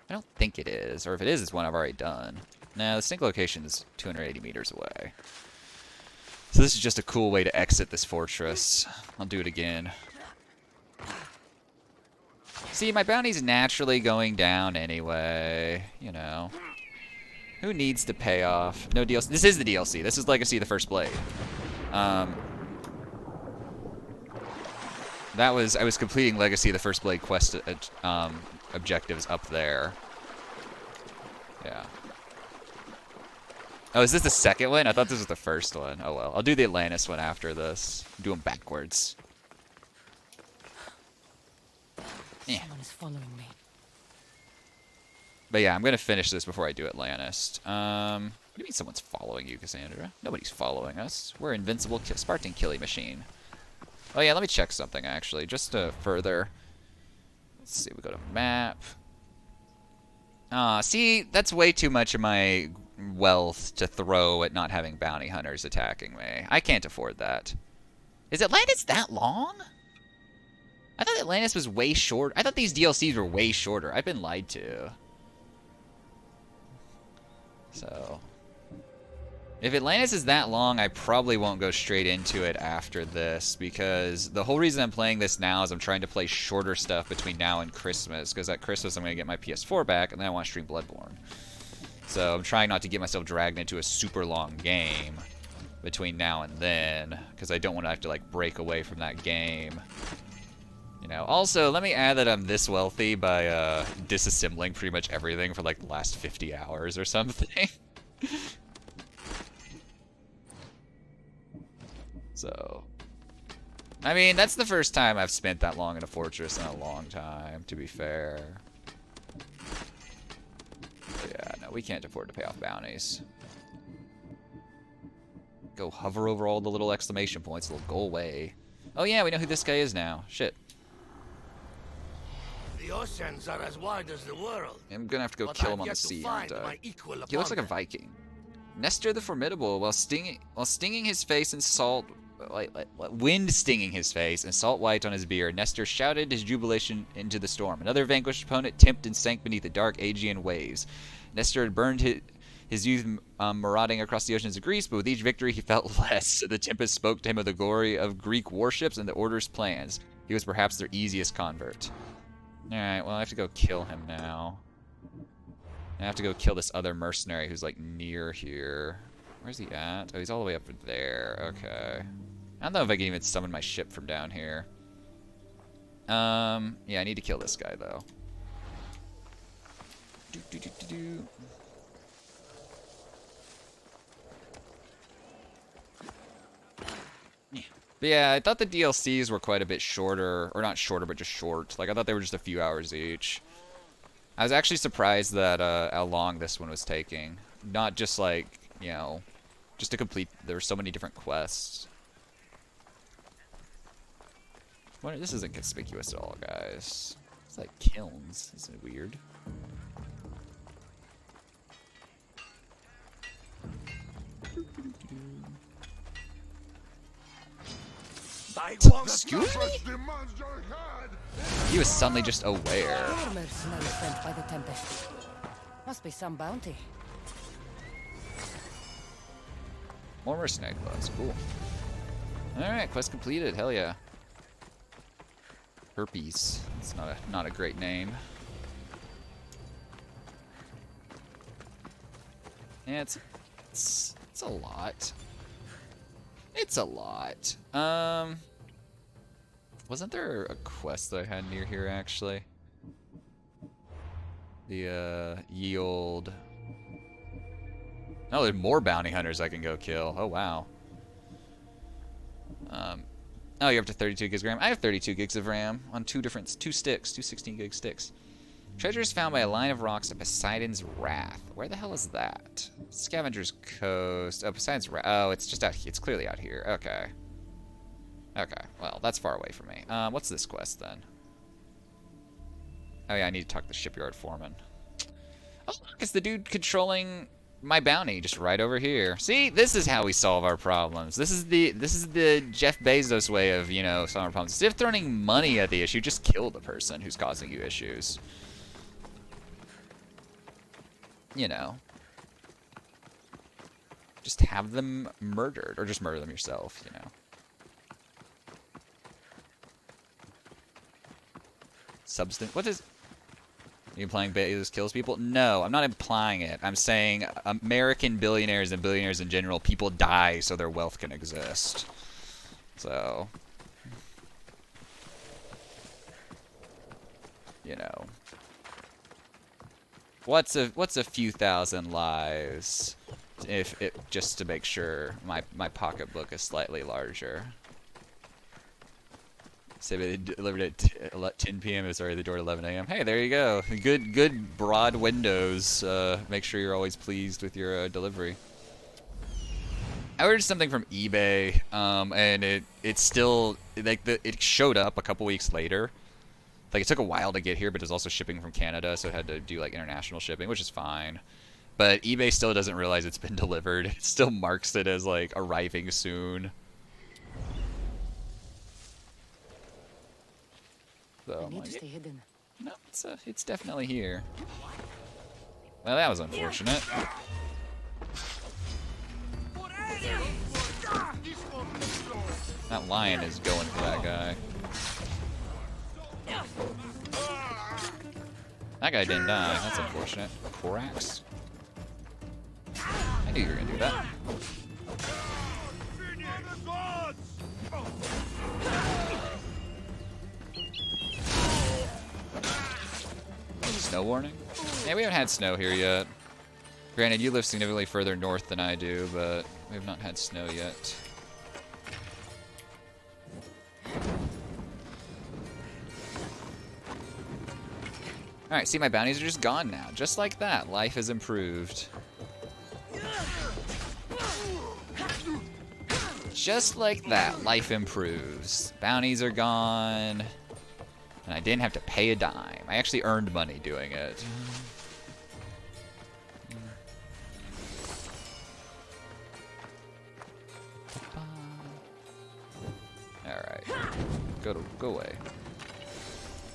I don't think it is. Or if it is, it's one I've already done. No, the sink location is 280 meters away. So this is just a cool way to exit this fortress. I'll do it again. See, my bounty's naturally going down anyway, you know. Who needs to pay off? No DLC. This is the DLC. This is Legacy of the First Blade. I was completing Legacy of the First Blade quest objectives up there. Yeah. Oh, is this the second one? I thought this was the first one. Oh well. I'll do the Atlantis one after this. Do them backwards. Someone is following me. But yeah, I'm gonna finish this before I do Atlantis. What do you mean someone's following you, Cassandra? Nobody's following us. We're invincible Spartan killing machine. Oh yeah, let me check something actually, just to further. Let's see, we go to map. See, that's way too much of my wealth to throw at not having bounty hunters attacking me. I can't afford that. Is Atlantis that long? I thought Atlantis was way short. I thought these DLCs were way shorter. I've been lied to. So, if Atlantis is that long, I probably won't go straight into it after this, because the whole reason I'm playing this now is I'm trying to play shorter stuff between now and Christmas, because at Christmas I'm going to get my PS4 back, and then I want to stream Bloodborne. So I'm trying not to get myself dragged into a super long game between now and then, because I don't want to have to like break away from that game. You know. Also, let me add that I'm this wealthy by disassembling pretty much everything for like the last 50 hours or something. So, I mean, that's the first time I've spent that long in a fortress in a long time, to be fair. But yeah, no, we can't afford to pay off bounties. Go hover over all the little exclamation points, they'll go away. Oh yeah, we know who this guy is now. Shit. The oceans are as wide as the world. I'm gonna have to go kill him on the sea, aren't I? He looks like a Viking. Nestor the Formidable, while stinging his face in salt, wind stinging his face and salt white on his beard, Nestor shouted his jubilation into the storm. Another vanquished opponent tipped and sank beneath the dark Aegean waves. Nestor had burned his youth marauding across the oceans of Greece, but with each victory he felt less. The Tempest spoke to him of the glory of Greek warships and the Order's plans. He was perhaps their easiest convert. Alright, well I have to go kill him now. I have to go kill this other mercenary who's like near here. Where's he at? Oh, he's all the way up there. Okay. I don't know if I can even summon my ship from down here. Yeah, I need to kill this guy though. Yeah. But yeah, I thought the DLCs were quite a bit shorter, or not shorter, but just short. Like I thought they were just a few hours each. I was actually surprised that how long this one was taking. Not just like, you know, just to complete. There were so many different quests. What, this isn't conspicuous at all, guys. It's like kilns. Isn't it weird? Excuse me? He was suddenly just aware. More mercenaries sent by the Tempest. Must be some bounty. More mercenary clothes. Cool. Alright, quest completed. Hell yeah. Herpes. It's not a great name. Yeah, it's a lot. It's a lot. Wasn't there a quest that I had near here actually? The ye old. Oh, there's more bounty hunters I can go kill. Oh wow. Oh, you're up to 32 gigs of RAM. I have 32 gigs of RAM on two sticks, two 16 gig sticks. Treasures found by a line of rocks at Poseidon's Wrath. Where the hell is that? Scavenger's Coast. Oh, Poseidon's Wrath. Oh, it's just out. It's clearly out here. Okay. Okay. Well, that's far away from me. What's this quest then? Oh yeah, I need to talk to the Shipyard Foreman. Oh, look, it's the dude controlling my bounty just right over here. See, this is how we solve our problems. This is the Jeff Bezos way of, you know, solving our problems. Instead of throwing money at the issue, just kill the person who's causing you issues. You know. just have them murdered, or just murder them yourself, you know. Substance. What is? You implying Bezos kills people? No, I'm not implying it. I'm saying American billionaires and billionaires in general, people die so their wealth can exist. So, you know, what's a few thousand lives, if it just to make sure my pocketbook is slightly larger. Say they delivered at 10 p.m. It was already the door at 11 a.m. Hey, there you go. Good broad windows. Make sure you're always pleased with your delivery. I ordered something from eBay, and it's still like it showed up a couple weeks later. Like it took a while to get here, but it's also shipping from Canada, so it had to do like international shipping, which is fine. But eBay still doesn't realize it's been delivered. It still marks it as like arriving soon. So I need to stay hidden. No, it's definitely here. Well, that was unfortunate. That lion is going for that guy. That guy didn't die. That's unfortunate. Cracks. I knew you were gonna do that. Snow warning? Yeah, we haven't had snow here yet. Granted, you live significantly further north than I do, but we have not had snow yet. Alright, see, my bounties are just gone now. Just like that, life has improved. Just like that, life improves. Bounties are gone. And I didn't have to pay a dime. I actually earned money doing it. Alright. Go away.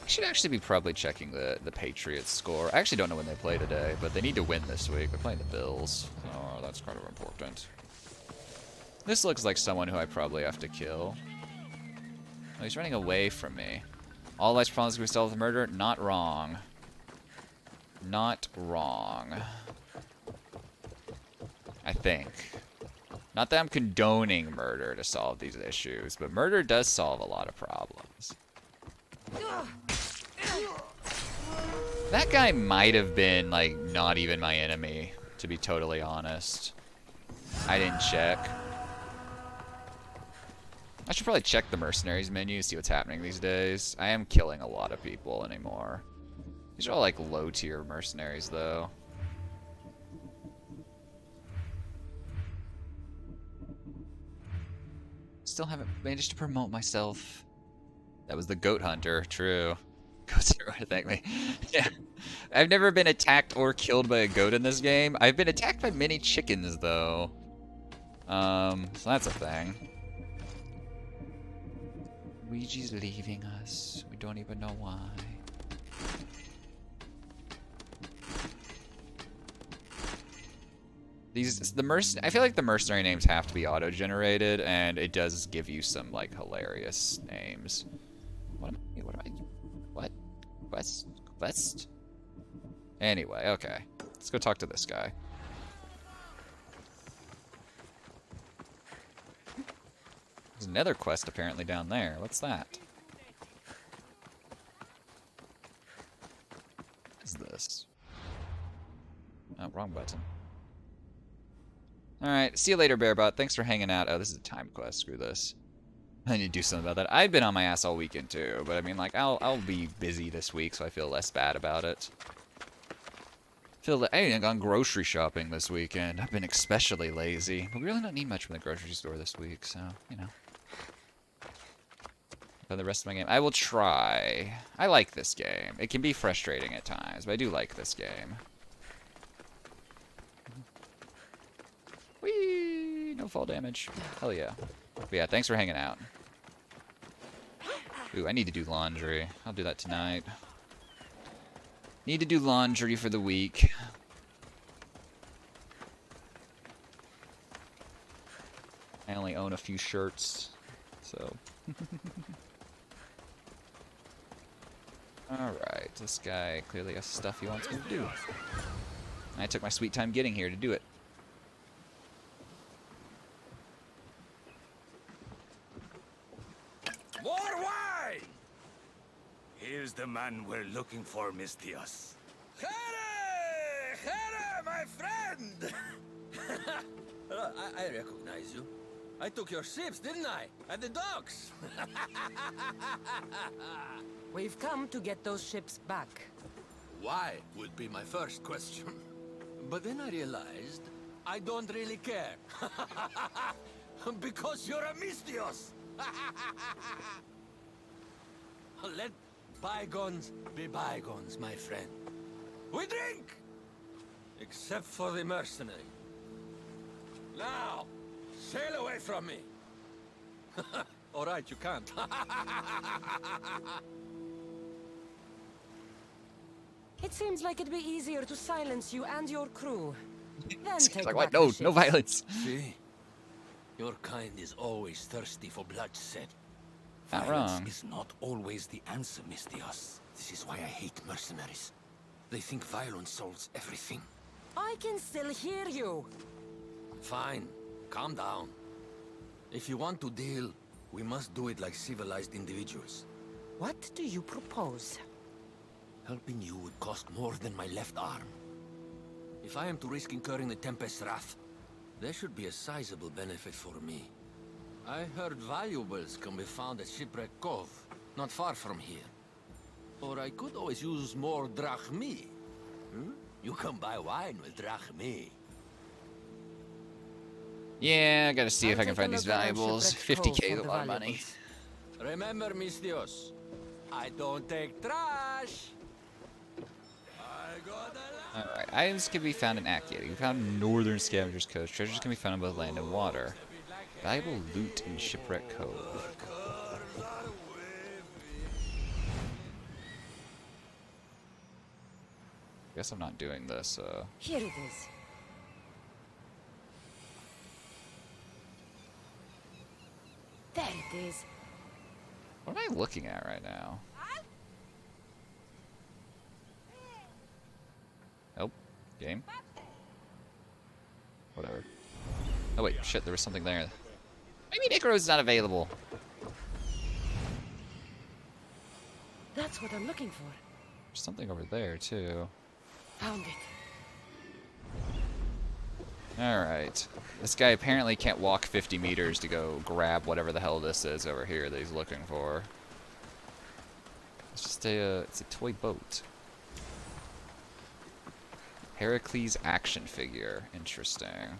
I should actually be probably checking the Patriots score. I actually don't know when they play today, but they need to win this week. They're playing the Bills. So that's kind of important. This looks like someone who I probably have to kill. Oh, he's running away from me. All lives problems can be solved with murder? Not wrong. Not wrong. I think. Not that I'm condoning murder to solve these issues, but murder does solve a lot of problems. That guy might have been, like, not even my enemy, to be totally honest. I didn't check. I should probably check the mercenaries menu, see what's happening these days. I am killing a lot of people anymore. These are all like low tier mercenaries though. Still haven't managed to promote myself. That was the goat hunter, true. Goats are gonna thank me. Yeah. I've never been attacked or killed by a goat in this game. I've been attacked by many chickens though. So that's a thing. Luigi's leaving us. We don't even know why. I feel like the mercenary names have to be auto-generated, and it does give you some like hilarious names. What? West? Anyway, okay. Let's go talk to this guy. There's another quest apparently down there. What's that? What is this? Oh, wrong button. Alright, see you later, Bearbot. Thanks for hanging out. Oh, this is a time quest. Screw this. I need to do something about that. I've been on my ass all weekend too, but I mean, like, I'll be busy this week, so I feel less bad about it. I ain't gone grocery shopping this weekend. I've been especially lazy. But we really don't need much from the grocery store this week, so, you know. For the rest of my game, I will try. I like this game. It can be frustrating at times, but I do like this game. Whee! No fall damage. Hell yeah. But yeah, thanks for hanging out. Ooh, I need to do laundry. I'll do that tonight. Need to do laundry for the week. only own a few shirts, so. Alright, this guy clearly has stuff he wants me to do. I took my sweet time getting here to do it. More wine! Here's the man we're looking for, Mistios. Here! Here, my friend! I recognize you. I took your ships, didn't I? At the docks! We've come to get those ships back. Why would be my first question. But then I realized I don't really care. Because you're a Mistios! Let bygones be bygones, my friend. We drink! Except for the mercenary. Now, sail away from me. All right, you can't. It seems like it'd be easier to silence you and your crew. Then It's take like, back what? the No, ships. no violence. See? Your kind is always thirsty for bloodshed. Not Violence wrong. is not always the answer, Mistios. This is why I hate mercenaries. They think violence solves everything. I can still hear you. Fine. Calm down. If you want to deal, we must do it like civilized individuals. What do you propose? Helping you would cost more than my left arm. If I am to risk incurring the Tempest's wrath, there should be a sizable benefit for me. I heard valuables can be found at Shipwreck Cove, not far from here. Or I could always use more drachmi. Hmm? You can buy wine with drachmi. Yeah, I gotta see if I'll I can take a find these look around valuables. Shipwreck 50k Cove is for a the lot of money. valuables. Remember, Mistios, I don't take trash. I got a lot. Alright, items can be found in Acciati. We found Northern Scavenger's Coast. Treasures can be found in both land and water. Valuable loot in Shipwreck Cove. Guess I'm not doing this, Here it is. There it is. What am I looking at right now? Oh, game. Whatever. Oh wait, shit, there was something there. Maybe Necro's not available. That's what I'm looking for. There's something over there, too. Found it. Alright. This guy apparently can't walk 50 meters to go grab whatever the hell this is over here that he's looking for. It's just it's a toy boat. Heracles action figure. Interesting.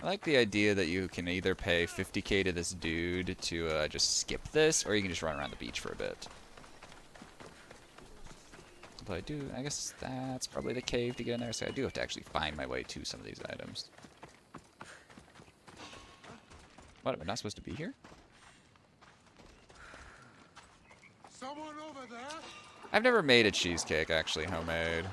I like the idea that you can either pay 50k to this dude to just skip this, or you can just run around the beach for a bit. But I guess that's probably the cave to get in there, so I do have to actually find my way to some of these items. What, am I not supposed to be here? Someone over there? I've never made a cheesecake, actually, homemade.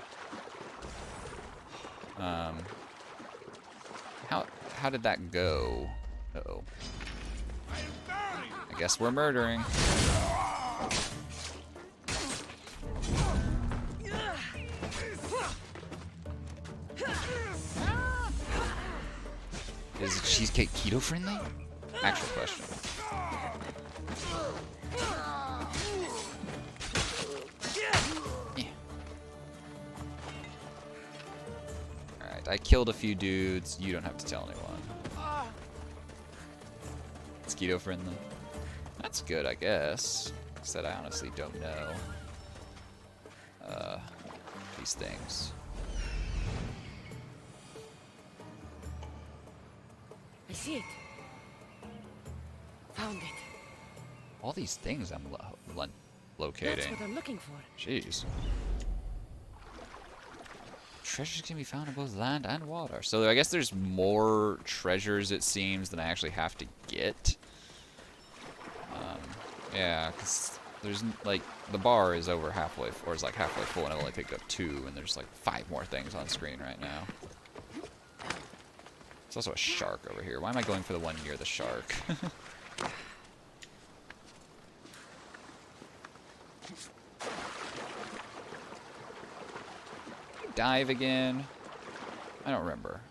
How did that go? Uh-oh. I guess we're murdering. Is a cheesecake keto friendly? Actual question. Yeah. Alright, I killed a few dudes. You don't have to tell anyone. It's keto friendly. That's good, I guess. Except I honestly don't know these things. I see it. Found it. All these things I'm That's locating. what I'm looking for. Jeez. Treasures can be found in both land and water. So I guess there's more treasures, it seems, than I actually have to get. Yeah, because there's like the bar is over halfway, or is like halfway full, and I only picked up 2, and there's like 5 more things on screen right now. There's also a shark over here. Why am I going for the one near the shark? Dive again? I don't remember.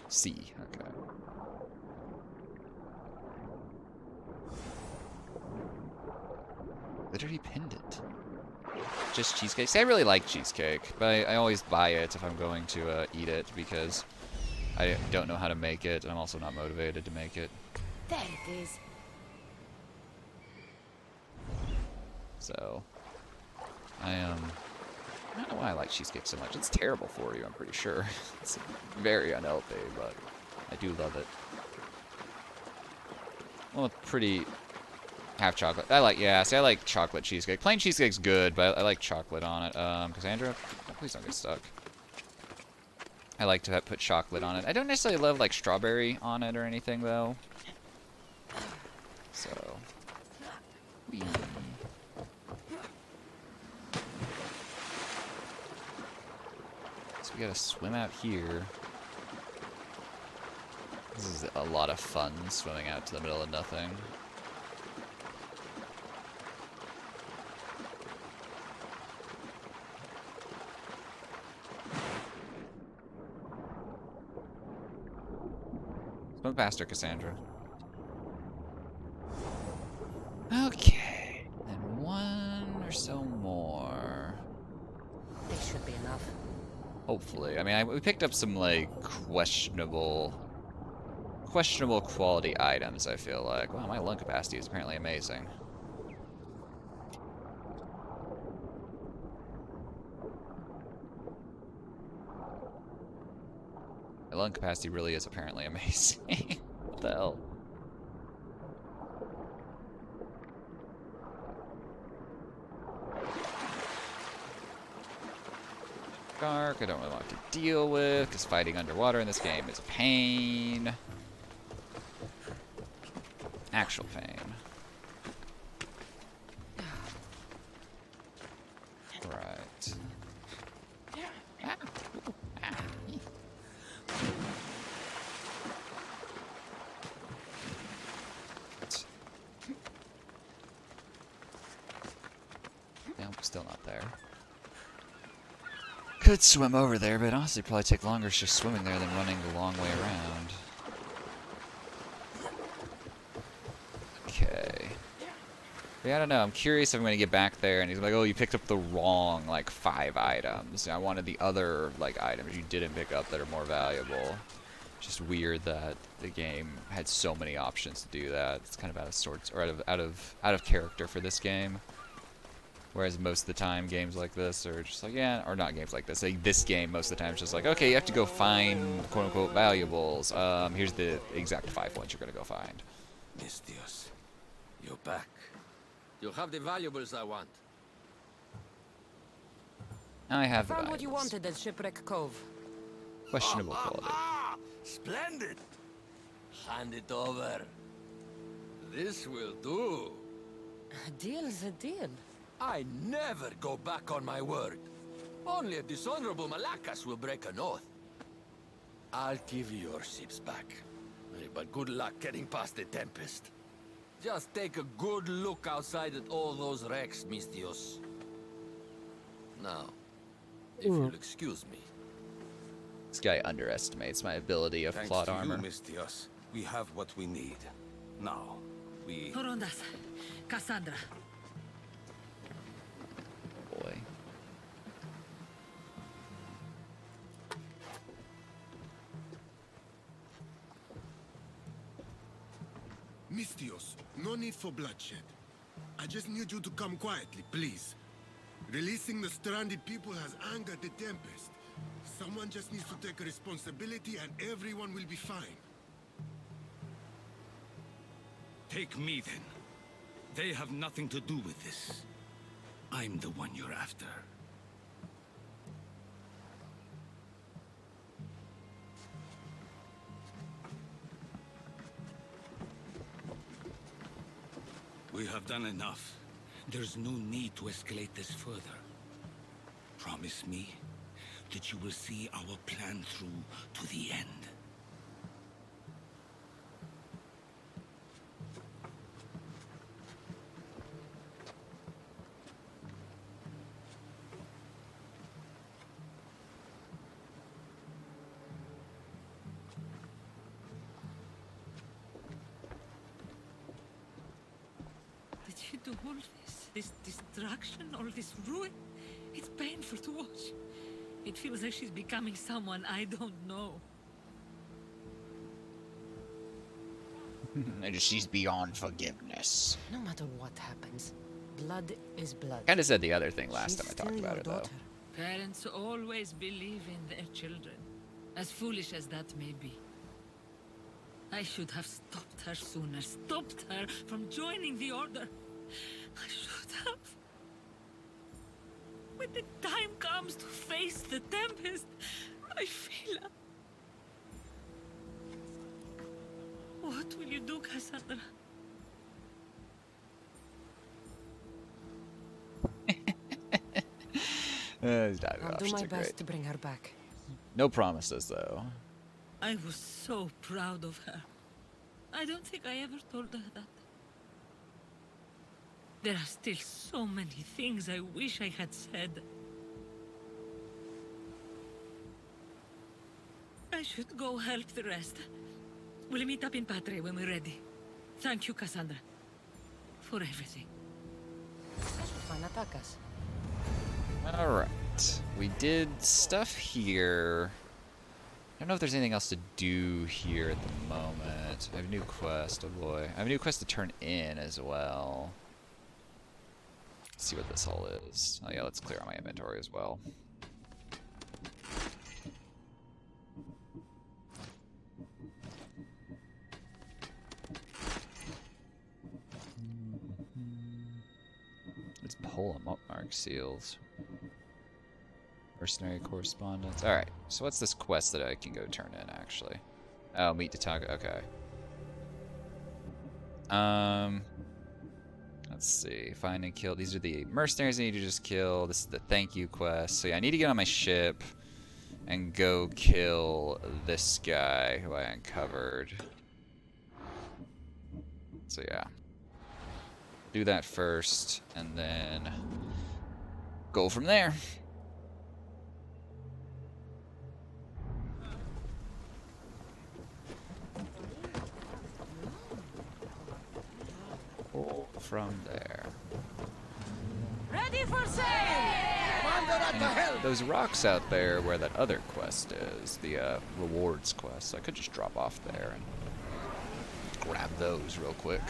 C. Okay. Literally pinned it. Just cheesecake. See, I really like cheesecake, but I always buy it if I'm going to eat it because I don't know how to make it, and I'm also not motivated to make it. There it is. So, I don't know why I like cheesecake so much. It's terrible for you, I'm pretty sure. It's very unhealthy, but I do love it. Well, pretty half chocolate. I like chocolate cheesecake. Plain cheesecake's good, but I like chocolate on it. Cassandra, please don't get stuck. I like to put chocolate on it. I don't necessarily love like strawberry on it or anything though. So, whee. So we gotta swim out here. This is a lot of fun, swimming out to the middle of nothing. Swim faster, Cassandra. Okay. And 1 or so more. They should be enough. Hopefully. I mean, we picked up some, like, questionable quality items, I feel like. Wow, my lung capacity is apparently amazing. My lung capacity really is apparently amazing. What the hell? Dark, I don't really want to deal with, because fighting underwater in this game is a pain. Actual pain. Right. Ah. Ooh. Ah. Nope, still not there. Could swim over there, but honestly probably take longer just swimming there than running the long way around. Okay. Yeah, I don't know. I'm curious if I'm going to get back there and he's like, oh, you picked up the wrong, like, 5 items. I wanted the other, like, items you didn't pick up that are more valuable. Just weird that the game had so many options to do that. It's kind of out of sorts, or out of character for this game. Whereas most of the time, games like this are just like, yeah, or not games like this. Like this game, most of the time, is just like, okay, you have to go find quote-unquote valuables. Here's the exact 5 points you're gonna go find. Mistios, you're back. You have the valuables I want. I have the Found what you valuables. wanted at Shipwreck Cove. Questionable quality. Splendid! Hand it over. This will do. A deal's a deal. I never go back on my word. Only a dishonorable Malakas will break an oath. I'll give you your ships back. But good luck getting past the Tempest. Just take a good look outside at all those wrecks, Mistios. Now, if you'll excuse me. This guy underestimates my ability of plot armor. Thanks to you, Mistios. We have what we need. Now, we... Horondas, Cassandra. Boy. Mistios, no need for bloodshed. I just need you to come quietly, please. Releasing the stranded people has angered the Tempest. Someone just needs to take responsibility and everyone will be fine. Take me then. They have nothing to do with this. I'm the one you're after. We have done enough. There's no need to escalate this further. Promise me that you will see our plan through to the end. Did you do all this destruction, all this ruin? It's painful to watch. It feels like she's becoming someone I don't know. And she's beyond forgiveness. No matter what happens, blood is blood. Kinda said the other thing last She's time I talked still about your it, though. daughter. Parents always believe in their children, as foolish as that may be. I should have stopped her sooner, stopped her from joining the Order. I should have. When the time comes to face the Tempest, I feel... What will you do, Cassandra? I'll do my best to bring her back. No promises, though. I was so proud of her. I don't think I ever told her that. There are still so many things I wish I had said. I should go help the rest. We'll meet up in Patre when we're ready. Thank you, Cassandra, for everything. Fine, attack us. Alright. We did stuff here. I don't know if there's anything else to do here at the moment. I have a new quest, oh boy. I have a new quest to turn in as well. Let's see what this all is. Oh yeah, let's clear out my inventory as well. Let's pull them up, mark seals. Mercenary correspondence. Alright, so what's this quest that I can go turn in, actually? Oh, meet the target. Okay. Let's see. Find and kill. These are the mercenaries I need to just kill. This is the thank you quest. So yeah, I need to get on my ship and go kill this guy who I uncovered. So yeah. Do that first, and then go from there. Go from there. Ready for sail! And those rocks out there where that other quest is, the rewards quest, I could just drop off there and grab those real quick.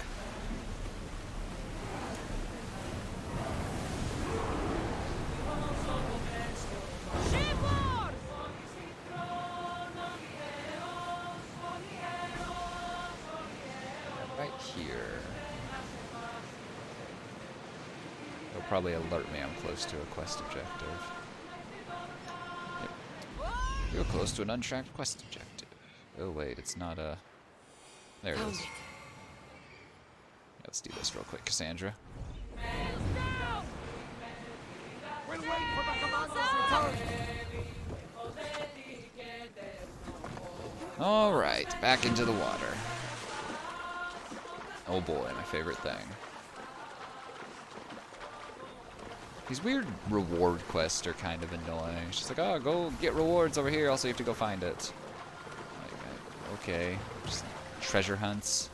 Right here. It'll probably alert me I'm close to a quest objective. Yep. You're close to an untracked quest objective. Oh wait, it's not a... There it is. Yeah, let's do this real quick, Cassandra. We'll wait for the commander's return. Alright, back into the water. Oh boy, my favorite thing. These weird reward quests are kind of annoying. She's like, oh, go get rewards over here, also you have to go find it. Like, okay, just treasure hunts.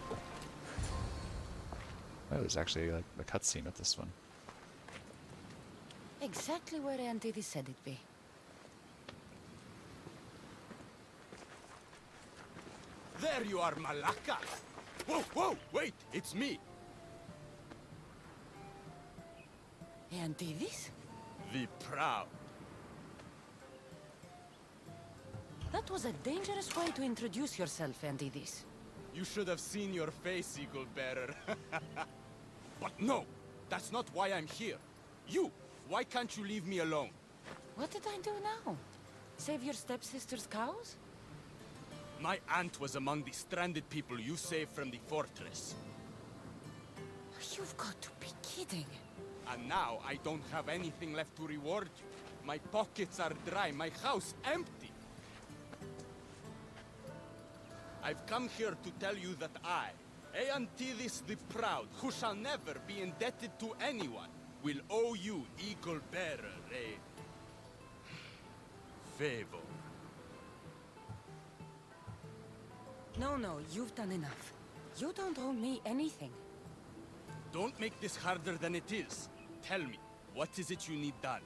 Oh, there's actually like a cutscene with this one. Exactly where Antidis said it'd be. There you are, Malaka! Whoa, whoa, wait, it's me! Antidis? The Proud. That was a dangerous way to introduce yourself, Antidis. You should have seen your face, Eagle Bearer. But no, that's not why I'm here. You, why can't you leave me alone? What did I do now? Save your stepsister's cows? My aunt was among the stranded people you saved from the fortress. You've got to be kidding. And now I don't have anything left to reward you. My pockets are dry, my house empty. I've come here to tell you that I, Eantidis the Proud, who shall never be indebted to anyone, will owe you, Eagle Bearer, a favor. No, you've done enough. You don't owe me anything. Don't make this harder than it is. Tell me, what is it you need done?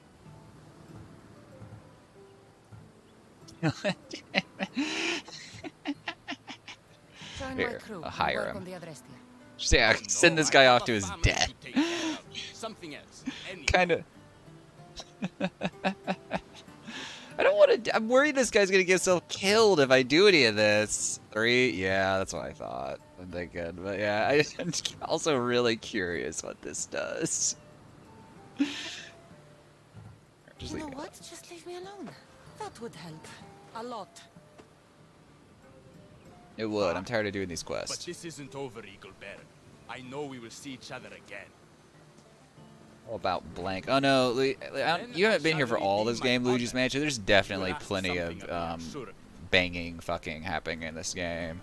Join Here, my crew. I'll hire Work him. on the Adrestia. Just yeah, send this guy off to his death. Something else. Kind of. I don't want to. I'm worried this guy's gonna get himself killed if I do any of this. 3, yeah, that's what I thought. I'm thinking, but yeah, I'm also really curious what this does. Just You know leave me what? Just leave me alone. That would help. A lot. It would. I'm tired of doing these But quests. this isn't over, Eagle Bearer. I know we will see each other again. All about blank. Oh no, you haven't been here for all this game, Luigi's Mansion. There's definitely plenty of banging, fucking happening in this game.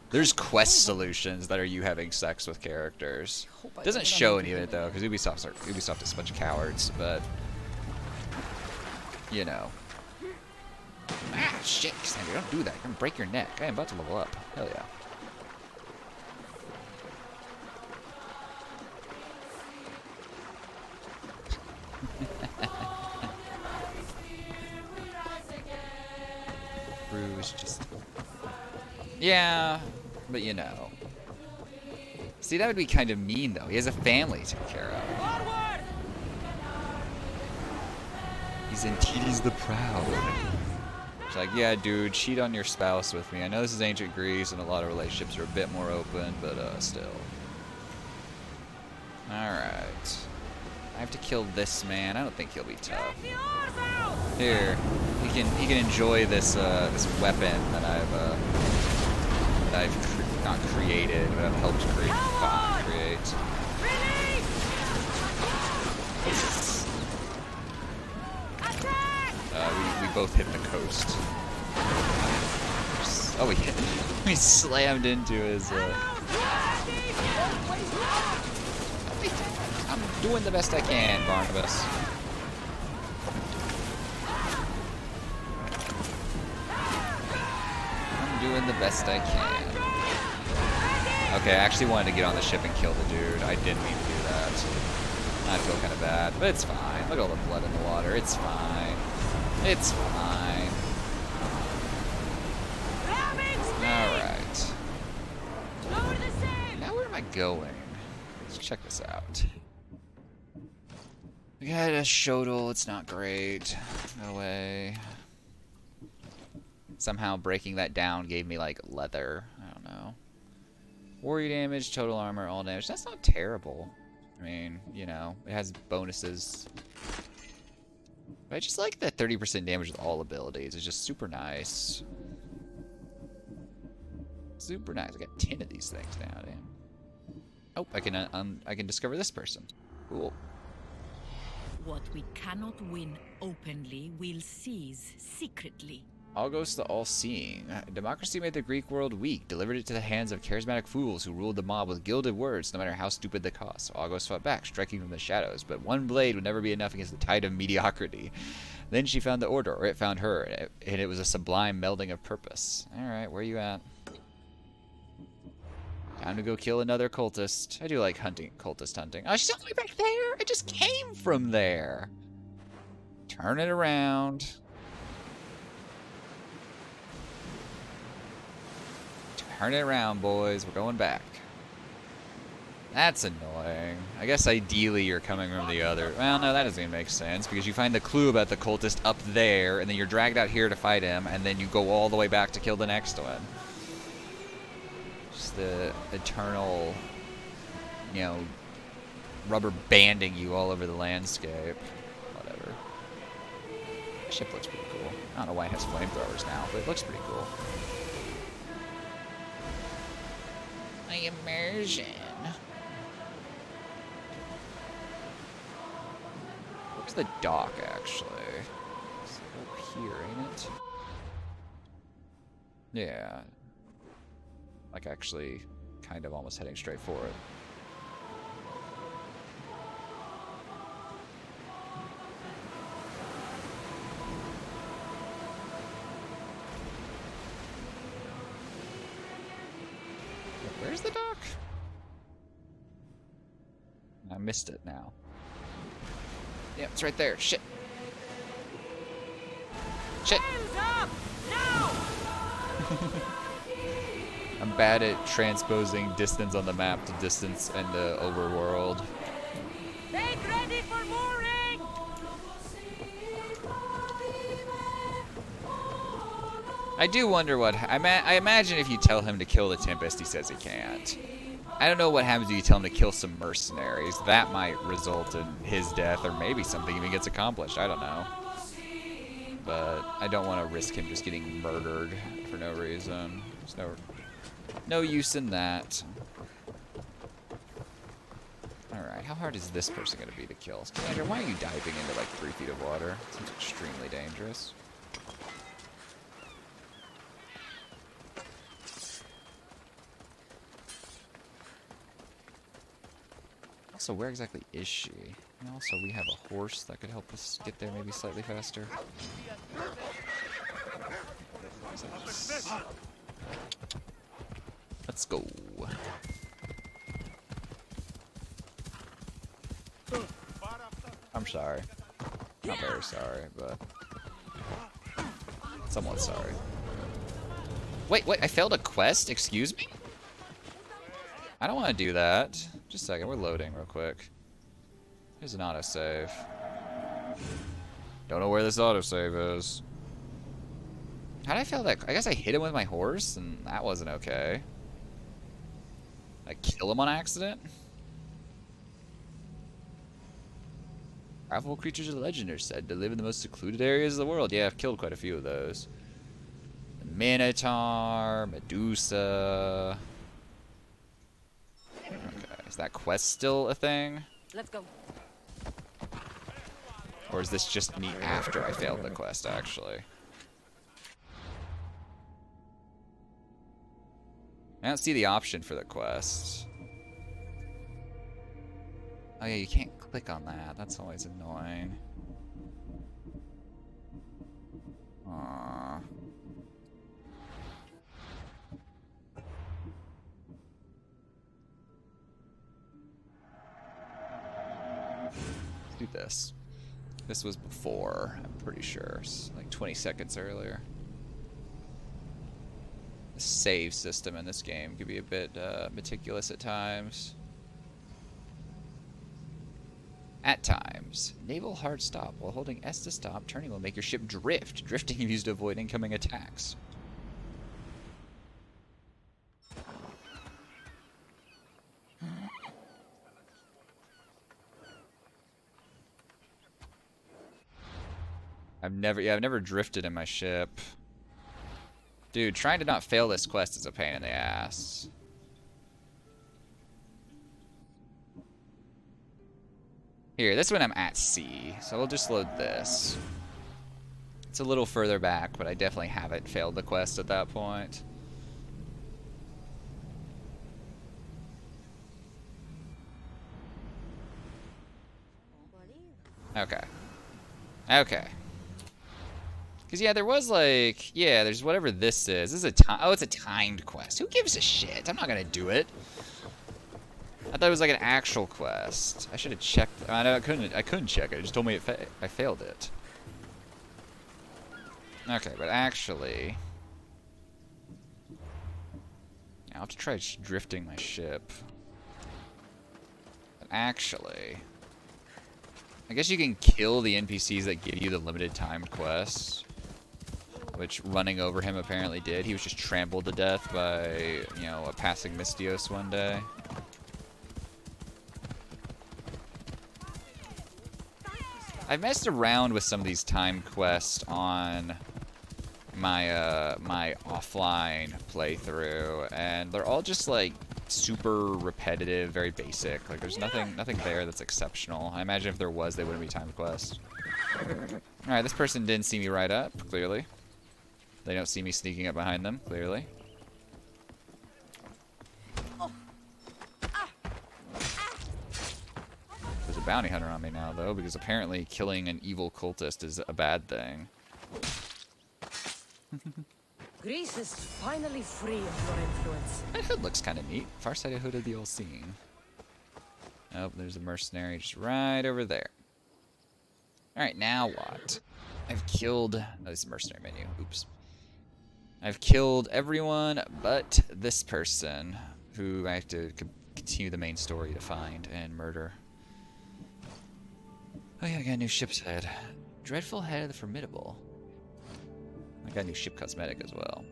There's quest solutions that are you having sex with characters. Doesn't show any of it though, because Ubisoft is a bunch of cowards. But you know. Ah, shit, Cassandra, don't do that. You're gonna break your neck. I am about to level up. Hell yeah. Bruce just... Yeah, but you know. See, that would be kind of mean, though. He has a family to take care of. He's in Titties the Proud. It's like, yeah, dude, cheat on your spouse with me. I know this is ancient Greece and a lot of relationships are a bit more open, but still. Alright. I have to kill this man. I don't think he'll be tough. Here, he can enjoy this this weapon that I've not created, but I've helped create. We both hit the coast. Oh, we slammed into his. I'm doing the best I can, Barnabas. I'm doing the best I can. Okay, I actually wanted to get on the ship and kill the dude. I didn't mean to do that. I feel kind of bad, but it's fine. Look at all the blood in the water. It's fine. It's fine. Alright. Now where am I going? Let's check this out. We got a Shodel, it's not great. No way. Somehow breaking that down gave me like leather. I don't know. Warrior damage, total armor, all damage. That's not terrible. I mean, you know, it has bonuses. But I just like that 30% damage with all abilities. It's just super nice. Super nice. I got 10 of these things now, damn. Oh, I can discover this person. Cool. What we cannot win openly, we'll seize secretly. August the All-Seeing. Democracy made the Greek world weak, delivered it to the hands of charismatic fools who ruled the mob with gilded words, no matter how stupid the cost. So August fought back, striking from the shadows, but one blade would never be enough against the tide of mediocrity. Then she found the order, or it found her, and it was a sublime melding of purpose. Alright, where are you at? Time to go kill another cultist. I do like cultist hunting. Oh, she's all the way back there! I just came from there! Turn it around. Turn it around, boys. We're going back. That's annoying. I guess ideally you're coming from the other... Well, no, that doesn't even make sense, because you find the clue about the cultist up there, and then you're dragged out here to fight him, and then you go all the way back to kill the next one. Just the eternal, you know, rubber banding you all over the landscape. Whatever. The ship looks pretty cool. I don't know why it has flamethrowers now, but it looks pretty cool. My immersion. Where's the dock, actually? It's up here, ain't it? Yeah. Like, actually, kind of almost heading straight for it. Where's the dock? I missed it now. Yeah, it's right there. Shit. Shit. I'm bad at transposing distance on the map to distance in the overworld. Make ready for mooring! I do wonder what... I imagine if you tell him to kill the Tempest, he says he can't. I don't know what happens if you tell him to kill some mercenaries. That might result in his death, or maybe something even gets accomplished. I don't know. But I don't want to risk him just getting murdered for no reason. There's no use in that. Alright, how hard is this person going to be to kill? Commander, why are you diving into like 3 feet of water? Seems extremely dangerous. Also, where exactly is she? And also, we have a horse that could help us get there maybe slightly faster. Let's go. I'm sorry. Not very sorry, but somewhat sorry. Wait, I failed a quest? Excuse me? I don't want to do that. Just a second, we're loading real quick. Here's an autosave. Don't know where this autosave is. How did I fail that? I guess I hit him with my horse, and that wasn't okay. I kill him on accident? Powerful creatures of legend are said to live in the most secluded areas of the world. Yeah, I've killed quite a few of those. The Minotaur, Medusa. Okay, is that quest still a thing? Let's go. Or is this just me after I failed the quest, actually? I don't see the option for the quest. Oh yeah, you can't click on that. That's always annoying. Aww. Let's do this. This was before, I'm pretty sure. It's like 20 seconds earlier. The save system in this game could be a bit meticulous at times. At times, naval hard stop. While holding S to stop, turning will make your ship drift. Drifting is used to avoid incoming attacks. I've never drifted in my ship. Dude, trying to not fail this quest is a pain in the ass. Here, this one I'm at sea, so we'll just load this. It's a little further back, but I definitely haven't failed the quest at that point. Okay. Okay. Because, yeah, there was, like... Yeah, there's whatever this is. This is a oh, it's a timed quest. Who gives a shit? I'm not gonna do it. I thought it was like an actual quest. I should have checked. I know I couldn't check it. It just told me I failed it. Okay, but actually... I'll have to try drifting my ship. But actually... I guess you can kill the NPCs that give you the limited timed quests. Which running over him apparently did. He was just trampled to death by, you know, a passing Mystios one day. I've messed around with some of these timed quests on my my offline playthrough, and they're all just like super repetitive, very basic. Like, there's nothing there that's exceptional. I imagine if there was, they wouldn't be timed quests. Alright, this person didn't see me right up, clearly. They don't see me sneaking up behind them, clearly. There's a bounty hunter on me now, though, because apparently killing an evil cultist is a bad thing. Greece is finally free of your influence. That hood looks kind of neat. Far-sighted hood of the old scene. Oh, there's a mercenary just right over there. Alright, now what? I've killed... Oh, this is a mercenary menu. Oops. I've killed everyone but this person, who I have to continue the main story to find and murder. Oh yeah, I got a new ship's head. Dreadful Head of the Formidable. I got a new ship cosmetic as well.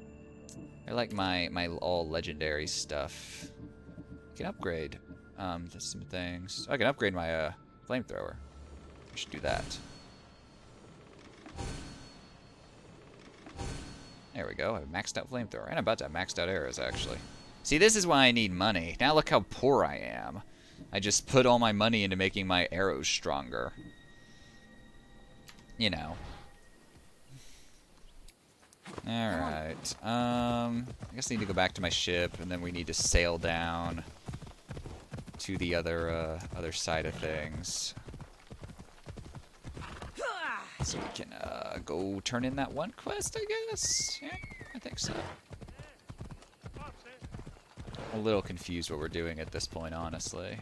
I like my all legendary stuff. I can upgrade some things. Oh, I can upgrade my flamethrower. I should do that. There we go. I have maxed out flamethrower. And I'm about to have maxed out arrows, actually. See, this is why I need money. Now look how poor I am. I just put all my money into making my arrows stronger. You know. Alright. I guess I need to go back to my ship, and then we need to sail down to the other side of things. So we can go turn in that one quest, I guess? Yeah, I think so. I'm a little confused what we're doing at this point, honestly.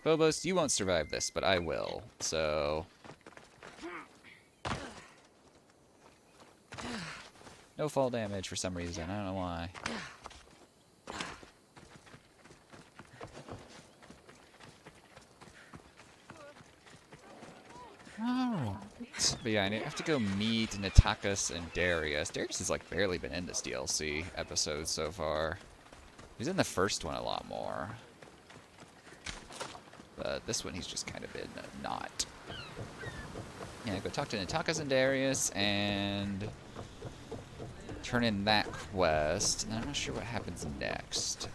Phobos, you won't survive this, but I will, so... No fall damage for some reason, I don't know why. Oh. But yeah, I have to go meet Natakas and Darius. Darius has like barely been in this DLC episode so far. He's in the first one a lot more. But this one he's just kind of been not. Yeah, go talk to Natakas and Darius and turn in that quest. And I'm not sure what happens next.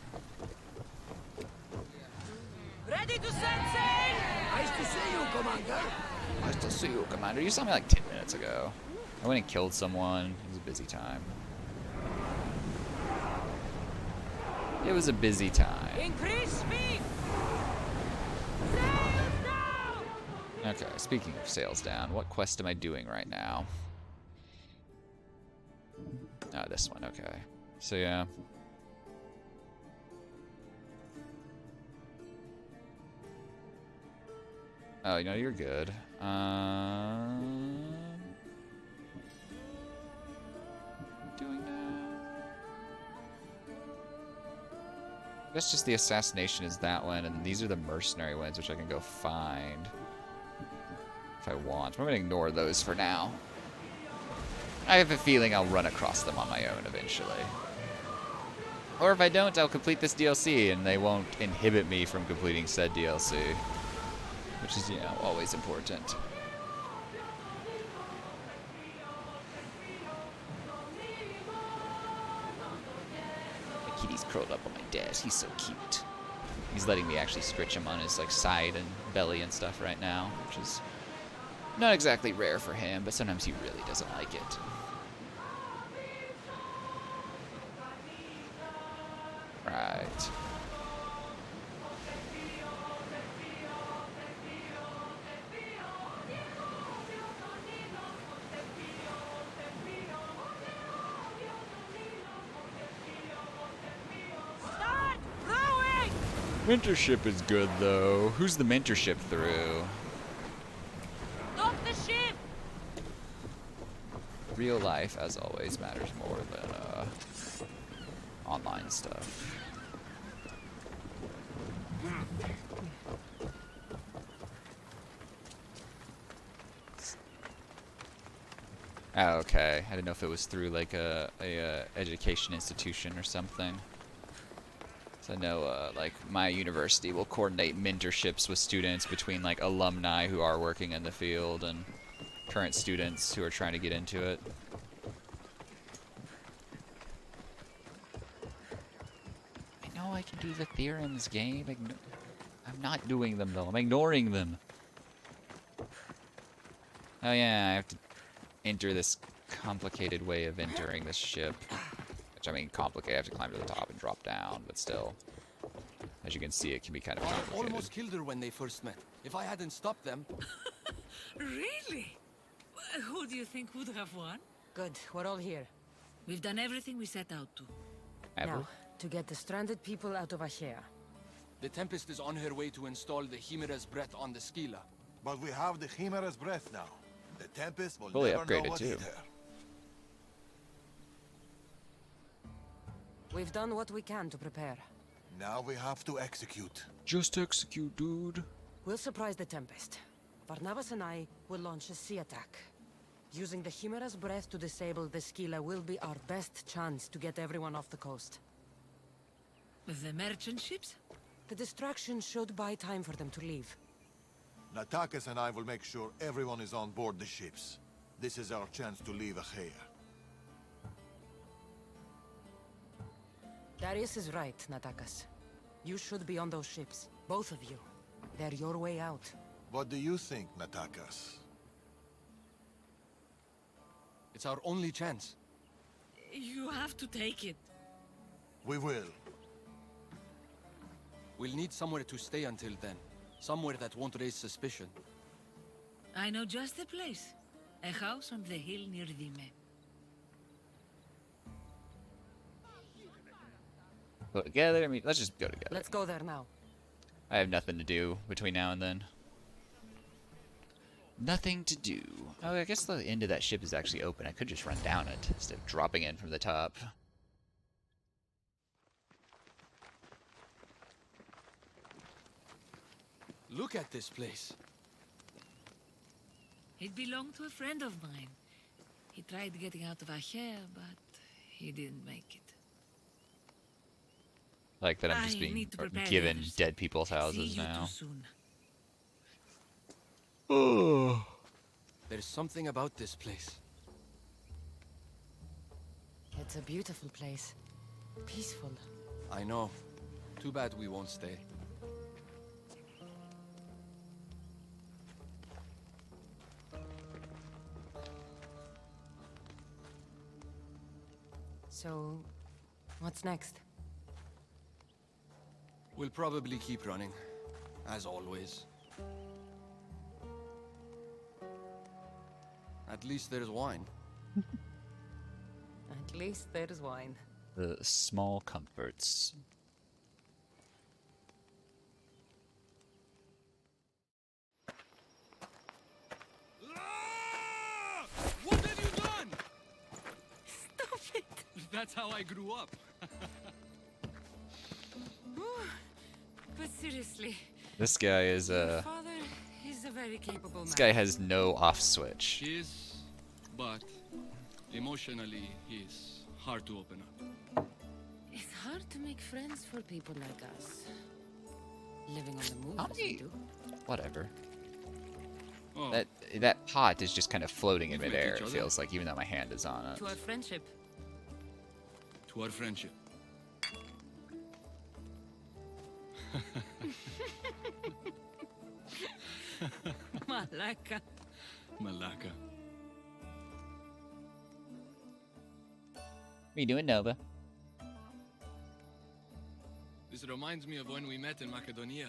Ready to set sail! Nice to see you, Commander. Nice to see you, Commander. You saw me like 10 minutes ago. I went and killed someone. It was a busy time. It was a busy time. Increase speed! Okay, speaking of sails down, what quest am I doing right now? Oh, this one, okay. So, yeah. Oh, you know, you're good. Doing now? I guess just the assassination is that one, and these are the mercenary ones, which I can go find if I want. I'm going to ignore those for now. I have a feeling I'll run across them on my own eventually. Or if I don't, I'll complete this DLC, and they won't inhibit me from completing said DLC. Which is, you know, always important. My kitty's curled up on my desk. He's so cute. He's letting me actually scritch him on his like side and belly and stuff right now, which is not exactly rare for him, but sometimes he really doesn't like it. Right. Mentorship is good, though. Who's the mentorship through? Stop the ship! Real life, as always, matters more than online stuff. Oh, okay. I didn't know if it was through like a education institution or something. So I know, like, my university will coordinate mentorships with students between, like, alumni who are working in the field and current students who are trying to get into it. I can do the theorems, game. I'm not doing them, though. I'm ignoring them. Oh, yeah, I have to enter this complicated way of entering this ship. Which, I mean, complicated. I have to climb to the top and drop down, but still. As you can see, it can be kind of I complicated. almost killed her when they first met. If I hadn't stopped them... Really? Who do you think would have won? Good, we're all here. We've done everything we set out to. Now, to get the stranded people out of Achaea. The Tempest is on her way to install the Chimera's breath on the Scylla. But we have the Chimera's breath now. The Tempest will Fully never know upgraded, what too. hit her. We've done what we can to prepare. Now we have to execute. Just execute, dude. We'll surprise the Tempest. Barnabas and I will launch a sea attack. Using the Chimera's breath to disable the Scylla will be our best chance to get everyone off the coast. The merchant ships? The distraction should buy time for them to leave. Natakas and I will make sure everyone is on board the ships. This is our chance to leave Achaea. Darius is right, Natakas. You should be on those ships. Both of you. They're your way out. What do you think, Natakas? It's our only chance. You have to take it. We will. We'll need somewhere to stay until then. Somewhere that won't raise suspicion. I know just the place. A house on the hill near Dime. Go together. I mean, let's just go together. Let's go there now. I have nothing to do between now and then. Nothing to do. Oh, I guess the end of that ship is actually open. I could just run down it instead of dropping in from the top. Look at this place. It belonged to a friend of mine. He tried getting out of Achaea, but he didn't make it. Like that I'm just I being need to prepare the given others. dead people's See houses you now. too soon. Oh. There's something about this place. It's a beautiful place. Peaceful. I know. Too bad we won't stay. So, what's next? We'll probably keep running, as always. At least there's wine. At least there's wine. The small comforts. What have you done? Stop it! That's how I grew up. But seriously, This guy is your father is a very capable man. This guy has no off switch. He is, but emotionally, he's hard to open up. It's hard to make friends for people like us. Living on the move How as we many- do. Whatever. Oh, That pot is just kind of floating in We've met midair, each it other. feels like, even though my hand is on it. To our friendship. to our friendship. Malaka. Malaka. What are you doing, Nova? This reminds me of when we met in Macedonia.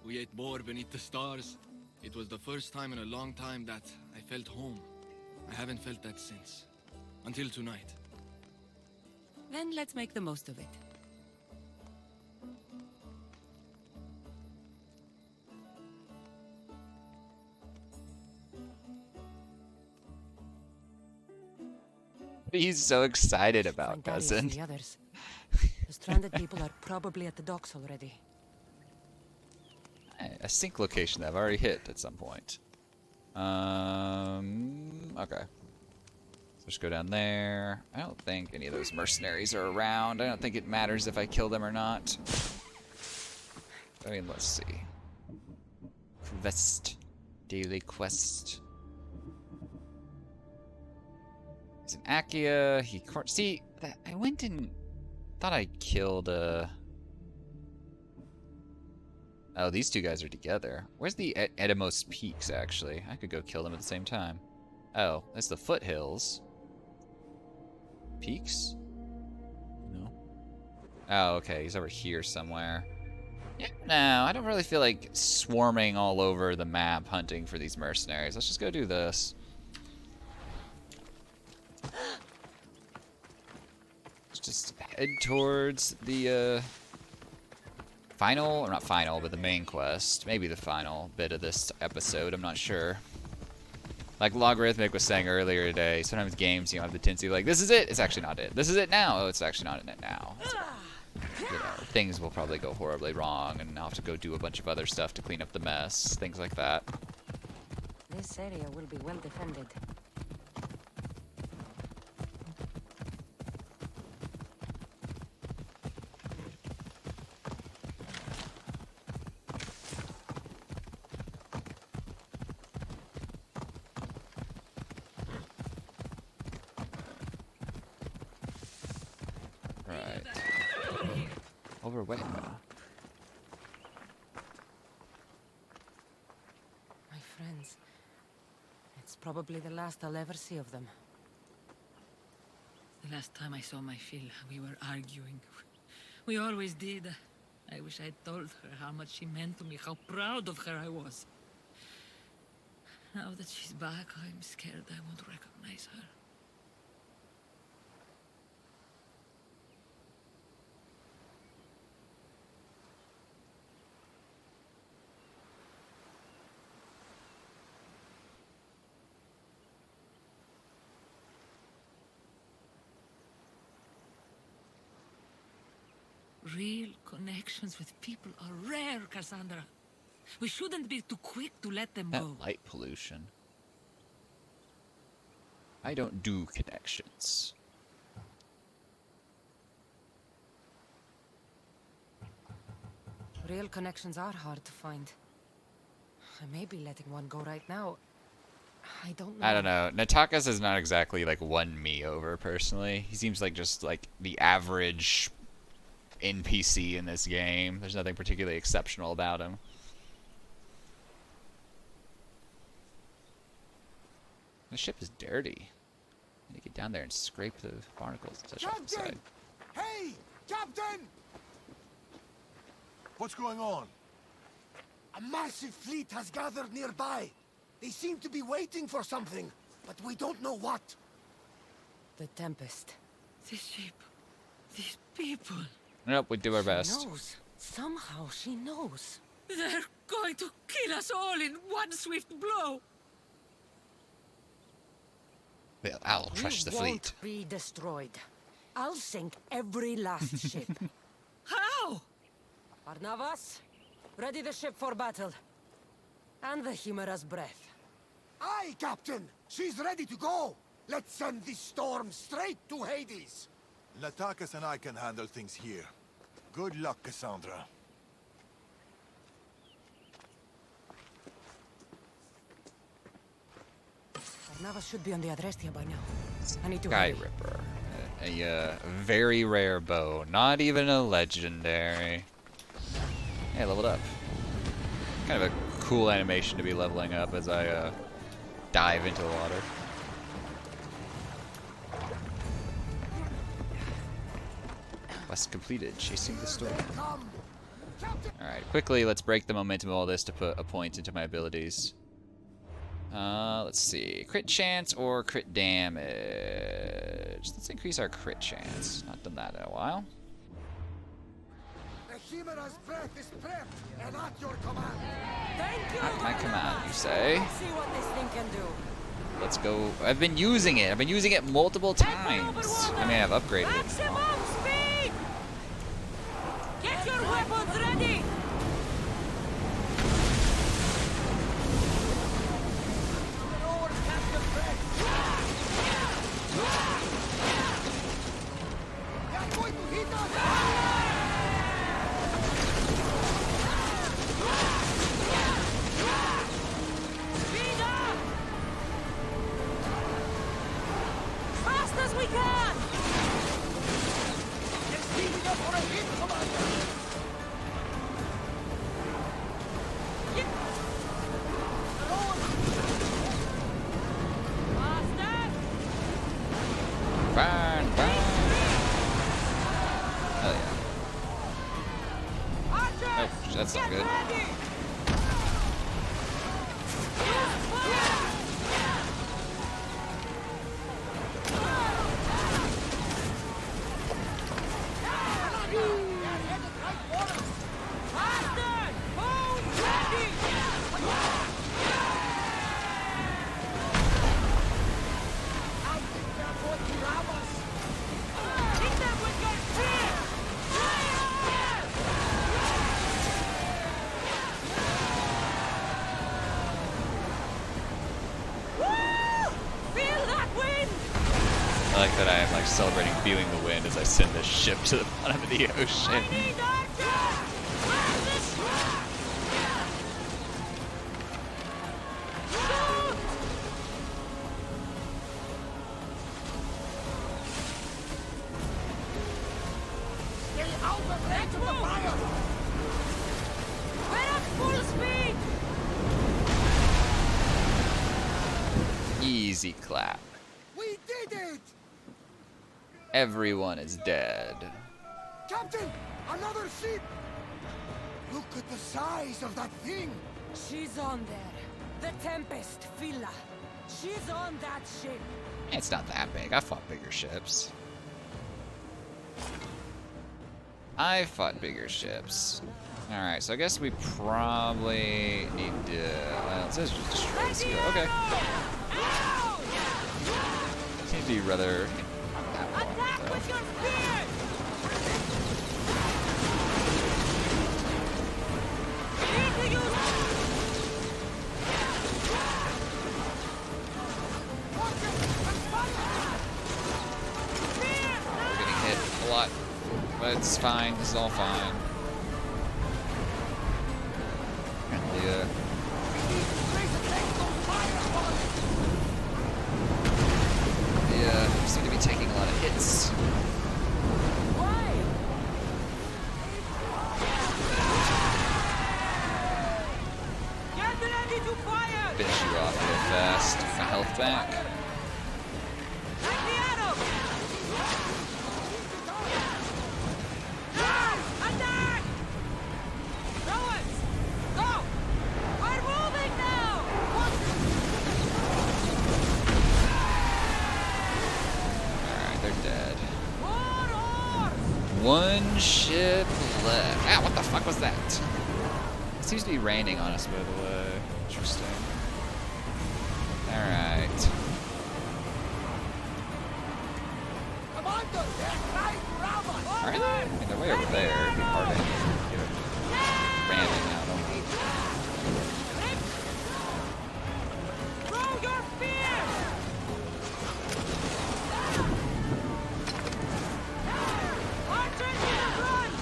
We ate boar beneath the stars. It was the first time in a long time that I felt home. I haven't felt that since. Until tonight. Then let's make the most of it. He's so excited about, Find Darius cousin. and the others. The stranded people are probably at the docks already. A sync location that I've already hit at some point. Okay. So just go down there. I don't think any of those mercenaries are around. I don't think it matters if I kill them or not. I mean, let's see. Quest. Daily quest. He's an Achaea. See, I went and thought I killed Oh, these two guys are together. Where's the Edimos Peaks, actually? I could go kill them at the same time. Oh, that's the foothills. Peaks? No. Oh, okay. He's over here somewhere. Yeah, no, I don't really feel like swarming all over the map hunting for these mercenaries. Let's just go do this. Let's just head towards the final, or not final, but the main quest. Maybe the final bit of this episode, I'm not sure. Like Logarithmic was saying earlier today, sometimes games, you know, have the tendency like, this is it, it's actually not it. This is it now, oh, it's actually not it now. You know, things will probably go horribly wrong, and I'll have to go do a bunch of other stuff to clean up the mess, things like that. This area will be well defended. Over where? My friends. It's probably the last I'll ever see of them. The last time I saw my Phil, we were arguing. We always did. I wish I'd told her how much she meant to me, how proud of her I was. Now that she's back, I'm scared I won't recognize her. Real connections with people are rare, Cassandra. We shouldn't be too quick to let them go. That light pollution. I don't do connections. Real connections are hard to find. I may be letting one go right now. I don't know. I don't know. Natakas is not exactly like won me over personally. He seems like just like the average NPC in this game. There's nothing particularly exceptional about him. The ship is dirty. I need to get down there and scrape the barnacles and touch off the side. Hey! Captain! What's going on? A massive fleet has gathered nearby. They seem to be waiting for something, but we don't know what. The Tempest. This ship. These people. Nope, we do our best. She knows. Somehow she knows. They're going to kill us all in one swift blow. Well, I'll crush the fleet. Won't be destroyed. I'll sink every last ship. How? Arnavas, ready the ship for battle. And the Chimera's breath. Aye, Captain! She's ready to go! Let's send this storm straight to Hades! Natakas and I can handle things here. Good luck, Cassandra. Arnavas should be on the Adrestia by now. I need to Sky hurry. Ripper. A very rare bow. Not even a legendary. Hey, leveled up. Kind of a cool animation to be leveling up as I dive into the water. Quest completed. Chasing the storm. Alright, quickly, let's break the momentum of all this to put a point into my abilities. Let's see. Crit chance or crit damage? Let's increase our crit chance. Not done that in a while. The Chimera's breath is prepped and at your command. Thank you. At my command, you say? Let's see what this thing can do. Let's go. I've been using it. I've been using it multiple times. I mean, I've upgraded it. Maximum speed! Get your weapons ready! Fast as we can! It's heating up for a hit, Commander! Hell yeah. Oh, that's not good. I like that I am like celebrating feeling the wind as I send this ship to the bottom of the ocean. Stay out of range of the fire! We're at full speed! Easy clap. We did it! Everyone is dead. Captain! Another ship! Look at the size of that thing! She's on there. The Tempest, Villa. She's on that ship. It's not that big. I fought bigger ships. I fought bigger ships. Alright, so I guess we probably need to... well, it says just destroy this girl. Okay. Seems to be rather... Attack with your spear! Need to use... We're getting hit a lot, but it's fine. This is all fine. Apparently, we seem to be taking a lot of hits. Get ready to fire! Finish you off real fast. Get my health back. Take the arrow! Attack! Rowers! Go! We're moving now! Alright, they're dead. More oars! One ship left. Ah, what the fuck was that? It seems to be raining on us, by the way. Interesting. Alright. Alright, I mean, they're way over there. It'd be hard to get a ramming out on me. Throw your spears! Archers to the front!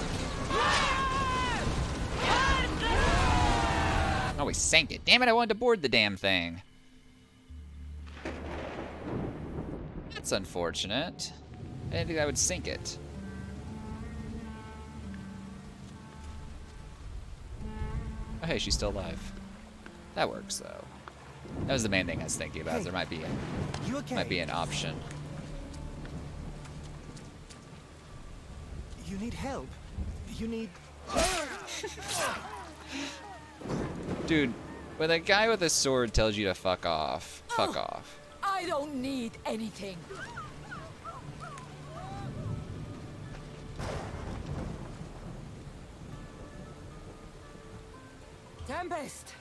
Oh, we sank it. Damn it, I wanted to board the damn thing. That's unfortunate. I didn't think I would sink it. Oh, hey, she's still alive. That works, though. That was the main thing I was thinking about. Hey, There might be you okay? might be an option. You need help. You need... Dude, when a guy with a sword tells you to fuck off, fuck off. I don't need anything. Tempest!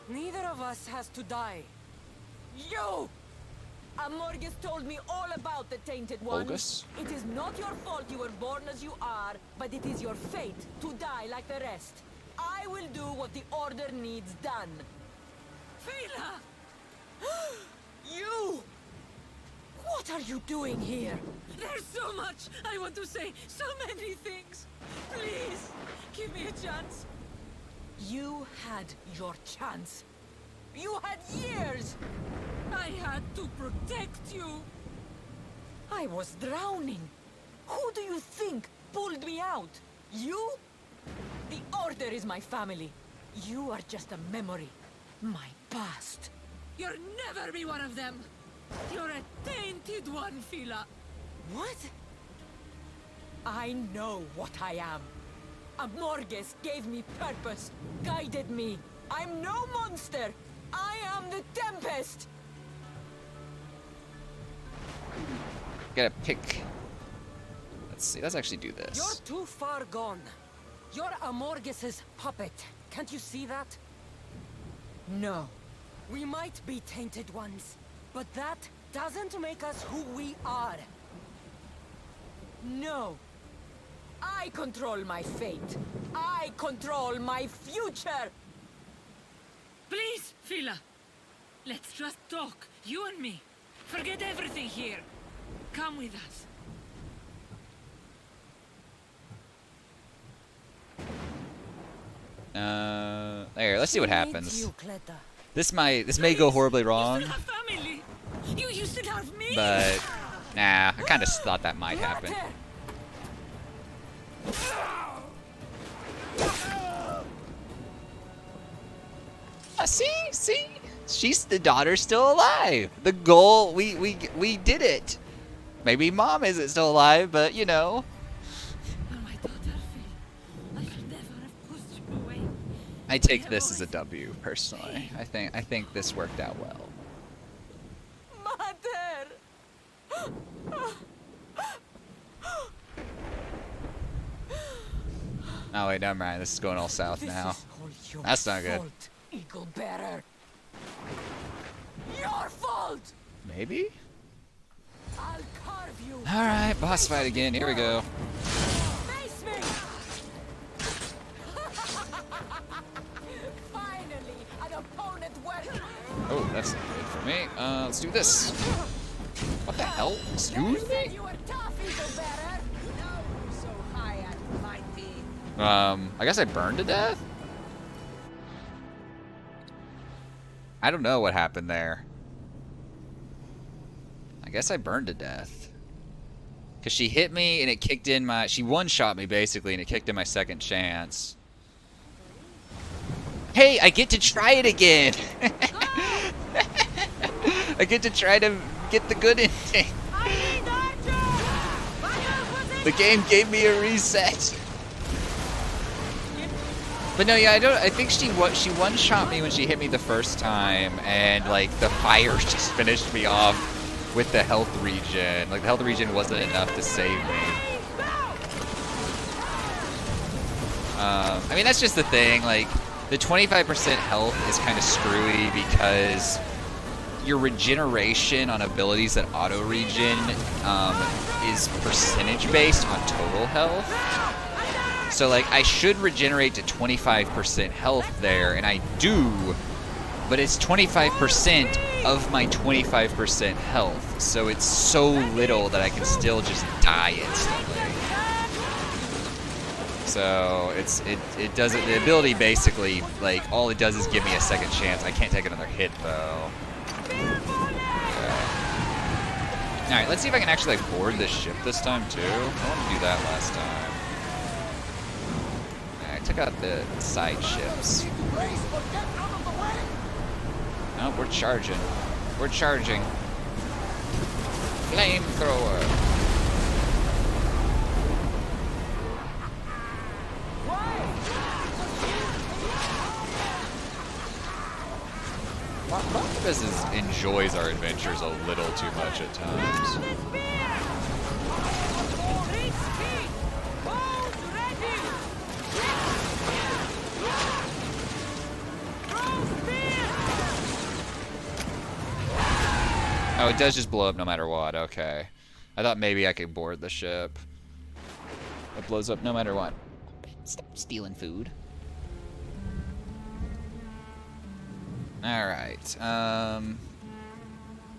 Neither of us has to die. You! Amorgus told me all about the Tainted Ones. Olgus? It is not your fault you were born as you are, but it is your fate to die like the rest. I will do what the Order needs done. Fila! You! What are you doing here? There's so much I want to say, so many things. Please, give me a chance. You had your chance. You had years! I had to protect you. I was drowning. Who do you think pulled me out? You? The Order is my family. You are just a memory. My past. You'll never be one of them. You're a tainted one, Fila. What? I know what I am. Amorges gave me purpose, guided me. I'm no monster. I am the Tempest. Gotta pick. Let's see. Let's actually do this. You're too far gone. You're Amorges's puppet. Can't you see that? No. We might be tainted ones, but that doesn't make us who we are. No. I control my fate. I control my future. Please, Phila. Let's just talk, you and me. Forget everything here. Come with us. There. Let's see what happens. You, Cleta. This may go horribly wrong, You still have family. You still have me. but nah. I kind of thought that might happen. See, she's the daughter's still alive. The goal, we did it. Maybe mom isn't still alive, but you know. I take this as a W personally. I think this worked out well. Mother. Oh wait, never mind. This is going all south now. That's not good. Eagle bearer. Your fault. Maybe? I'll carve you. Alright, boss fight again. Here we go. Face me. Finally, an opponent worth. Oh, that's not good for me. Let's do this. What the hell? Excuse me? You were tough, eagle bearer. No, so high and mighty. I guess I burned to death? I don't know what happened there. I guess I burned to death. Because she hit me and it kicked in my... She one-shot me, basically, and it kicked in my second chance. Hey, I get to try it again! I get to try to get the good ending. The game gave me a reset. But no, yeah, I think she one-shot me when she hit me the first time, and like the fire just finished me off with the health regen. Like the health regen wasn't enough to save me. I mean, that's just the thing. Like the 25% health is kind of screwy because your regeneration on abilities that auto regen is percentage based on total health. So like I should regenerate to 25% health there, and I do, but it's 25% of my 25% health. So it's so little that I can still just die instantly. So it doesn't, the ability basically, like all it does is give me a second chance. I can't take another hit though. Alright, let's see if I can actually like board this ship this time too. I want to do that last time. Took out the side ships. No, we're charging. We're charging. Flamethrower. Barnabas enjoys our adventures a little too much at times. Oh, it does just blow up no matter what. Okay. I thought maybe I could board the ship. It blows up no matter what. Stop stealing food. Alright. I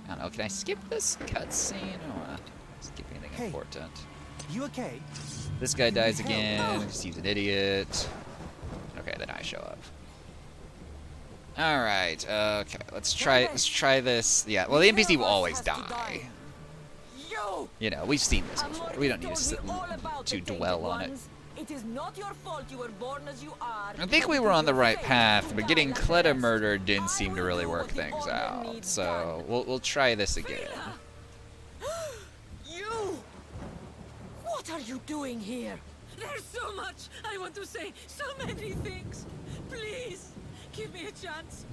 don't know. Can I skip this cutscene? I don't want to skip anything important. You okay? This guy dies again. He's an idiot. Okay, then I show up. Alright, okay, let's try this. Yeah, well the NPC will always die. You know, we've seen this before. We don't need to dwell on it. It is not your fault you were born as you are. I think we were on the right path, but getting Cleta murdered didn't seem to really work things out. So we'll try this again. You! What are you doing here? There's so much I want to say, so many things. Please, give me a chance.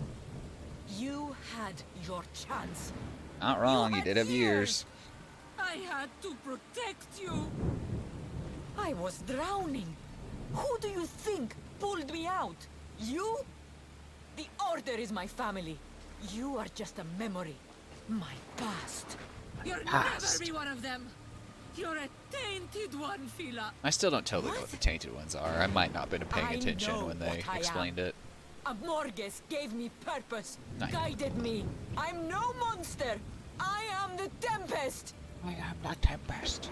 You had your chance. Not wrong, you did have years. I had to protect you. I was drowning. Who do you think pulled me out? You? The Order is my family. You are just a memory. My past. You'll never be one of them. You're a tainted one, Fila. I still don't totally know what the tainted ones are. I might not have been paying I attention know when they what I explained am. it. Amorges gave me purpose, Nice. guided me. I'm no monster. I am the Tempest. I am the Tempest.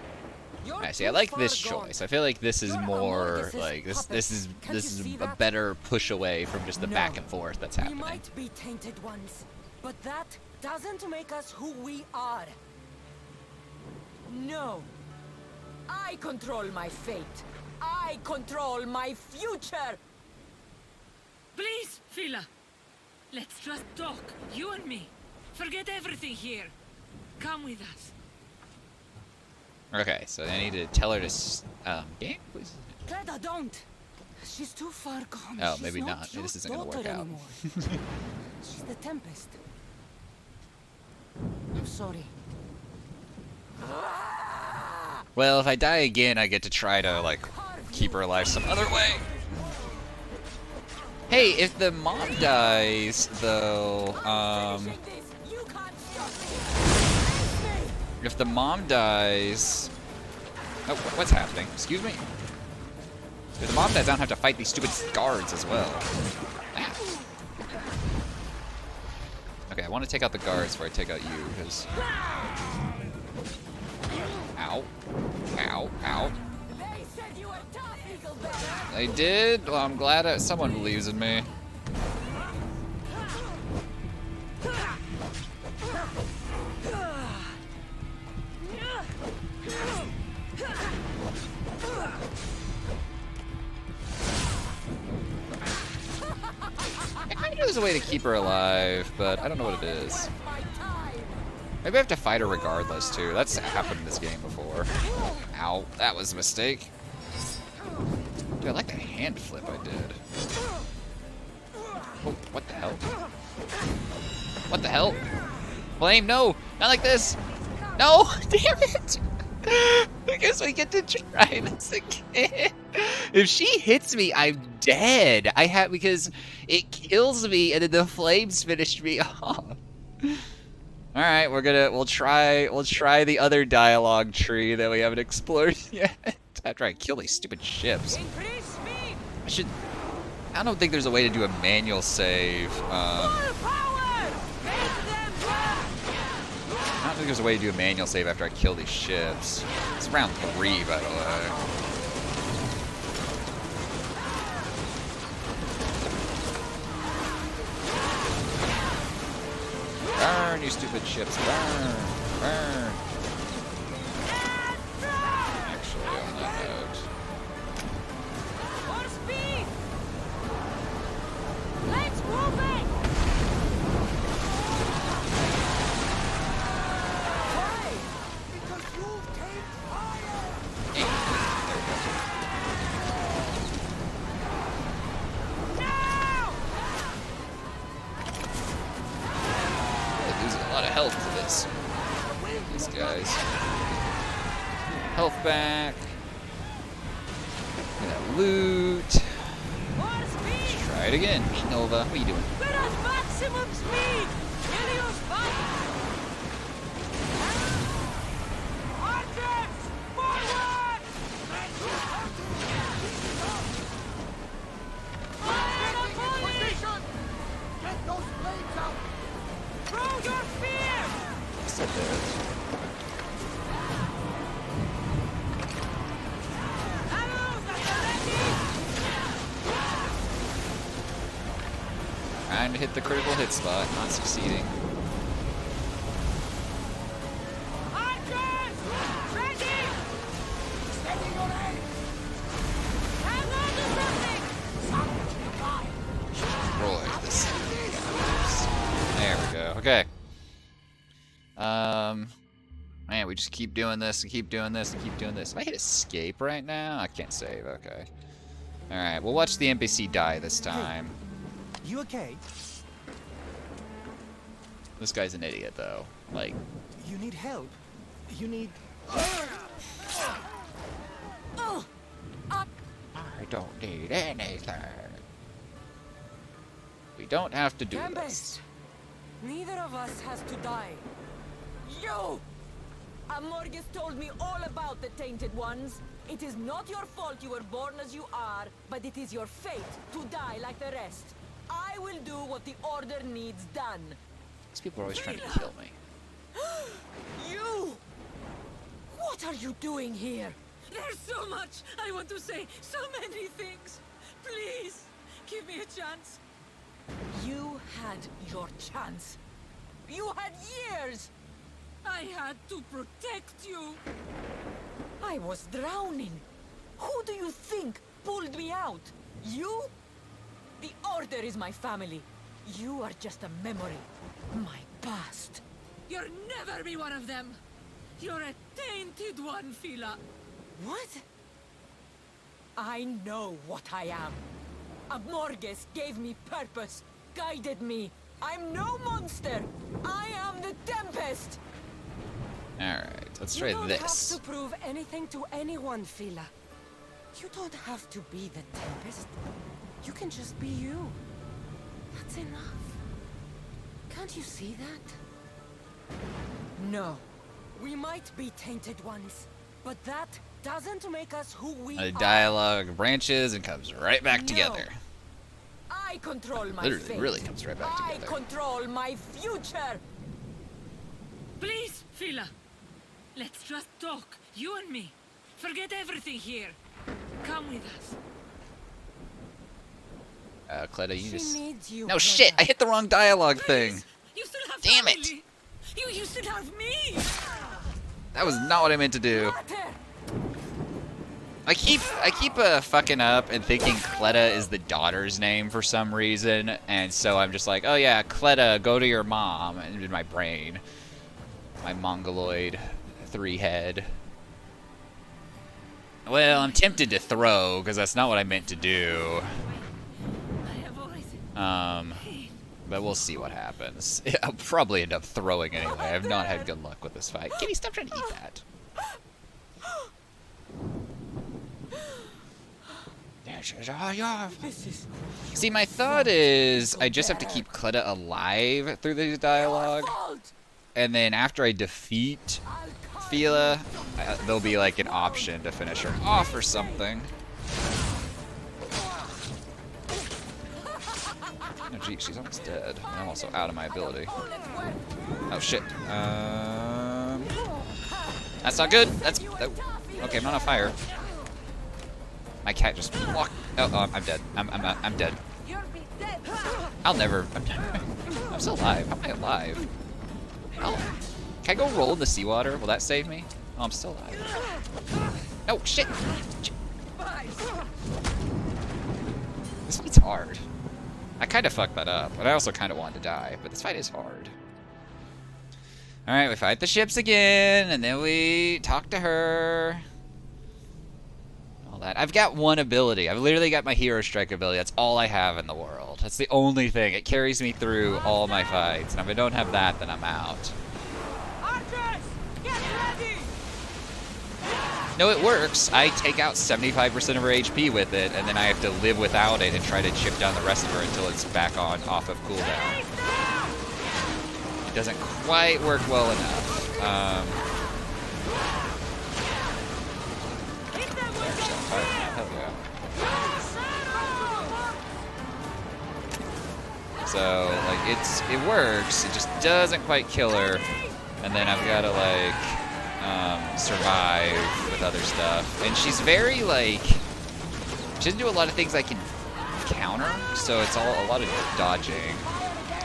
You're I see. I too like far this gone. choice. I feel like this is You're more Amorges's like this. puppet. This is Can't this you is see a that? better push away from just the No. back and forth that's We happening. might be tainted ones, but that doesn't make us who we are. No. I control my fate. I control my future. Please, Fila. Let's just talk, you and me. Forget everything here. Come with us. Okay, so I need to tell her to game, please. Cleda, don't. She's too far gone. Oh, She's maybe not not. your This isn't gonna work daughter out. anymore. She's the Tempest. I'm sorry. Well, if I die again, I get to try to like keep her alive some other way. Hey, if the mom dies, though, if the mom dies, oh, what's happening? Excuse me. If the mom dies, I don't have to fight these stupid guards as well. Ah. Okay, I want to take out the guards before I take out you, because. Ow. Ow. Ow. They did? Well, I'm glad someone believes in me. I know there's a way to keep her alive, but I don't know what it is. Maybe I have to fight her regardless, too. That's happened in this game before. Ow, that was a mistake. Dude, I like that hand flip I did. Oh, what the hell? What the hell? Flame, no! Not like this! No! Damn it! I guess we get to try this again. If she hits me, I'm dead. Because it kills me and then the flames finish me off. Alright, we'll try the other dialogue tree that we haven't explored yet. After I kill these stupid ships. I don't think there's a way to do a manual save. I don't think there's a way to do a manual save after I kill these ships. It's round 3, by the way. Burn, you stupid ships. Burn. Burn. Actually, on that note. More speed! Let's move it! Why? Because you take fire! They're losing a lot of health to this. These guys. Health back. Gonna loot. Let's try it again. Nova, what are you doing? We're at maximum speed! Helios back! Archers! Forward! Position! Get those blades out! Throw your spear! Still dead. Trying to hit the critical hit spot, not succeeding. Archers! Ready! Steady your aim! Hang on to something! Destroy this. There we go. Okay. Man, we we just keep doing this and keep doing this and keep doing this. If I hit escape right now, I can't save. Okay. All right, we'll watch the NPC die this time. Hey, you okay? This guy's an idiot, though. Like, You need help. You need. I don't need anything. We don't have to do this. Tempest! Neither of us has to die. You! Amorgus told me all about the Tainted Ones. It is not your fault you were born as you are, but it is your fate to die like the rest. I will do what the Order needs done. These people are always trying to kill me. You! What are you doing here? There's so much I want to say, so many things. Please, give me a chance. You had your chance. You had years! I had to protect you. I was drowning. Who do you think pulled me out? You? The Order is my family. You are just a memory. My past. You'll never be one of them. You're a tainted one, Fila. What? I know what I am. Amorgus gave me purpose, guided me. I'm no monster. I am the Tempest. Alright, let's try You don't this. have to prove anything to anyone, Fila. You don't have to be the Tempest. You can just be you. That's enough. Can't you see that? No. We might be tainted ones, but that doesn't make us who we The are. dialogue branches and comes right back together. I control my Literally, fate. really comes right back I together. control my future. Please, Fila. Let's just talk, you and me. Forget everything here. Come with us. Cleta, you She just... needs you. No, shit! I hit the wrong dialogue thing! You still have Damn it! family. You still have me. That was not what I meant to do. I keep fucking up and thinking Cleta is the daughter's name for some reason, and so I'm just like, oh yeah, Cleta, go to your mom, and in my brain. My mongoloid 3-head. Well, I'm tempted to throw, because that's not what I meant to do. But we'll see what happens. I'll probably end up throwing anyway. I've not had good luck with this fight. Kitty, stop trying to eat that. See, my thought is I just have to keep Cleta alive through the dialogue, and then after I defeat Fila, there'll be like an option to finish her off or something. Oh gee, she's almost dead. And I'm also out of my ability. Oh shit. That's not good. That's okay. I'm not on fire. My cat just walked. Oh, I'm dead. I'm dead. I'll never. I'm still alive. How am I alive? Oh, can I go roll in the seawater? Will that save me? Oh, I'm still alive. Oh shit. This fight's hard. I kind of fucked that up, but I also kind of wanted to die. But this fight is hard. Alright, we fight the ships again, and then we talk to her. All that. I've got one ability. I've literally got my Hero Strike ability. That's all I have in the world. That's the only thing. It carries me through all my fights. And if I don't have that, then I'm out. Archers, get ready! No, it works. I take out 75% of her HP with it, and then I have to live without it and try to chip down the rest of her until it's back on off of cooldown. It doesn't quite work well enough. So, like, it works. It just doesn't quite kill her, and then I've got to like survive with other stuff. And she's very like, she doesn't do a lot of things I can counter, so it's a lot of dodging.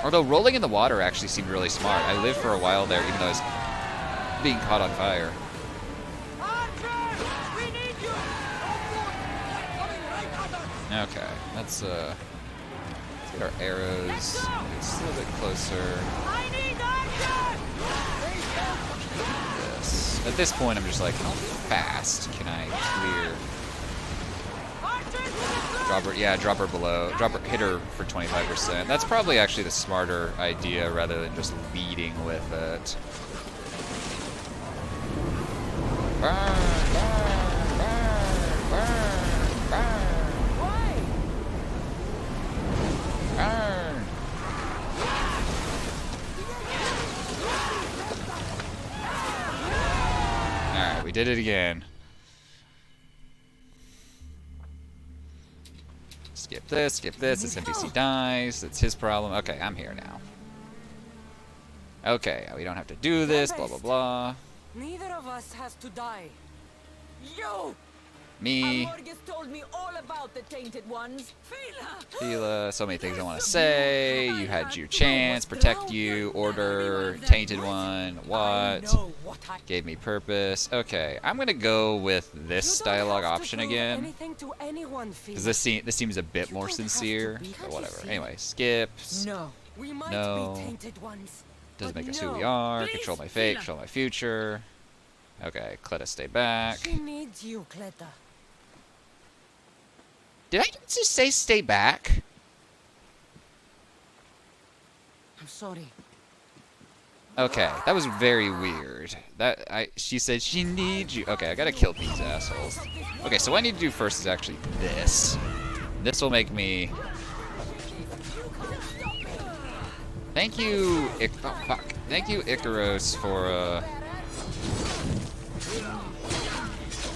Although rolling in the water actually seemed really smart. I lived for a while there, even though I was being caught on fire. Okay, let's get our arrows. It's a little bit closer. This. At this point, I'm just like, how fast can I clear? Drop her below. Hit her for 25%. That's probably actually the smarter idea rather than just leading with it. Burn, burn, burn, burn, burn. Why? Burn. Alright, we did it again. Skip this, this NPC dies, it's his problem. Okay, I'm here now. Okay, we don't have to do this, blah blah blah. Neither of us has to die. You! Me. Amorgus told me all about the Tainted Ones. Fila, so many things I want to say. You had your chance, protect you, order, tainted one, what? Gave me purpose. Okay, I'm gonna go with this dialogue option again. Because this seems a bit more sincere. But whatever. Anyway, skip. No. We might No. be tainted ones. Doesn't but make us no. who we are. Please, Control my fate, Fila. control my future. Okay, Cleta, stay back. She needs you, Cleta. Did I just say stay back? I'm sorry. Okay, that was very weird. She said she needs you. Okay, I gotta kill these assholes. Okay, so what I need to do first is actually this. This will make me. Thank you, oh fuck. Thank you, Icaros, for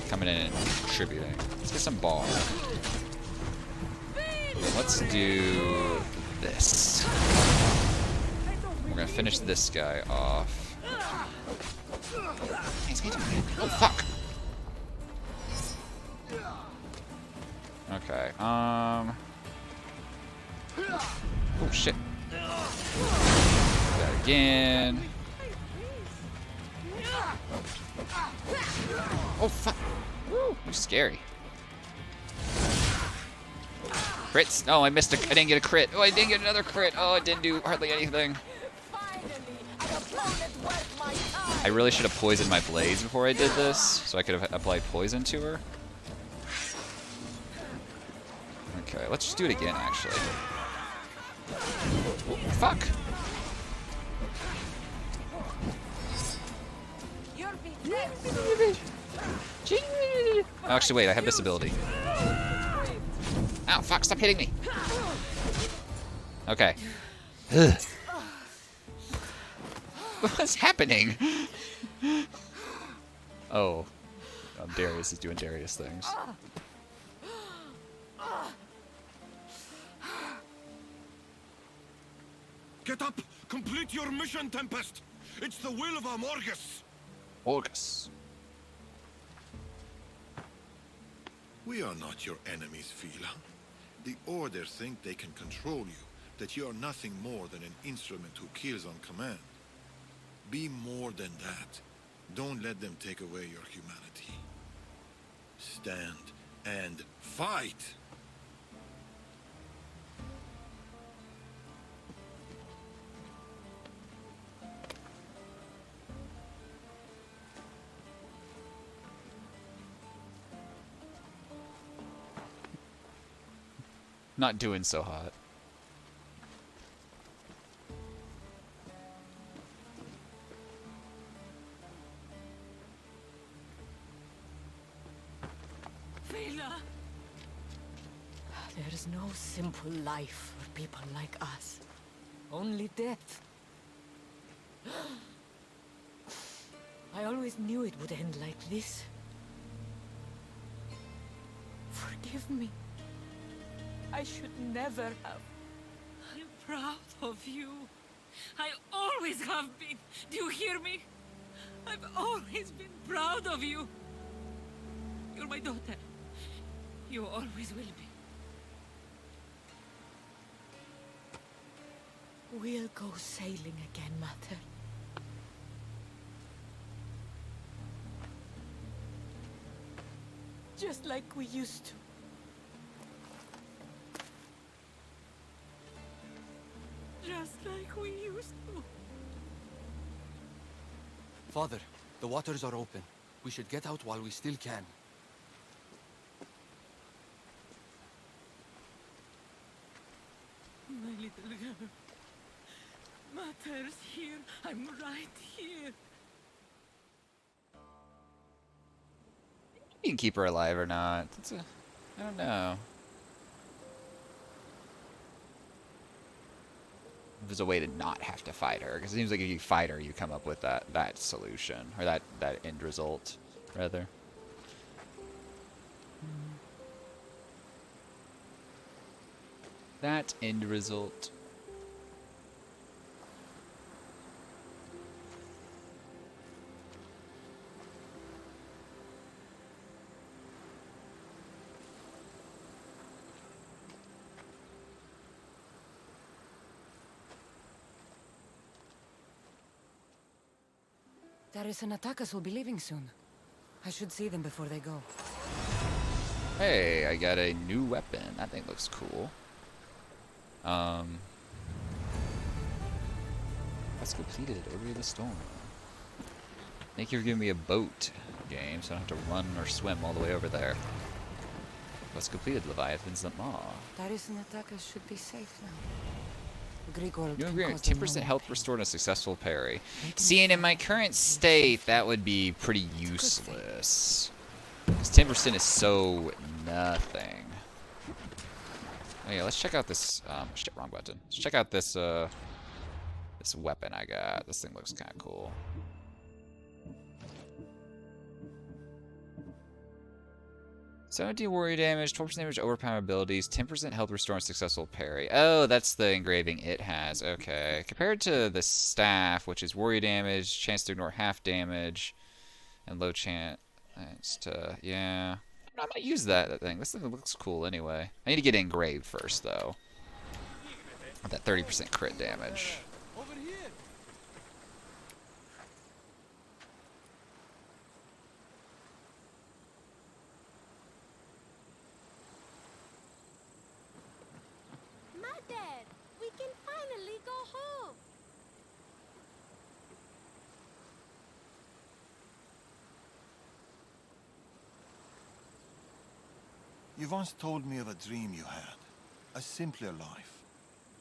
coming in and contributing. Let's get some ball. Let's do this. We're gonna finish this guy off. Oh fuck! Okay. Oh shit. That again. Oh fuck! Woo! You're scary. Crits? No, I missed a. I didn't get a crit. Oh, I didn't get another crit. Oh, it didn't do hardly anything. I really should have poisoned my blades before I did this, so I could have applied poison to her. Okay, let's just do it again, actually. Oh, fuck! Actually, wait, I have this ability. Ow, fuck, stop hitting me! Okay. Ugh. What's happening? Oh. Darius is doing Darius things. Get up! Complete your mission, Tempest! It's the will of Amorgus! Orgus. We are not your enemies, Fila. The Order think they can control you, that you are nothing more than an instrument who kills on command. Be more than that. Don't let them take away your humanity. Stand and fight! Not doing so hot. Fila! There's no simple life for people like us. Only death. I always knew it would end like this. Forgive me. I should never have. I'm proud of you. I always have been. Do you hear me? I've always been proud of you. You're my daughter. You always will be. We'll go sailing again, Mother. Just like we used to. Just like we used to. Father, The waters are open. We should get out while we still can. My little girl. Mater's here. I'm right here. You can keep her alive or not. I don't know. If there's a way to not have to fight her, because it seems like if you fight her, you come up with that solution, or that end result, rather. That end result. Darius and Atakas will be leaving soon. I should see them before they go. Hey, I got a new weapon. That thing looks cool. That's completed. Order of the Storm. Thank you for giving me a boat, game, so I don't have to run or swim all the way over there. What's completed, Leviathan's the Maw. Darius and Atakas should be safe now. The Greek world New can agreement, cause them 10% no more health pain. restored in a successful parry. See, and in my current state, that would be pretty useless. Because 10% is so nothing. Oh yeah, let's check out this, shit, wrong button. Let's check out this, this weapon I got. This thing looks kind of cool. $17 warrior damage, 12% damage overpower abilities, 10% health restore and successful parry. Oh, that's the engraving it has. Okay. Compared to the staff, which is warrior damage, chance to ignore half damage, and low chance to... Yeah. I might use that thing. This thing looks cool anyway. I need to get it engraved first, though. With that 30% crit damage. Over here. Mother, we can finally go home. You once told me of a dream you had. A simpler life.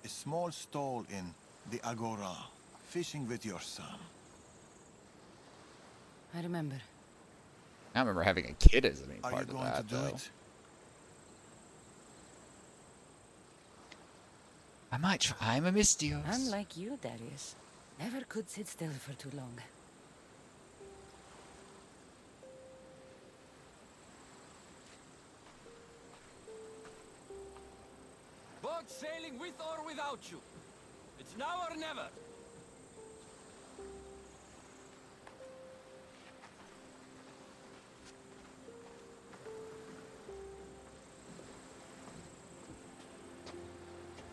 A small stall in the Agora, fishing with your son. I remember. I don't remember having a kid as any Are part you of going that, to do though. it? I might try. I'm a Mystios. Unlike you, Darius. Never could sit still for too long. Boat sailing with or without you. It's now or never.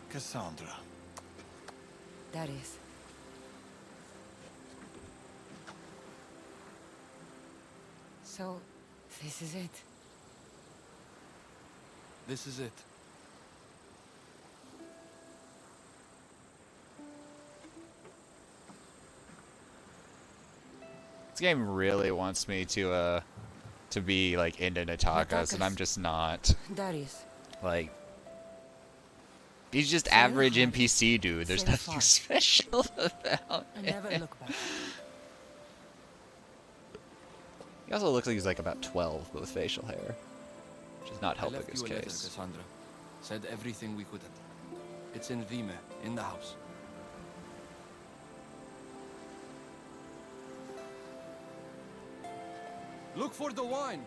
Cassandra. Darius. So, this is it. This is it. This game really wants me to be like into Natakas, and I'm just not. Darius. Like, he's just Sail average hard, NPC dude. There's sail nothing far. special about And never him. look back. He also looks like he's like about 12, but with facial hair, which is not I helping left his you a letter, case. Cassandra. Said everything we couldn't. It's in Vime, in the house. Look for the wine.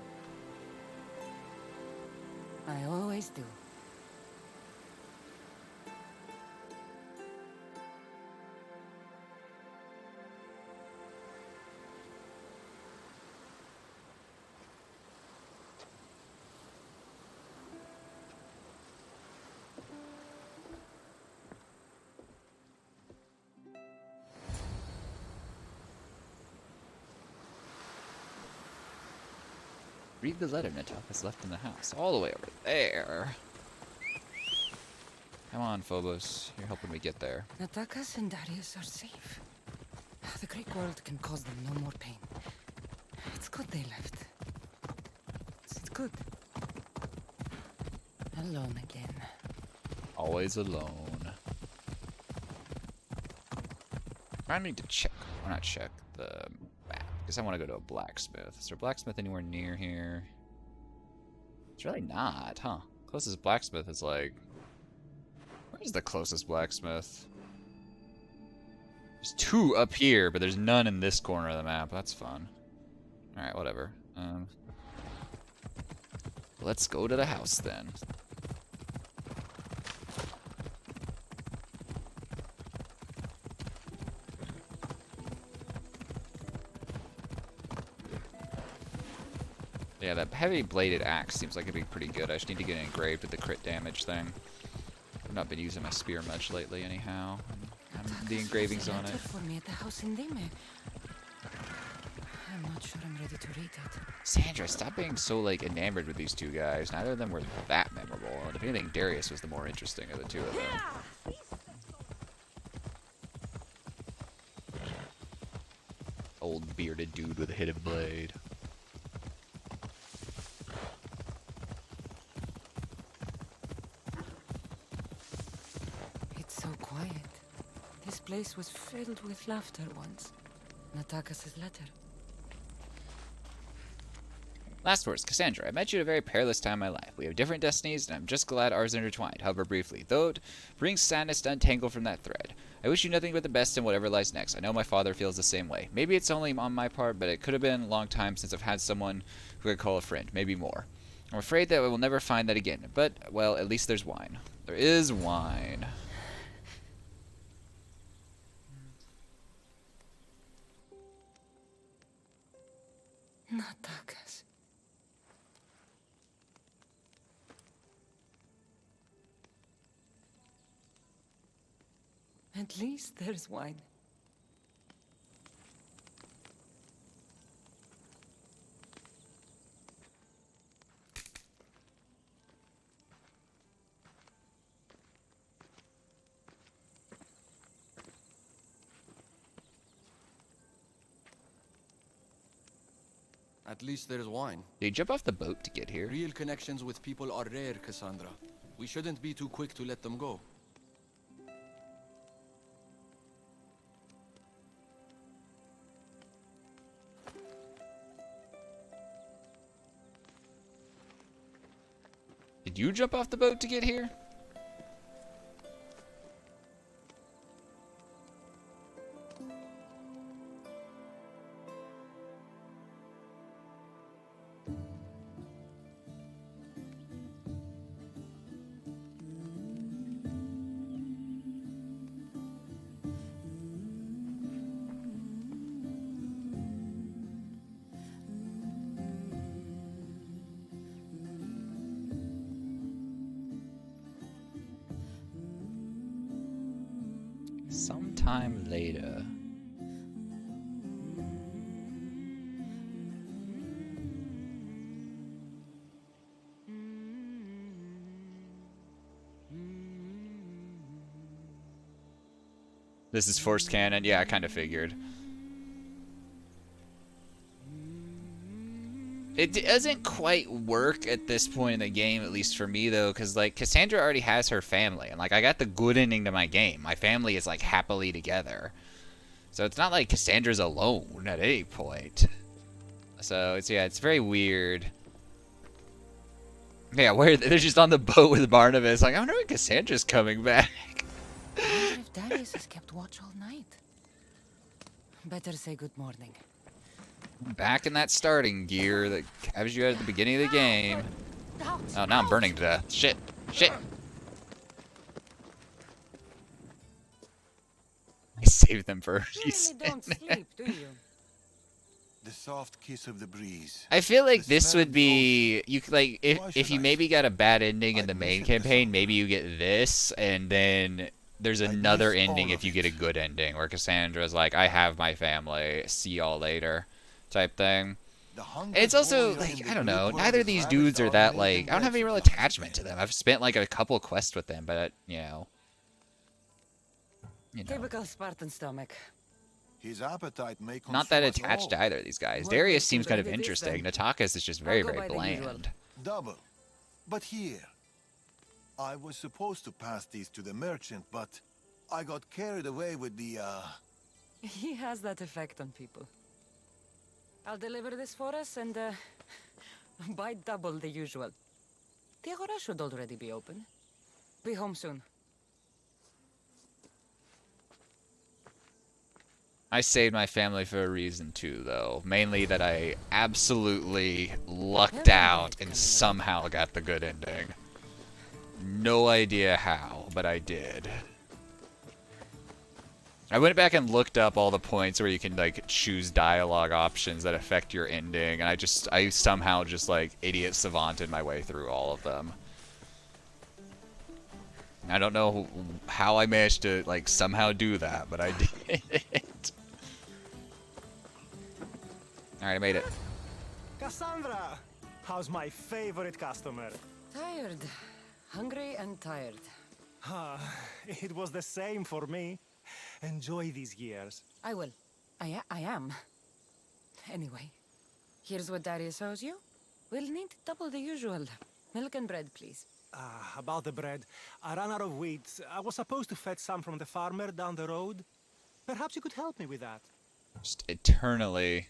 I always do. Read the letter Natakas left in the house, all the way over there. Come on, Phobos. You're helping me get there. Natakas and Darius are safe. The Greek world can cause them no more pain. It's good they left. It's good. Alone again. Always alone. I need to check. Or not check the map. Because I want to go to a blacksmith. Is there a blacksmith anywhere near here? It's really not, huh? Closest blacksmith is like... Where's the closest blacksmith? There's 2 up here, but there's none in this corner of the map. That's fun. Alright, whatever. Let's go to the house then. Yeah, that heavy bladed axe seems like it'd be pretty good. I just need to get it engraved with the crit damage thing. I've not been using my spear much lately anyhow. The engravings on it. For me at the house in Dime. I'm not sure I'm ready to read it. Sandra, stop being so like enamored with these 2 guys. Neither of them were that memorable. And if anything, Darius was the more interesting of the 2 of them. Old bearded dude with a hidden blade. It's so quiet. This place was filled with laughter once. Natakas's letter. Last words, Cassandra. I met you at a very perilous time in my life. We have different destinies, and I'm just glad ours are intertwined, however briefly, though it brings sadness to untangle from that thread. I wish you nothing but the best in whatever lies next. I know my father feels the same way. Maybe it's only on my part, but it could have been a long time since I've had someone who I could call a friend, maybe more. I'm afraid that I will never find that again, but, well, at least there's wine. There is wine. Natakas. At least there's wine. At least there's wine. Did you jump off the boat to get here? Real connections with people are rare, Cassandra. We shouldn't be too quick to let them go. Did you jump off the boat to get here? Sometime later. This is forced canon. Yeah, I kind of figured. It doesn't quite work at this point in the game, at least for me, though, because, like, Cassandra already has her family, and, like, I got the good ending to my game. My family is, like, happily together. So it's not like Cassandra's alone at any point. So, it's, yeah, it's very weird. Yeah, where they're just on the boat with Barnabas, like, I wonder when Cassandra's coming back. I wonder if Darius has kept watch all night. Better say good morning. Back in that starting gear that has you at the beginning of the game. Oh, now I'm burning to death. Shit. Shit. I saved them for a You reason. really don't sleep, do you? The soft kiss of the breeze. I feel like The this smell would of be you could, like Why if should you I maybe got a bad ending in the I'd main miss it campaign, maybe you get this, and then there's another miss ending all if of you get a it. good ending where Cassandra's like, I have my family, see y'all later, type thing. The hunger It's also boil like in I the don't know. great world Neither of of these rabbit dudes are are that made like I don't have any real vegetable. attachment to them. I've spent like a couple quests with them, but you know. Typical Spartan stomach. His appetite may consume Not that us attached to all. either of these guys. Well, Darius let's seems kind of believe it is interesting. then. Natakas is just very, very bland. Double. But here. I was supposed to pass these to the merchant, but I got carried away with the, He has that effect on people. I'll deliver this for us and, buy double the usual. The Agora should already be open. Be home soon. I saved my family for a reason too, though. Mainly that I absolutely lucked out and somehow got the good ending. No idea how, but I did. I went back and looked up all the points where you can like choose dialogue options that affect your ending, and I somehow just like idiot savanted my way through all of them. I don't know how I managed to like somehow do that, but I did. Alright, I made it. Cassandra! How's my favorite customer? Tired. Hungry and tired. It was the same for me. Enjoy these years. I will. I am. Anyway, here's what Darius owes you. We'll need double the usual. Milk and bread, please. About the bread. I ran out of wheat. I was supposed to fetch some from the farmer down the road. Perhaps you could help me with that. Just eternally...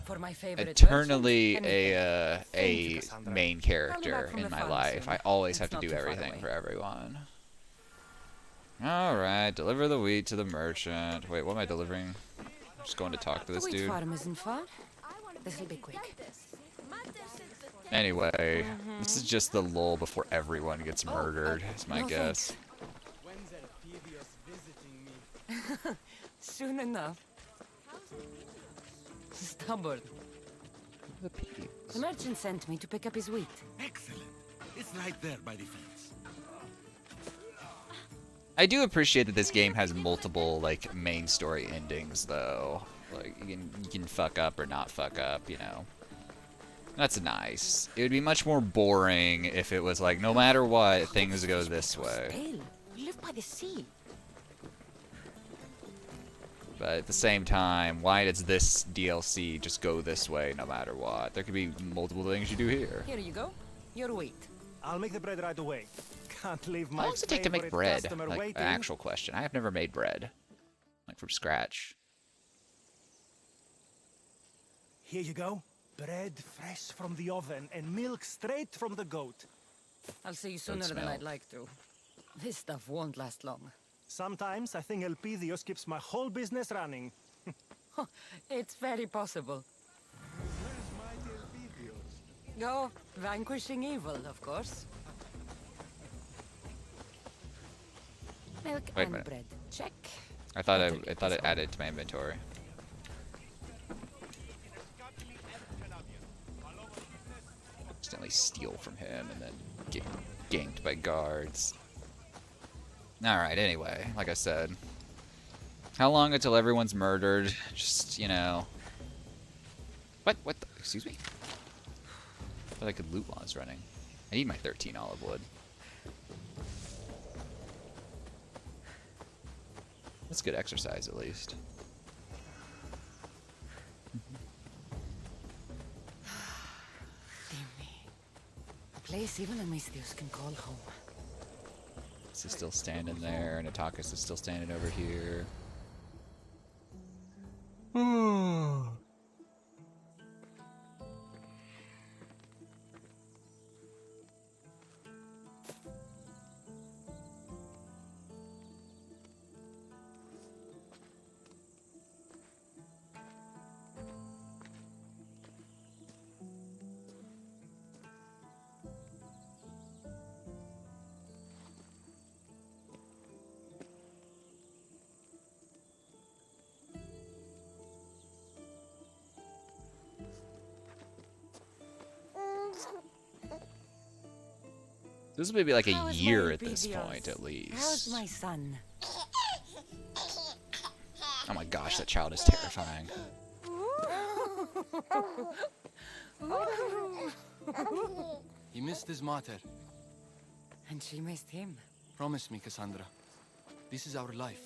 For my favorite eternally merchant, a main character in my life. I always have to do everything for everyone. Alright, deliver the wheat to the merchant. Wait, what am I delivering? I'm just going to talk to this the wheat dude. farm isn't far. This'll be quick. Anyway, this is just the lull before everyone gets murdered, is my guess. When's Elpidius visiting me? Soon enough. Stubborn. The merchant sent me to pick up his wheat. Excellent. It's right there by the fence. I do appreciate that this game has multiple like main story endings, though. Like you can fuck up or not fuck up, you know. That's nice. It would be much more boring if it was like no matter what things go this way. We live by the sea. But at the same time, why does this DLC just go this way no matter what? There could be multiple things you do here. Here you go. Your wheat. I'll make the bread right away. Can't leave my How long does it take to make favorite bread? customer Like, waiting. an actual question. I have never made bread. Like, from scratch. Here you go. Bread fresh from the oven and milk straight from the goat. I'll see you sooner than I'd like to. This stuff won't last long. Sometimes I think Elpidios keeps my whole business running. It's very possible. Go, vanquishing evil, of course. Milk Wait a and minute. bread. Check. I thought it added to my inventory. Accidentally steal from him and then get ganked by guards. Alright, anyway, like I said. How long until everyone's murdered? Just, you know... What the... Excuse me? I thought I could loot while I was running. I need my 13 olive wood. That's good exercise, at least. A place even a Misthios can call home. This is still standing there, and Atakas is still standing over here. This is maybe like a year at this point, at least. How's my son? Oh my gosh, that child is terrifying. He missed his mater. And she missed him. Promise me, Cassandra. This is our life.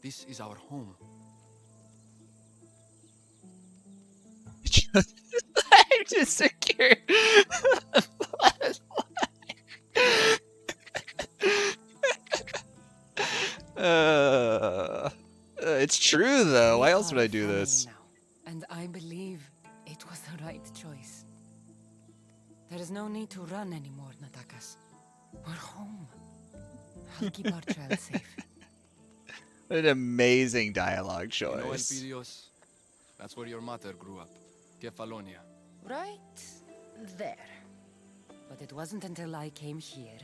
This is our home. I'm just secure. It's true though. Why else would I do this? And I believe it was the right choice. There is no need to run anymore, Natakas. We're home. I'll keep our child safe. An amazing dialogue You know, choice. Elpidios? That's where your mother grew up. Kefalonia. Right there. But it wasn't until I came here,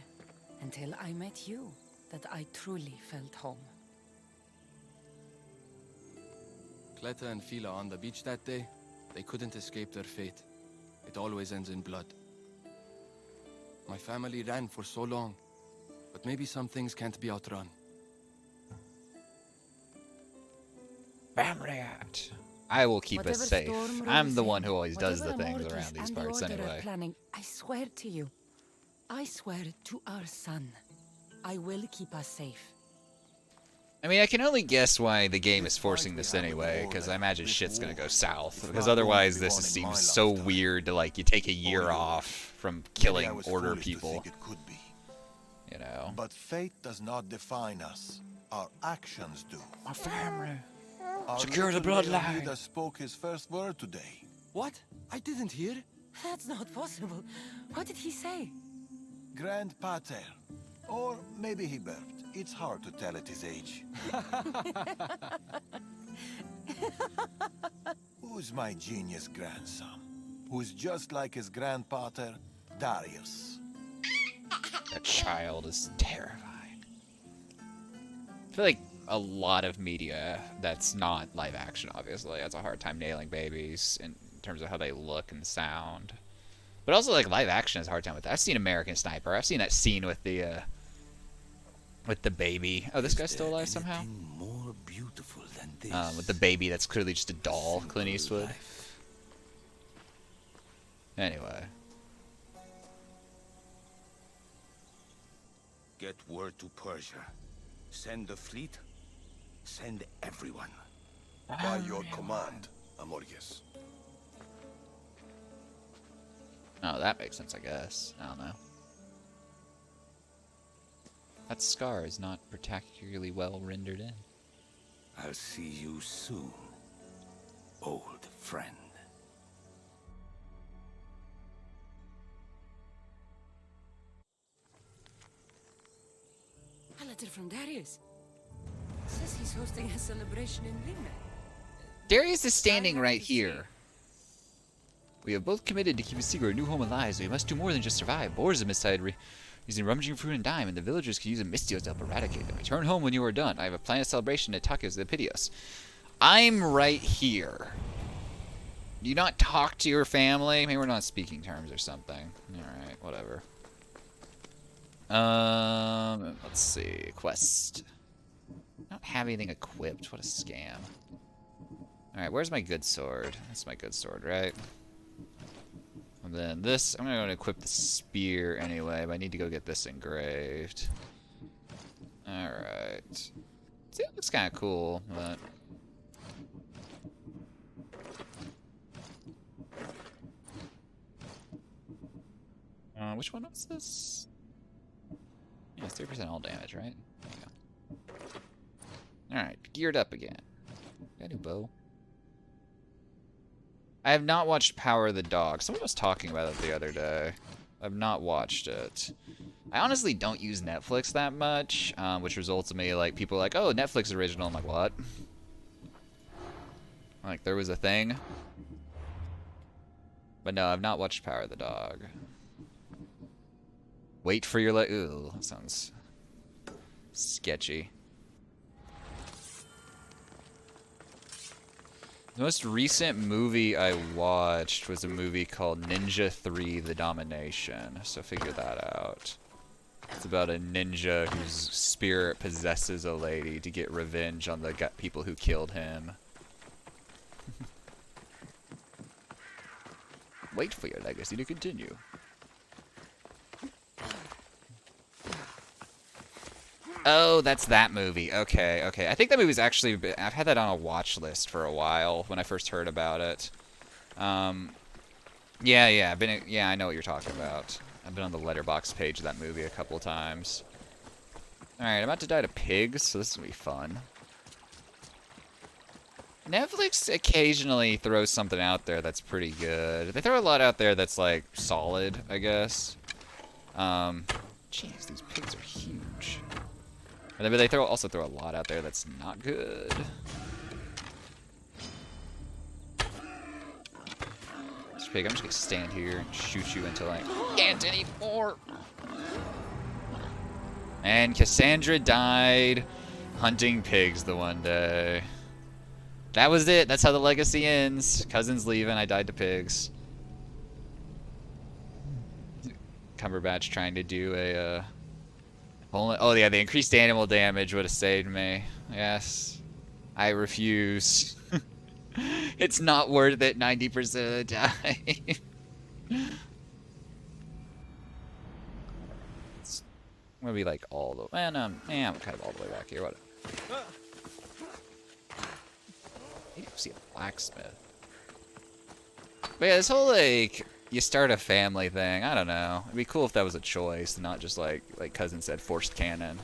until I met you, that I truly felt home. Cleta and Fila on the beach that day, they couldn't escape their fate. It always ends in blood. My family ran for so long, but maybe some things can't be outrun. Family. I will keep us safe. I'm the one who always does the Whatever things Amorges around these and the parts Order are anyway. planning, I swear to you, I swear to our son, I will keep us safe. I mean, I can only guess why the game is forcing this anyway, because I imagine shit's gonna go south. Because otherwise, this seems so weird to, like, you take a year off from killing Order people. You know. But fate does not define us. Our actions do. My family. Our Secure the little bloodline. leader spoke his first word today. What? I didn't hear. That's not possible. What did he say? Grand Pater. Or maybe he burped. It's hard to tell at his age. Who's my genius grandson? Who's just like his grandpater, Darius. That child is terrifying. I feel like a lot of media that's not live action, obviously, has a hard time nailing babies in terms of how they look and sound. But also, like, live action has a hard time with that. I've seen American Sniper. I've seen that scene with the baby. Oh, this guy's still alive somehow? More beautiful than this. With the baby that's clearly just a doll, Clint Eastwood. Anyway. Get word to Persia. Send the fleet. Send everyone. By your command, Amorges. Oh, that makes sense, I guess. I don't know. That scar is not particularly well rendered in. I'll see you soon, old friend. A letter from Darius. Says he's hosting a celebration in Vilna. Darius is standing right here. We have both committed to keep a secret, a new home alive, so we must do more than just survive. Boars have misguided using rummaging fruit and dime, and the villagers could use a Mystios to help eradicate them. Return home when you are done. I have a planned celebration at Takios the Pidios. I'm right here. Do you not talk to your family? Maybe we're not speaking terms or something. Alright, whatever. Let's see. Quest. I don't have anything equipped. What a scam. Alright, where's my good sword? That's my good sword, right? And then this, I'm going to equip the spear anyway, but I need to go get this engraved. Alright. See, it looks kind of cool, but... which one was this? Yeah, it's 3% all damage, right? Yeah. Alright, geared up again. Got a new bow. I have not watched Power of the Dog. Someone was talking about it the other day. I've not watched it. I honestly don't use Netflix that much, which results in me, like, people are like, oh, Netflix original. I'm like, what? Like, there was a thing. But no, I've not watched Power of the Dog. Wait for your ooh, that sounds sketchy. The most recent movie I watched was a movie called Ninja 3: The Domination, so figure that out. It's about a ninja whose spirit possesses a lady to get revenge on the people who killed him. Wait for your legacy to continue. Oh, that's that movie. Okay, okay. I think that movie's actually... I've had that on a watch list for a while when I first heard about it. Yeah, I know what you're talking about. I've been on the letterbox page of that movie a couple of times. Alright, I'm about to die to pigs, so this is gonna be fun. Netflix occasionally throws something out there that's pretty good. They throw a lot out there that's, like, solid, I guess. Jeez, these pigs are huge. But they also throw a lot out there that's not good. Mr. Pig, I'm just gonna stand here and shoot you until I can't anymore. And Cassandra died hunting pigs the one day. That was it. That's how the legacy ends. Cousin's leaving. I died to pigs. Cumberbatch trying to do a... oh, yeah, the increased animal damage would have saved me. Yes. I refuse. It's not worth it 90% of the time. It's gonna be like all the... Well, no, I'm kind of all the way back here. What? I need to see a blacksmith. But yeah, this whole, like, you start a family thing, I don't know. It'd be cool if that was a choice, not just like Cousin said, forced canon.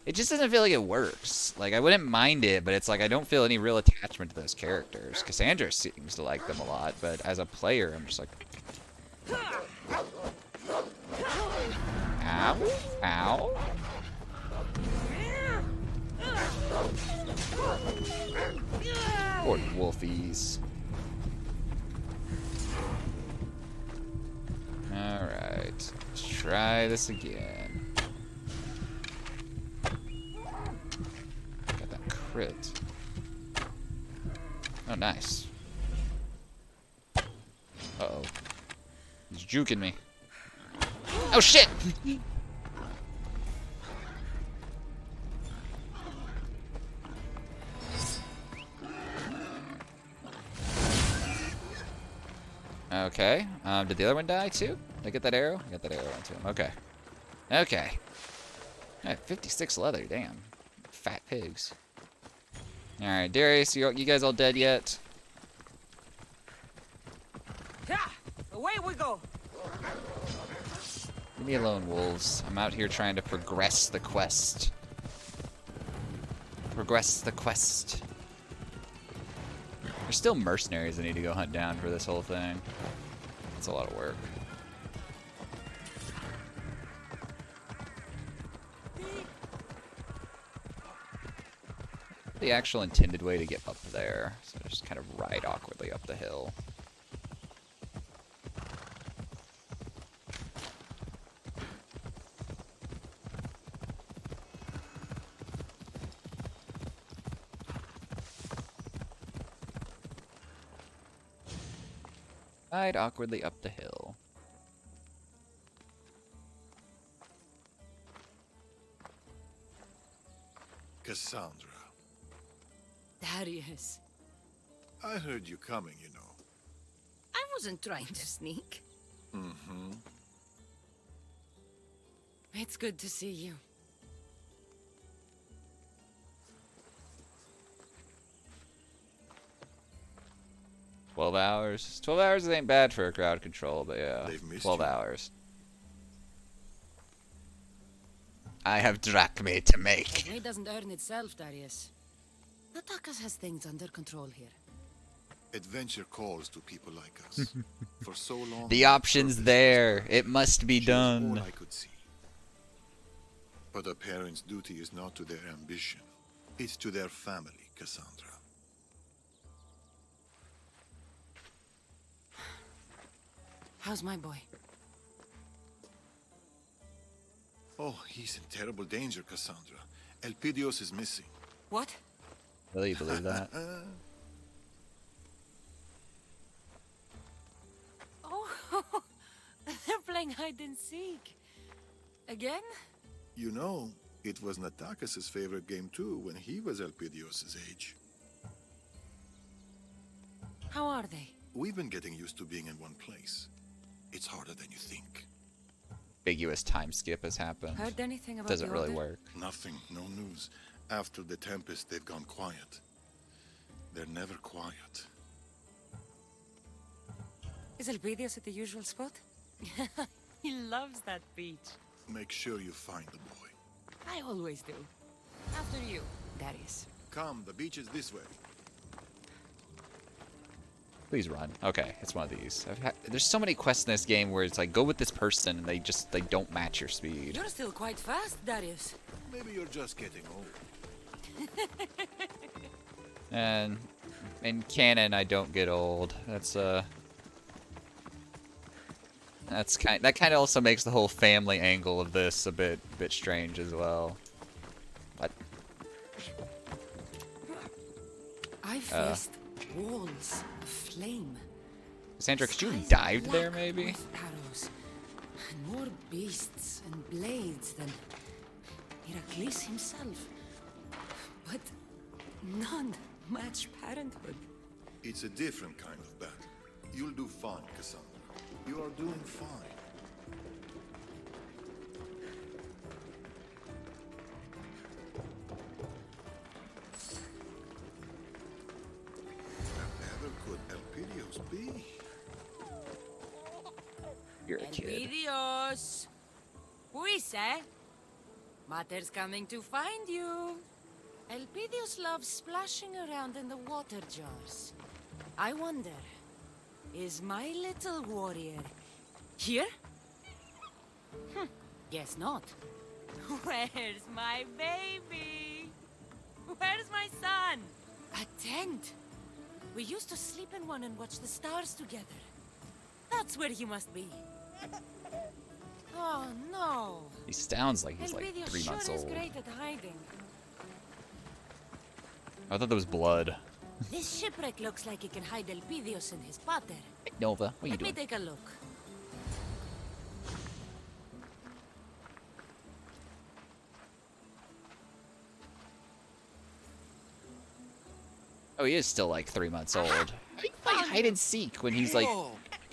It just doesn't feel like it works. Like, I wouldn't mind it, but it's like I don't feel any real attachment to those characters. Cassandra seems to like them a lot, but as a player, I'm just like... Ow. Ow. Poor wolfies. Alright. Let's try this again. Got that crit. Oh, nice. Uh-oh. He's juking me. Oh, shit! Okay. Did the other one die too? Did I get that arrow? I got that arrow onto him. Okay. Okay. Alright, 56 leather. Damn. Fat pigs. Alright, Darius, you guys all dead yet? Yeah, away we go. Leave me alone, wolves. I'm out here trying to progress the quest. Progress the quest. There's still mercenaries I need to go hunt down for this whole thing. It's a lot of work. The actual intended way to get up there. So just kind of ride awkwardly up the hill. Ride awkwardly up the hill. Cassandra. Darius. I heard you coming, you know. I wasn't trying to sneak. Mm-hmm. It's good to see you. $12 hours. 12 hours ain't bad for a crowd control, but yeah. 12 hours. I have drachmae to make. It doesn't earn itself, Darius. Natakas has things under control here. Adventure calls to people like us. For so long. The option's there. It must be done. All I could see. But a parent's duty is not to their ambition. It's to their family, Cassandra. How's my boy? Oh, he's in terrible danger, Cassandra. Elpidios is missing. What? Really, you believe that? Oh, they're playing hide and seek. Again? You know, it was Natakis' favorite game too when he was Elpidios' age. How are they? We've been getting used to being in one place. It's harder than you think. Ambiguous time skip has happened. Heard anything about Doesn't the really order? work. Nothing, no news. After the Tempest, they've gone quiet. They're never quiet. Is Elpidios at the usual spot? He loves that beach. Make sure you find the boy. I always do. After you, Darius. Come, the beach is this way. Please run. Okay, it's one of these. There's so many quests in this game where it's like, go with this person, and they don't match your speed. You're still quite fast, Darius. Maybe you're just getting old. And in canon, I don't get old. That kind of also makes the whole family angle of this a bit strange as well. What? I faced walls of flame. Sandra, could you have Skies dived black there maybe? with arrows, and more beasts and blades than Heracles himself. But none match parenthood. It's a different kind of battle. You'll do fine, Cassandra. You are doing fine. Whatever could Elpidios be? You're a kid. Elpidios! Who is it? Mater's coming to find you. Elpidios loves splashing around in the water jars. I wonder, is my little warrior here? Guess not. Where's my baby? Where's my son? A tent. We used to sleep in one and watch the stars together. That's where he must be. Oh no. He sounds like he's like Elpidios 3 months sure is old. great at hiding. I thought there was blood. This shipwreck looks like it can hide Elpidios and his pater. Nova, what are you Let me doing? take a look. Oh, he is still like 3 months old. How do you play hide and seek when he's like Whoa,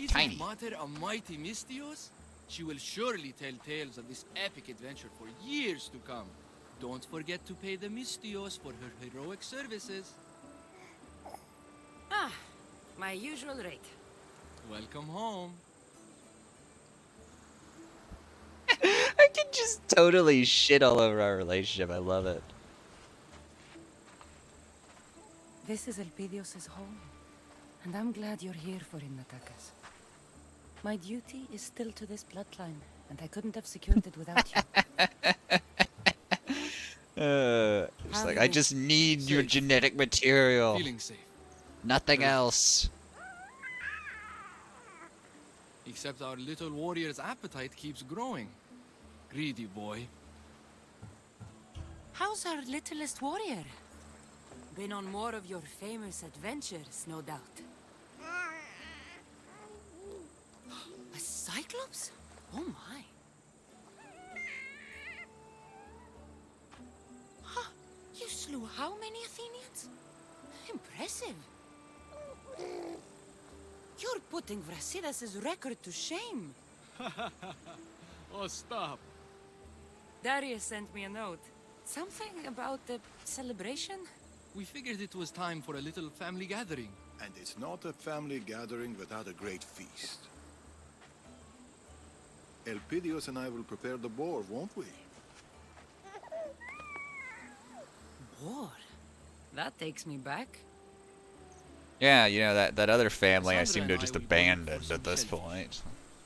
tiny? Is Mater a mighty Mistios? She will surely tell tales of this epic adventure for years to come. Don't forget to pay the Mistios for her heroic services. Ah, my usual rate. Welcome home. I can just totally shit all over our relationship. I love it. This is Elpidios' home, and I'm glad you're here for him, Natakas. My duty is still to this bloodline, and I couldn't have secured it without you. It's like, I just need your genetic material. Feeling safe. Nothing else. Except our little warrior's appetite keeps growing. Greedy boy. How's our littlest warrior? Been on more of your famous adventures, no doubt. A cyclops? Oh my. Huh, you slew how many Athenians? Impressive. You're putting Vrasidas' record to shame. Oh, stop. Darius sent me a note. Something about the celebration? We figured it was time for a little family gathering. And it's not a family gathering without a great feast. Elpidios and I will prepare the boar, won't we? Boar? That takes me back. Yeah, you know, that other family I seem to Sandra have just and I will be looking abandoned for at this some point.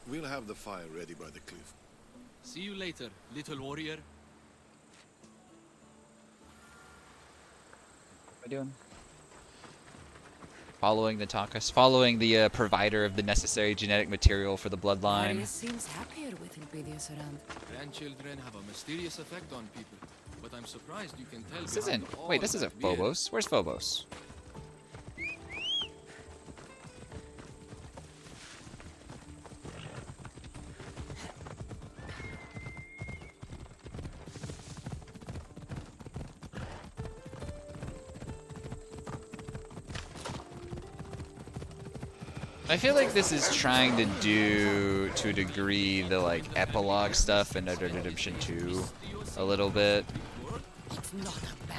We'll have the fire ready by the cliff. See you later, little warrior. What am I doing? Following the Takas, following the provider of the necessary genetic material for the bloodline. Darius seems happier with Elpidios around. Grandchildren have a mysterious effect on people, but I'm surprised you can tell. This behind isn't. all Wait, this isn't that beard. Phobos. Where's Phobos? I feel like this is trying to do, to a degree, the like epilogue stuff in Red Dead Redemption 2 a little bit.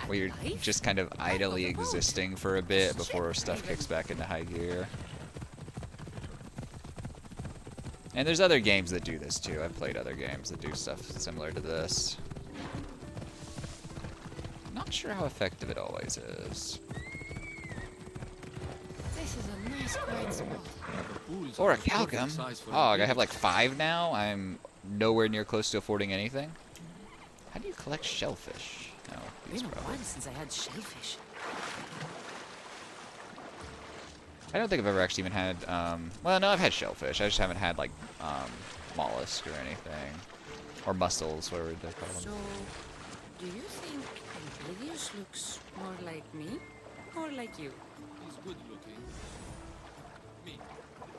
Where you're just kind of idly existing for a bit before stuff kicks back into high gear. And there's other games that do this too. I've played other games that do stuff similar to this. Not sure how effective it always is. This is a nice quiet spot. Or a Calcum. Oh, I have like 5 now. I'm nowhere near close to affording anything. How do you collect shellfish? No, It's been a while since I had shellfish. I don't think I've ever actually even had, well, no, I've had shellfish. I just haven't had, like, mollusk or anything. Or mussels, whatever they call them. So, do you think Oblivious looks more like me? Or like you? He's good looking. Me,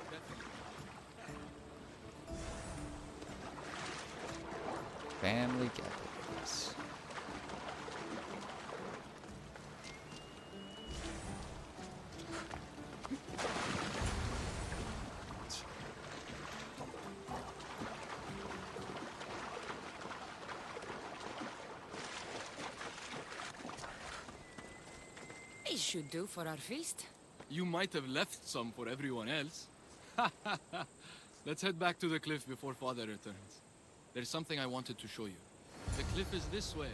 definitely. Family gatherings. It should do for our feast. You might have left some for everyone else. Let's head back to the cliff before Father returns. There's something I wanted to show you. The cliff is this way.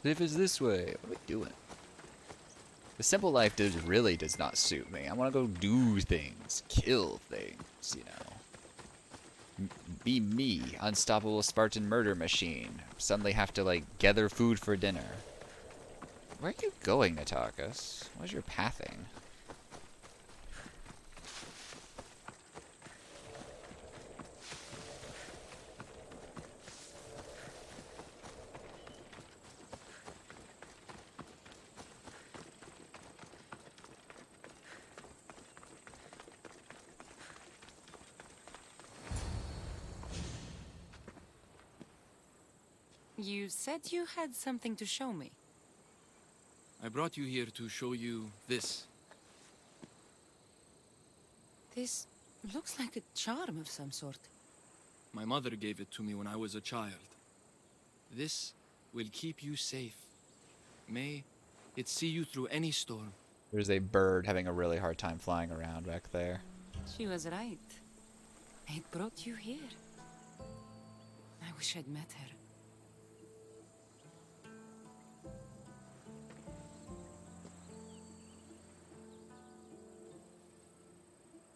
Cliff is this way. What are we doing? The simple life really does not suit me. I want to go do things, kill things, you know. Be me, unstoppable Spartan murder machine. Suddenly have to, like, gather food for dinner. Where are you going, Natakas? What's your pathing? You said you had something to show me. I brought you here to show you this. This looks like a charm of some sort. My mother gave it to me when I was a child. This will keep you safe. May it see you through any storm. There's a bird having a really hard time flying around back there. She was right. It brought you here. I wish I'd met her.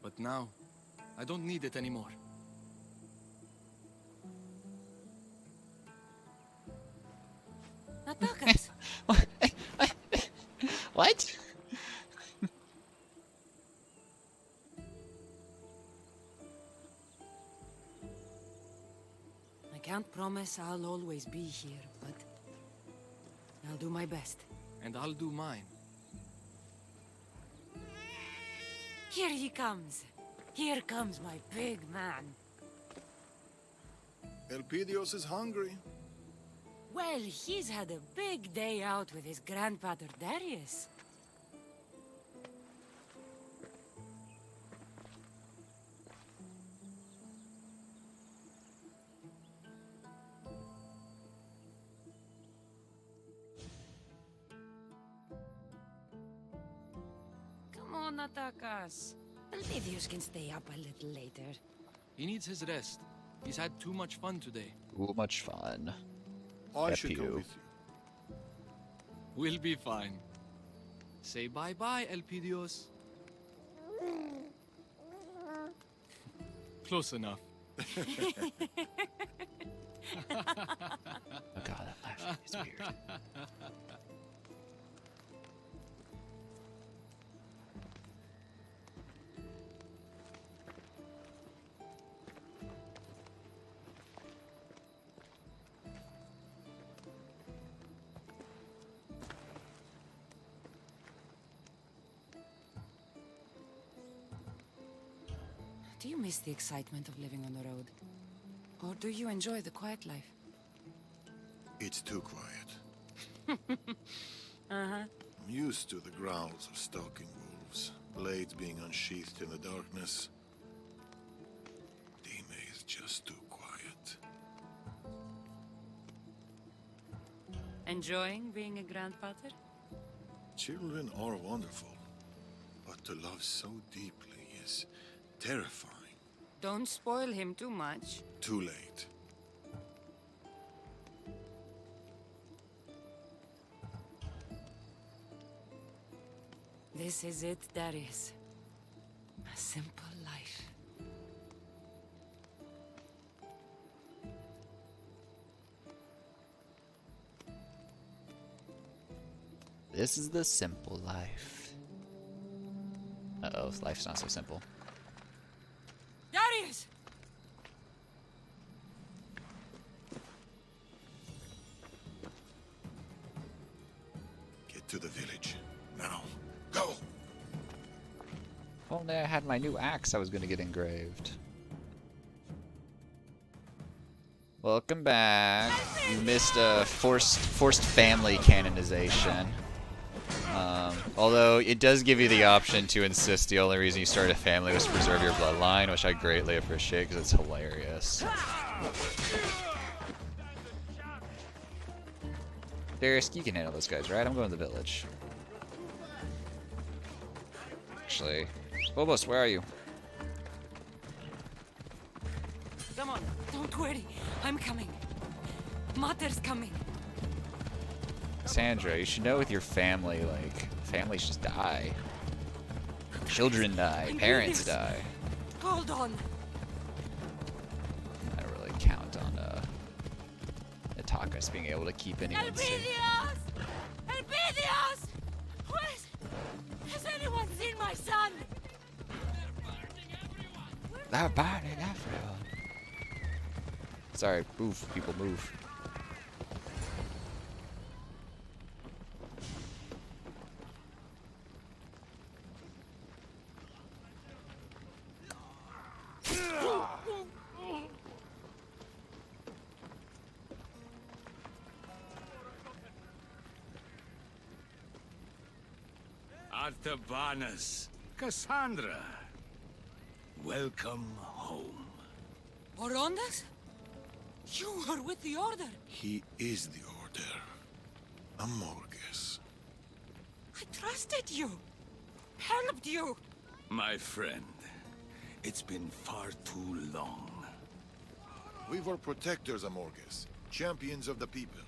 But now, I don't need it anymore. Natakas! What? I can't promise I'll always be here, but I'll do my best. And I'll do mine. Here he comes. Here comes my big man. Elpidios is hungry. Well, he's had a big day out with his grandfather Darius. Come on, Natakas. Elpidios can stay up a little later. He needs his rest. He's had too much fun today. Too much fun. I F should you. go with you. We'll be fine. Say bye-bye, Elpidios. Close enough. Oh god, that laugh is weird. Do you miss the excitement of living on the road? Or do you enjoy the quiet life? It's too quiet. Uh-huh. I'm used to the growls of stalking wolves, blades being unsheathed in the darkness. Dime is just too quiet. Enjoying being a grandfather? Children are wonderful, but to love so deeply is terrifying. Don't spoil him too much. Too late. This is it, Darius. A simple life. This is the simple life. Uh-oh, life's not so simple. Darius! Get to the village. Now. Go! If only I had my new axe, I was going to get engraved. Welcome back. You missed a forced family canonization. Although it does give you the option to insist the only reason you started a family was to preserve your bloodline, which I greatly appreciate because it's hilarious. Darius, you can handle those guys, right? I'm going to the village. Actually, Phobos, where are you? Come on, don't worry. I'm coming. Mater's coming. Cassandra, you should know with your family, like, families just die. Children die, parents die. Hold on. I don't really count on Itakas being able to keep anyone safe. Elpidios! Elpidios! Has anyone seen my son? They're burning everyone. Sorry, move, people, move. Artabanus, Cassandra, welcome home. Orondas? You were with the Order. He is the Order. Amorges. I trusted you. Helped you. My friend, it's been far too long. We were protectors, Amorges. Champions of the people.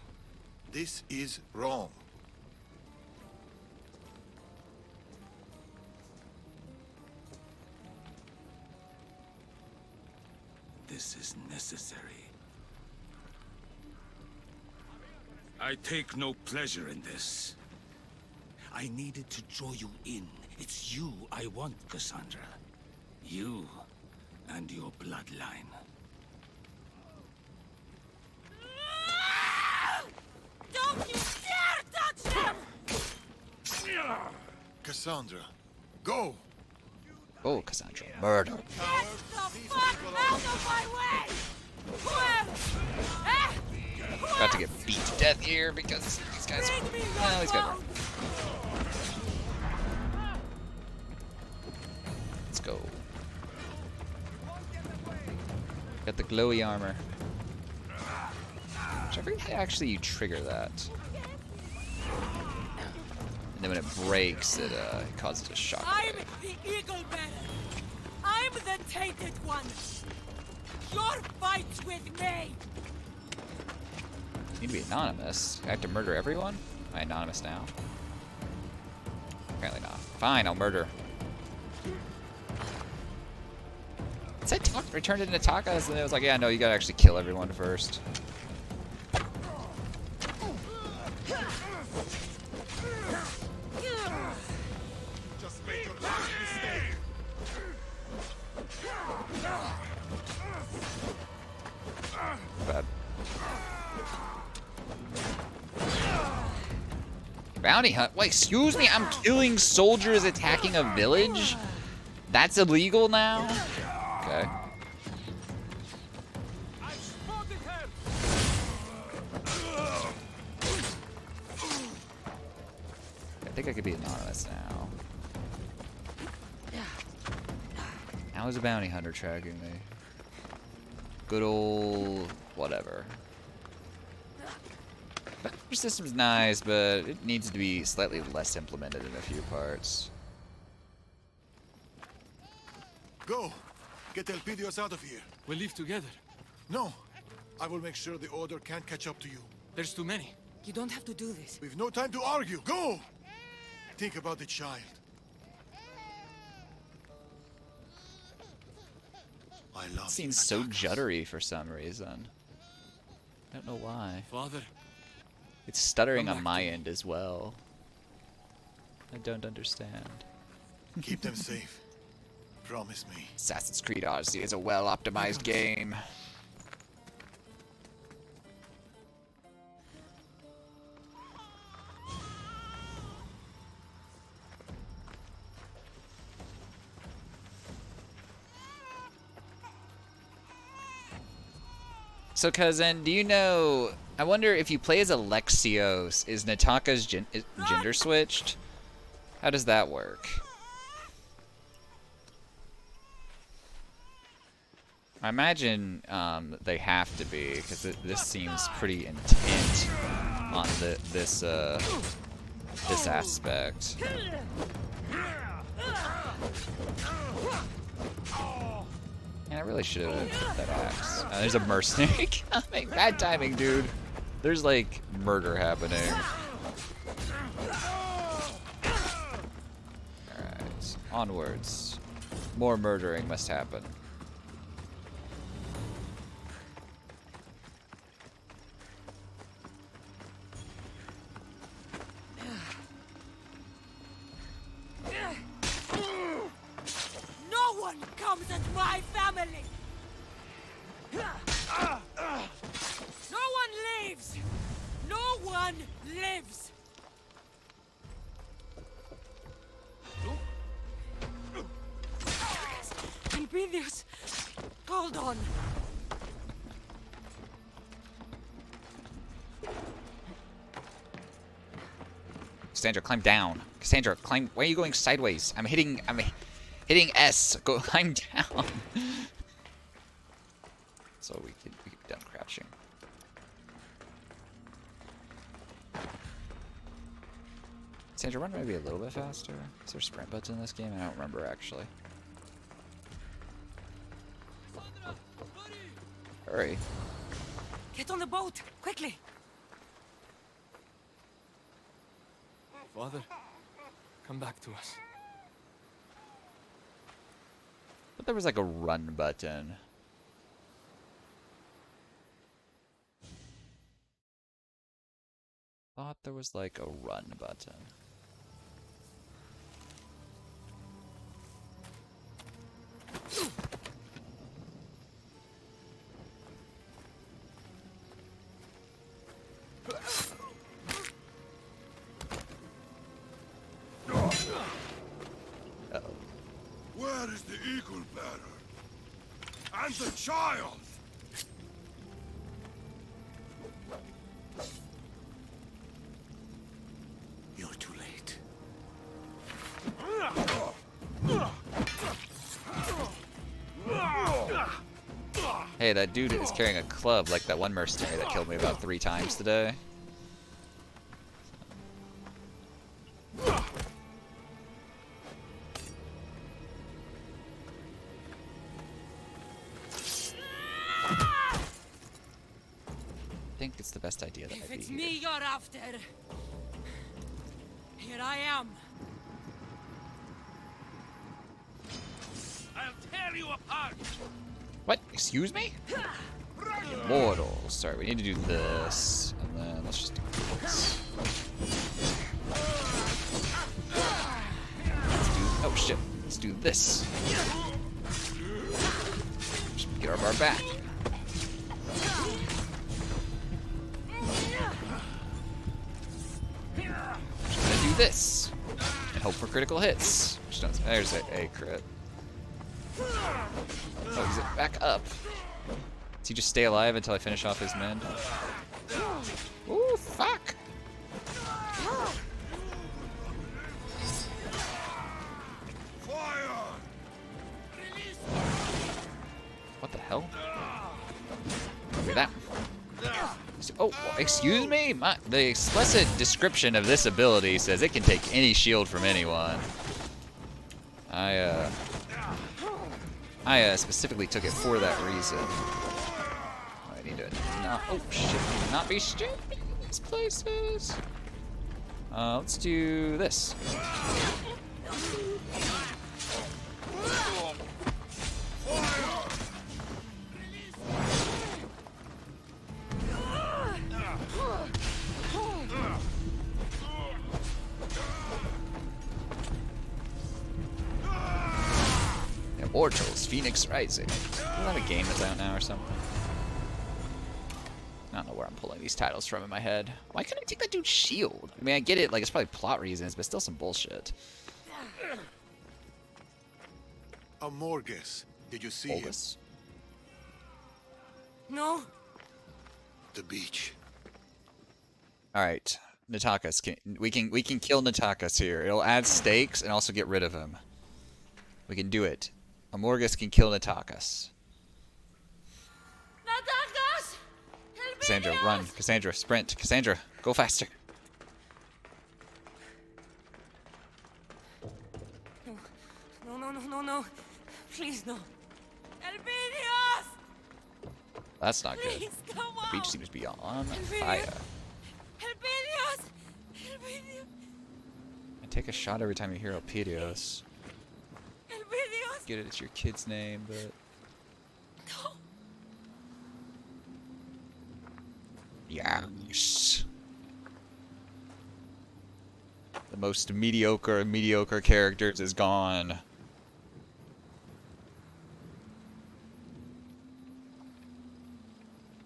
This is wrong. This is necessary. I take no pleasure in this. I needed to draw you in. It's you I want, Cassandra. You and your bloodline. Don't you dare touch him! Cassandra, go! Oh, Cassandra, murder. Get the fuck out of my way! About to get beat to death here because these guys are... Well, he's got Let's go. Got the glowy armor. Which I forget how actually you trigger that. And then when it breaks, it causes a shock. I'm the Eagle Bearer. I'm the tainted one. Your fight's with me. You need to be anonymous. I have to murder everyone? Am I anonymous now? Apparently not. Fine, I'll murder. It said returned it into Takas, and it was like, yeah, no, you gotta actually kill everyone first. Just make your last mistake. Bad. Bounty hunt? Wait, excuse me, I'm killing soldiers attacking a village? That's illegal now? Okay. I think I could be anonymous now. How is a bounty hunter tracking me? Good old whatever. The system's nice, but it needs to be slightly less implemented in a few parts. Go! Get Elpidios out of here. We'll leave together. No. I will make sure the Order can't catch up to you. There's too many. You don't have to do this. We've no time to argue. Go! Think about the child. I love Seems so juddery for some reason. I don't know why. Father. It's stuttering on my end as well. I don't understand. Keep them safe. Promise me. Assassin's Creed Odyssey is a well-optimized game. So, cousin, do you know... I wonder if you play as Alexios, is Nataka's gender switched? How does that work? I imagine they have to be, because this seems pretty intent on this aspect. Yeah, I really should have put that axe. There's a mercenary coming. Bad timing, dude. There's like murder happening. Alright, onwards. More murdering must happen. No one comes at my family! No one leaves! No one lives! Elpidios, hold on. Cassandra, climb down. Cassandra, climb. Why are you going sideways? I'm hitting hitting S. Go climb down. So we can be done crouching. Cassandra, run maybe a little bit faster. Is there a sprint button in this game? I don't remember actually. Hurry. Get on the boat, quickly! Father, come back to us. But there was like a run button. Thought there was like a run button. Where is the eagle bearer? And the child? You're too late. Hey, that dude is carrying a club like that one mercenary that killed me about 3 times today. I think it's the best idea that If I be it's here. me you're after, here I am. I'll tear you apart! What? Excuse me? Immortals. Sorry, we need to do this. And then let's just do this. Oh shit. Let's do this. Just get our bar back. Just gonna do this. And hope for critical hits. Just don't, there's a crit. Oh, he's back up. Does he just stay alive until I finish off his men? Ooh, fuck! What the hell? Look at that. Oh, excuse me? The explicit description of this ability says it can take any shield from anyone. I specifically took it for that reason. I need to not. Oh shit! Not be stupid in these places. Let's do this. Immortals, Phoenix Rising. Is that a game that's out now or something? I don't know where I'm pulling these titles from in my head. Why couldn't I take that dude's shield? I mean, I get it, like, it's probably plot reasons, but still some bullshit. Amorges, did you see him? No. The beach. Alright. Natakas, we can kill Natakas here. It'll add stakes and also get rid of him. We can do it. Amorges can kill Natakas. Natakas! Cassandra, run. Cassandra, sprint. Cassandra, go faster. No. Please, no. Elpidios! That's not good. Please, come The on. beach seems to be on fire. Elpidios! I take a shot every time you hear Elpidios. Elpidios! Get it, it's your kid's name, but... No. Yes. The most mediocre of mediocre characters is gone.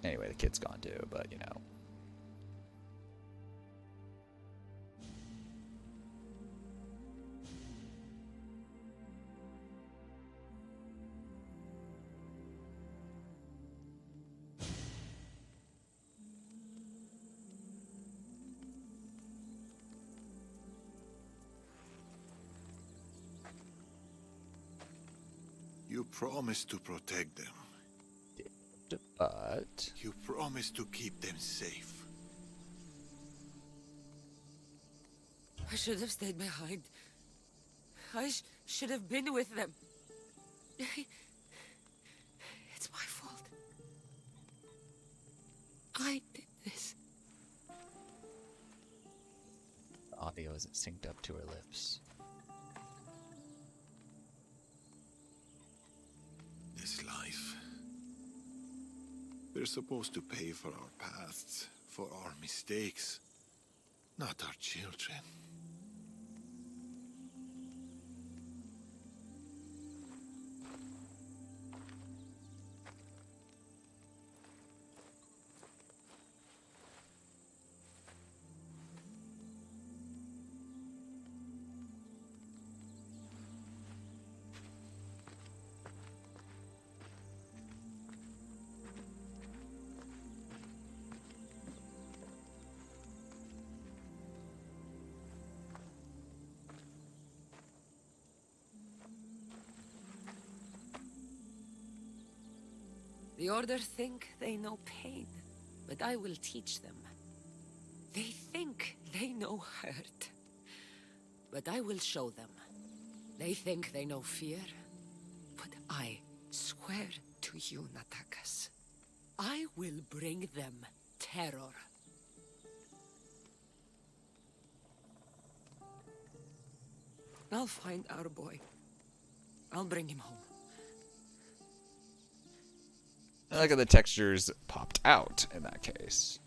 Anyway, the kid's gone too, but you know. You promised to protect them. But... You promised to keep them safe. I should have stayed behind. I should have been with them. It's my fault. I did this. The audio isn't synced up to her lips. This life. We're supposed to pay for our pasts, for our mistakes, not our children. The Order think they know pain, but I will teach them. They think they know hurt, but I will show them. They think they know fear, but I swear to you, Natakas, I will bring them terror. I'll find our boy. I'll bring him home. I like how the textures popped out in that case.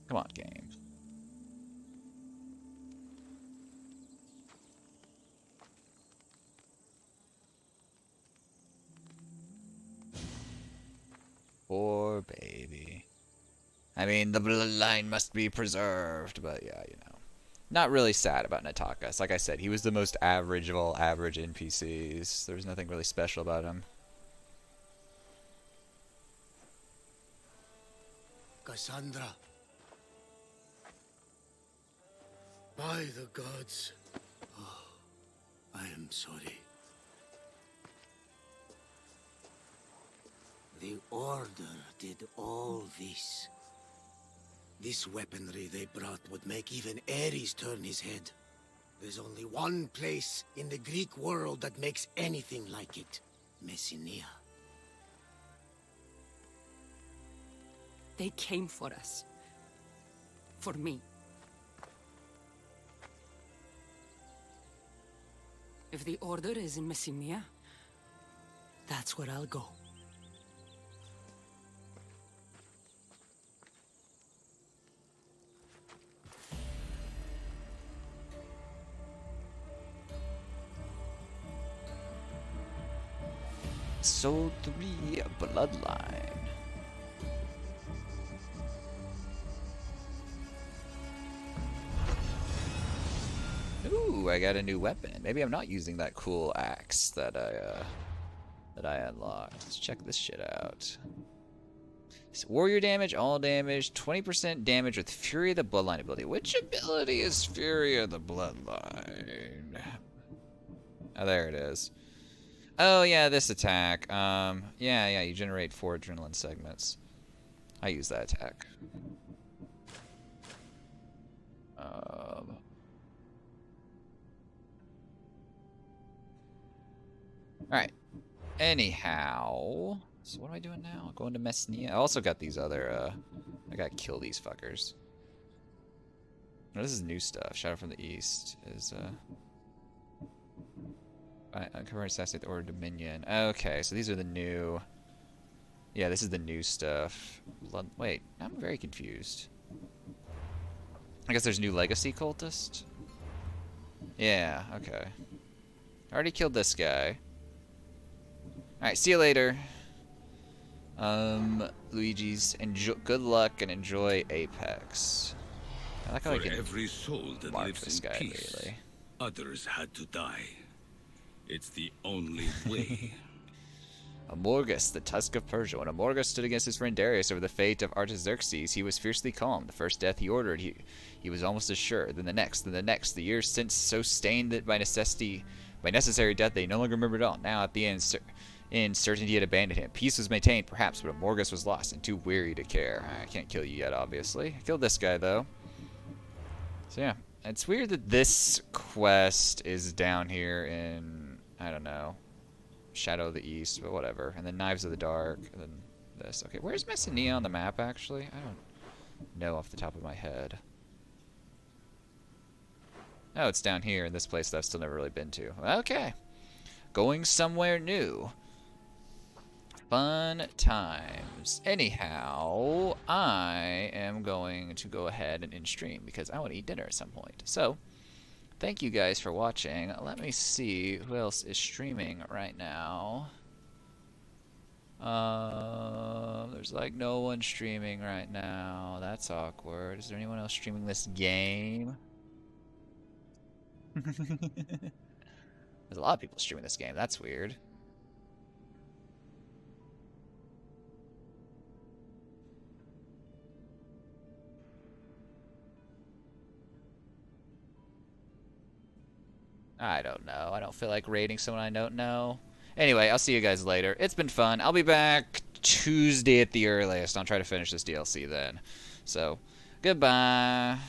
Come on, game. Poor baby. I mean, the bloodline must be preserved, but yeah, you know. Not really sad about Natakas. Like I said, he was the most average of all average NPCs. There's nothing really special about him. Cassandra. By the gods. Oh, I am sorry. The Order did all this. This weaponry they brought would make even Ares turn his head. There's only one place in the Greek world that makes anything like it. Messinia. They came for us. For me. If the Order is in Messinia, that's where I'll go. Soul 3 Bloodline. Ooh, I got a new weapon. Maybe I'm not using that cool axe that I unlocked. Let's check this shit out. It's warrior damage, all damage, 20% damage with Fury of the Bloodline ability. Which ability is Fury of the Bloodline? Oh, there it is. Oh yeah, this attack. Yeah, you generate 4 adrenaline segments. I use that attack. Alright. Anyhow. So what am I doing now? Going to Messnia. I also got these other, I gotta kill these fuckers. Oh, this is new stuff. Shadow from the East is, uncover and assassinate the Order of Dominion. Okay, so these are the new... Yeah, this is the new stuff. Wait, I'm very confused. I guess there's new Legacy Cultist? Yeah, okay. I already killed this guy. Alright, see you later. Luigi's, good luck and enjoy Apex. I like how I For can every soul that mark lives this in guy peace, immediately. others had to die. It's the only way. Amorgus, the Tusk of Persia. When Amorgus stood against his friend Darius over the fate of Artaxerxes, he was fiercely calm. The first death he ordered, he was almost as sure. Then the next, the years since so stained that by necessary death they no longer remembered all. Now at the end, certainty had abandoned him. Peace was maintained, perhaps, but Amorgus was lost and too weary to care. I can't kill you yet, obviously. I killed this guy, though. So yeah, it's weird that this quest is down here in, I don't know, Shadow of the East, but whatever. And then Knives of the Dark, and then this. Okay, where's Messenia on the map, actually? I don't know off the top of my head. Oh, it's down here in this place that I've still never really been to. Okay. Going somewhere new. Fun times. Anyhow, I am going to go ahead and end stream because I want to eat dinner at some point. So, thank you guys for watching. Let me see who else is streaming right now. There's like no one streaming right now. That's awkward. Is there anyone else streaming this game? There's a lot of people streaming this game. That's weird. I don't know. I don't feel like raiding someone I don't know. Anyway, I'll see you guys later. It's been fun. I'll be back Tuesday at the earliest. I'll try to finish this DLC then. So, goodbye.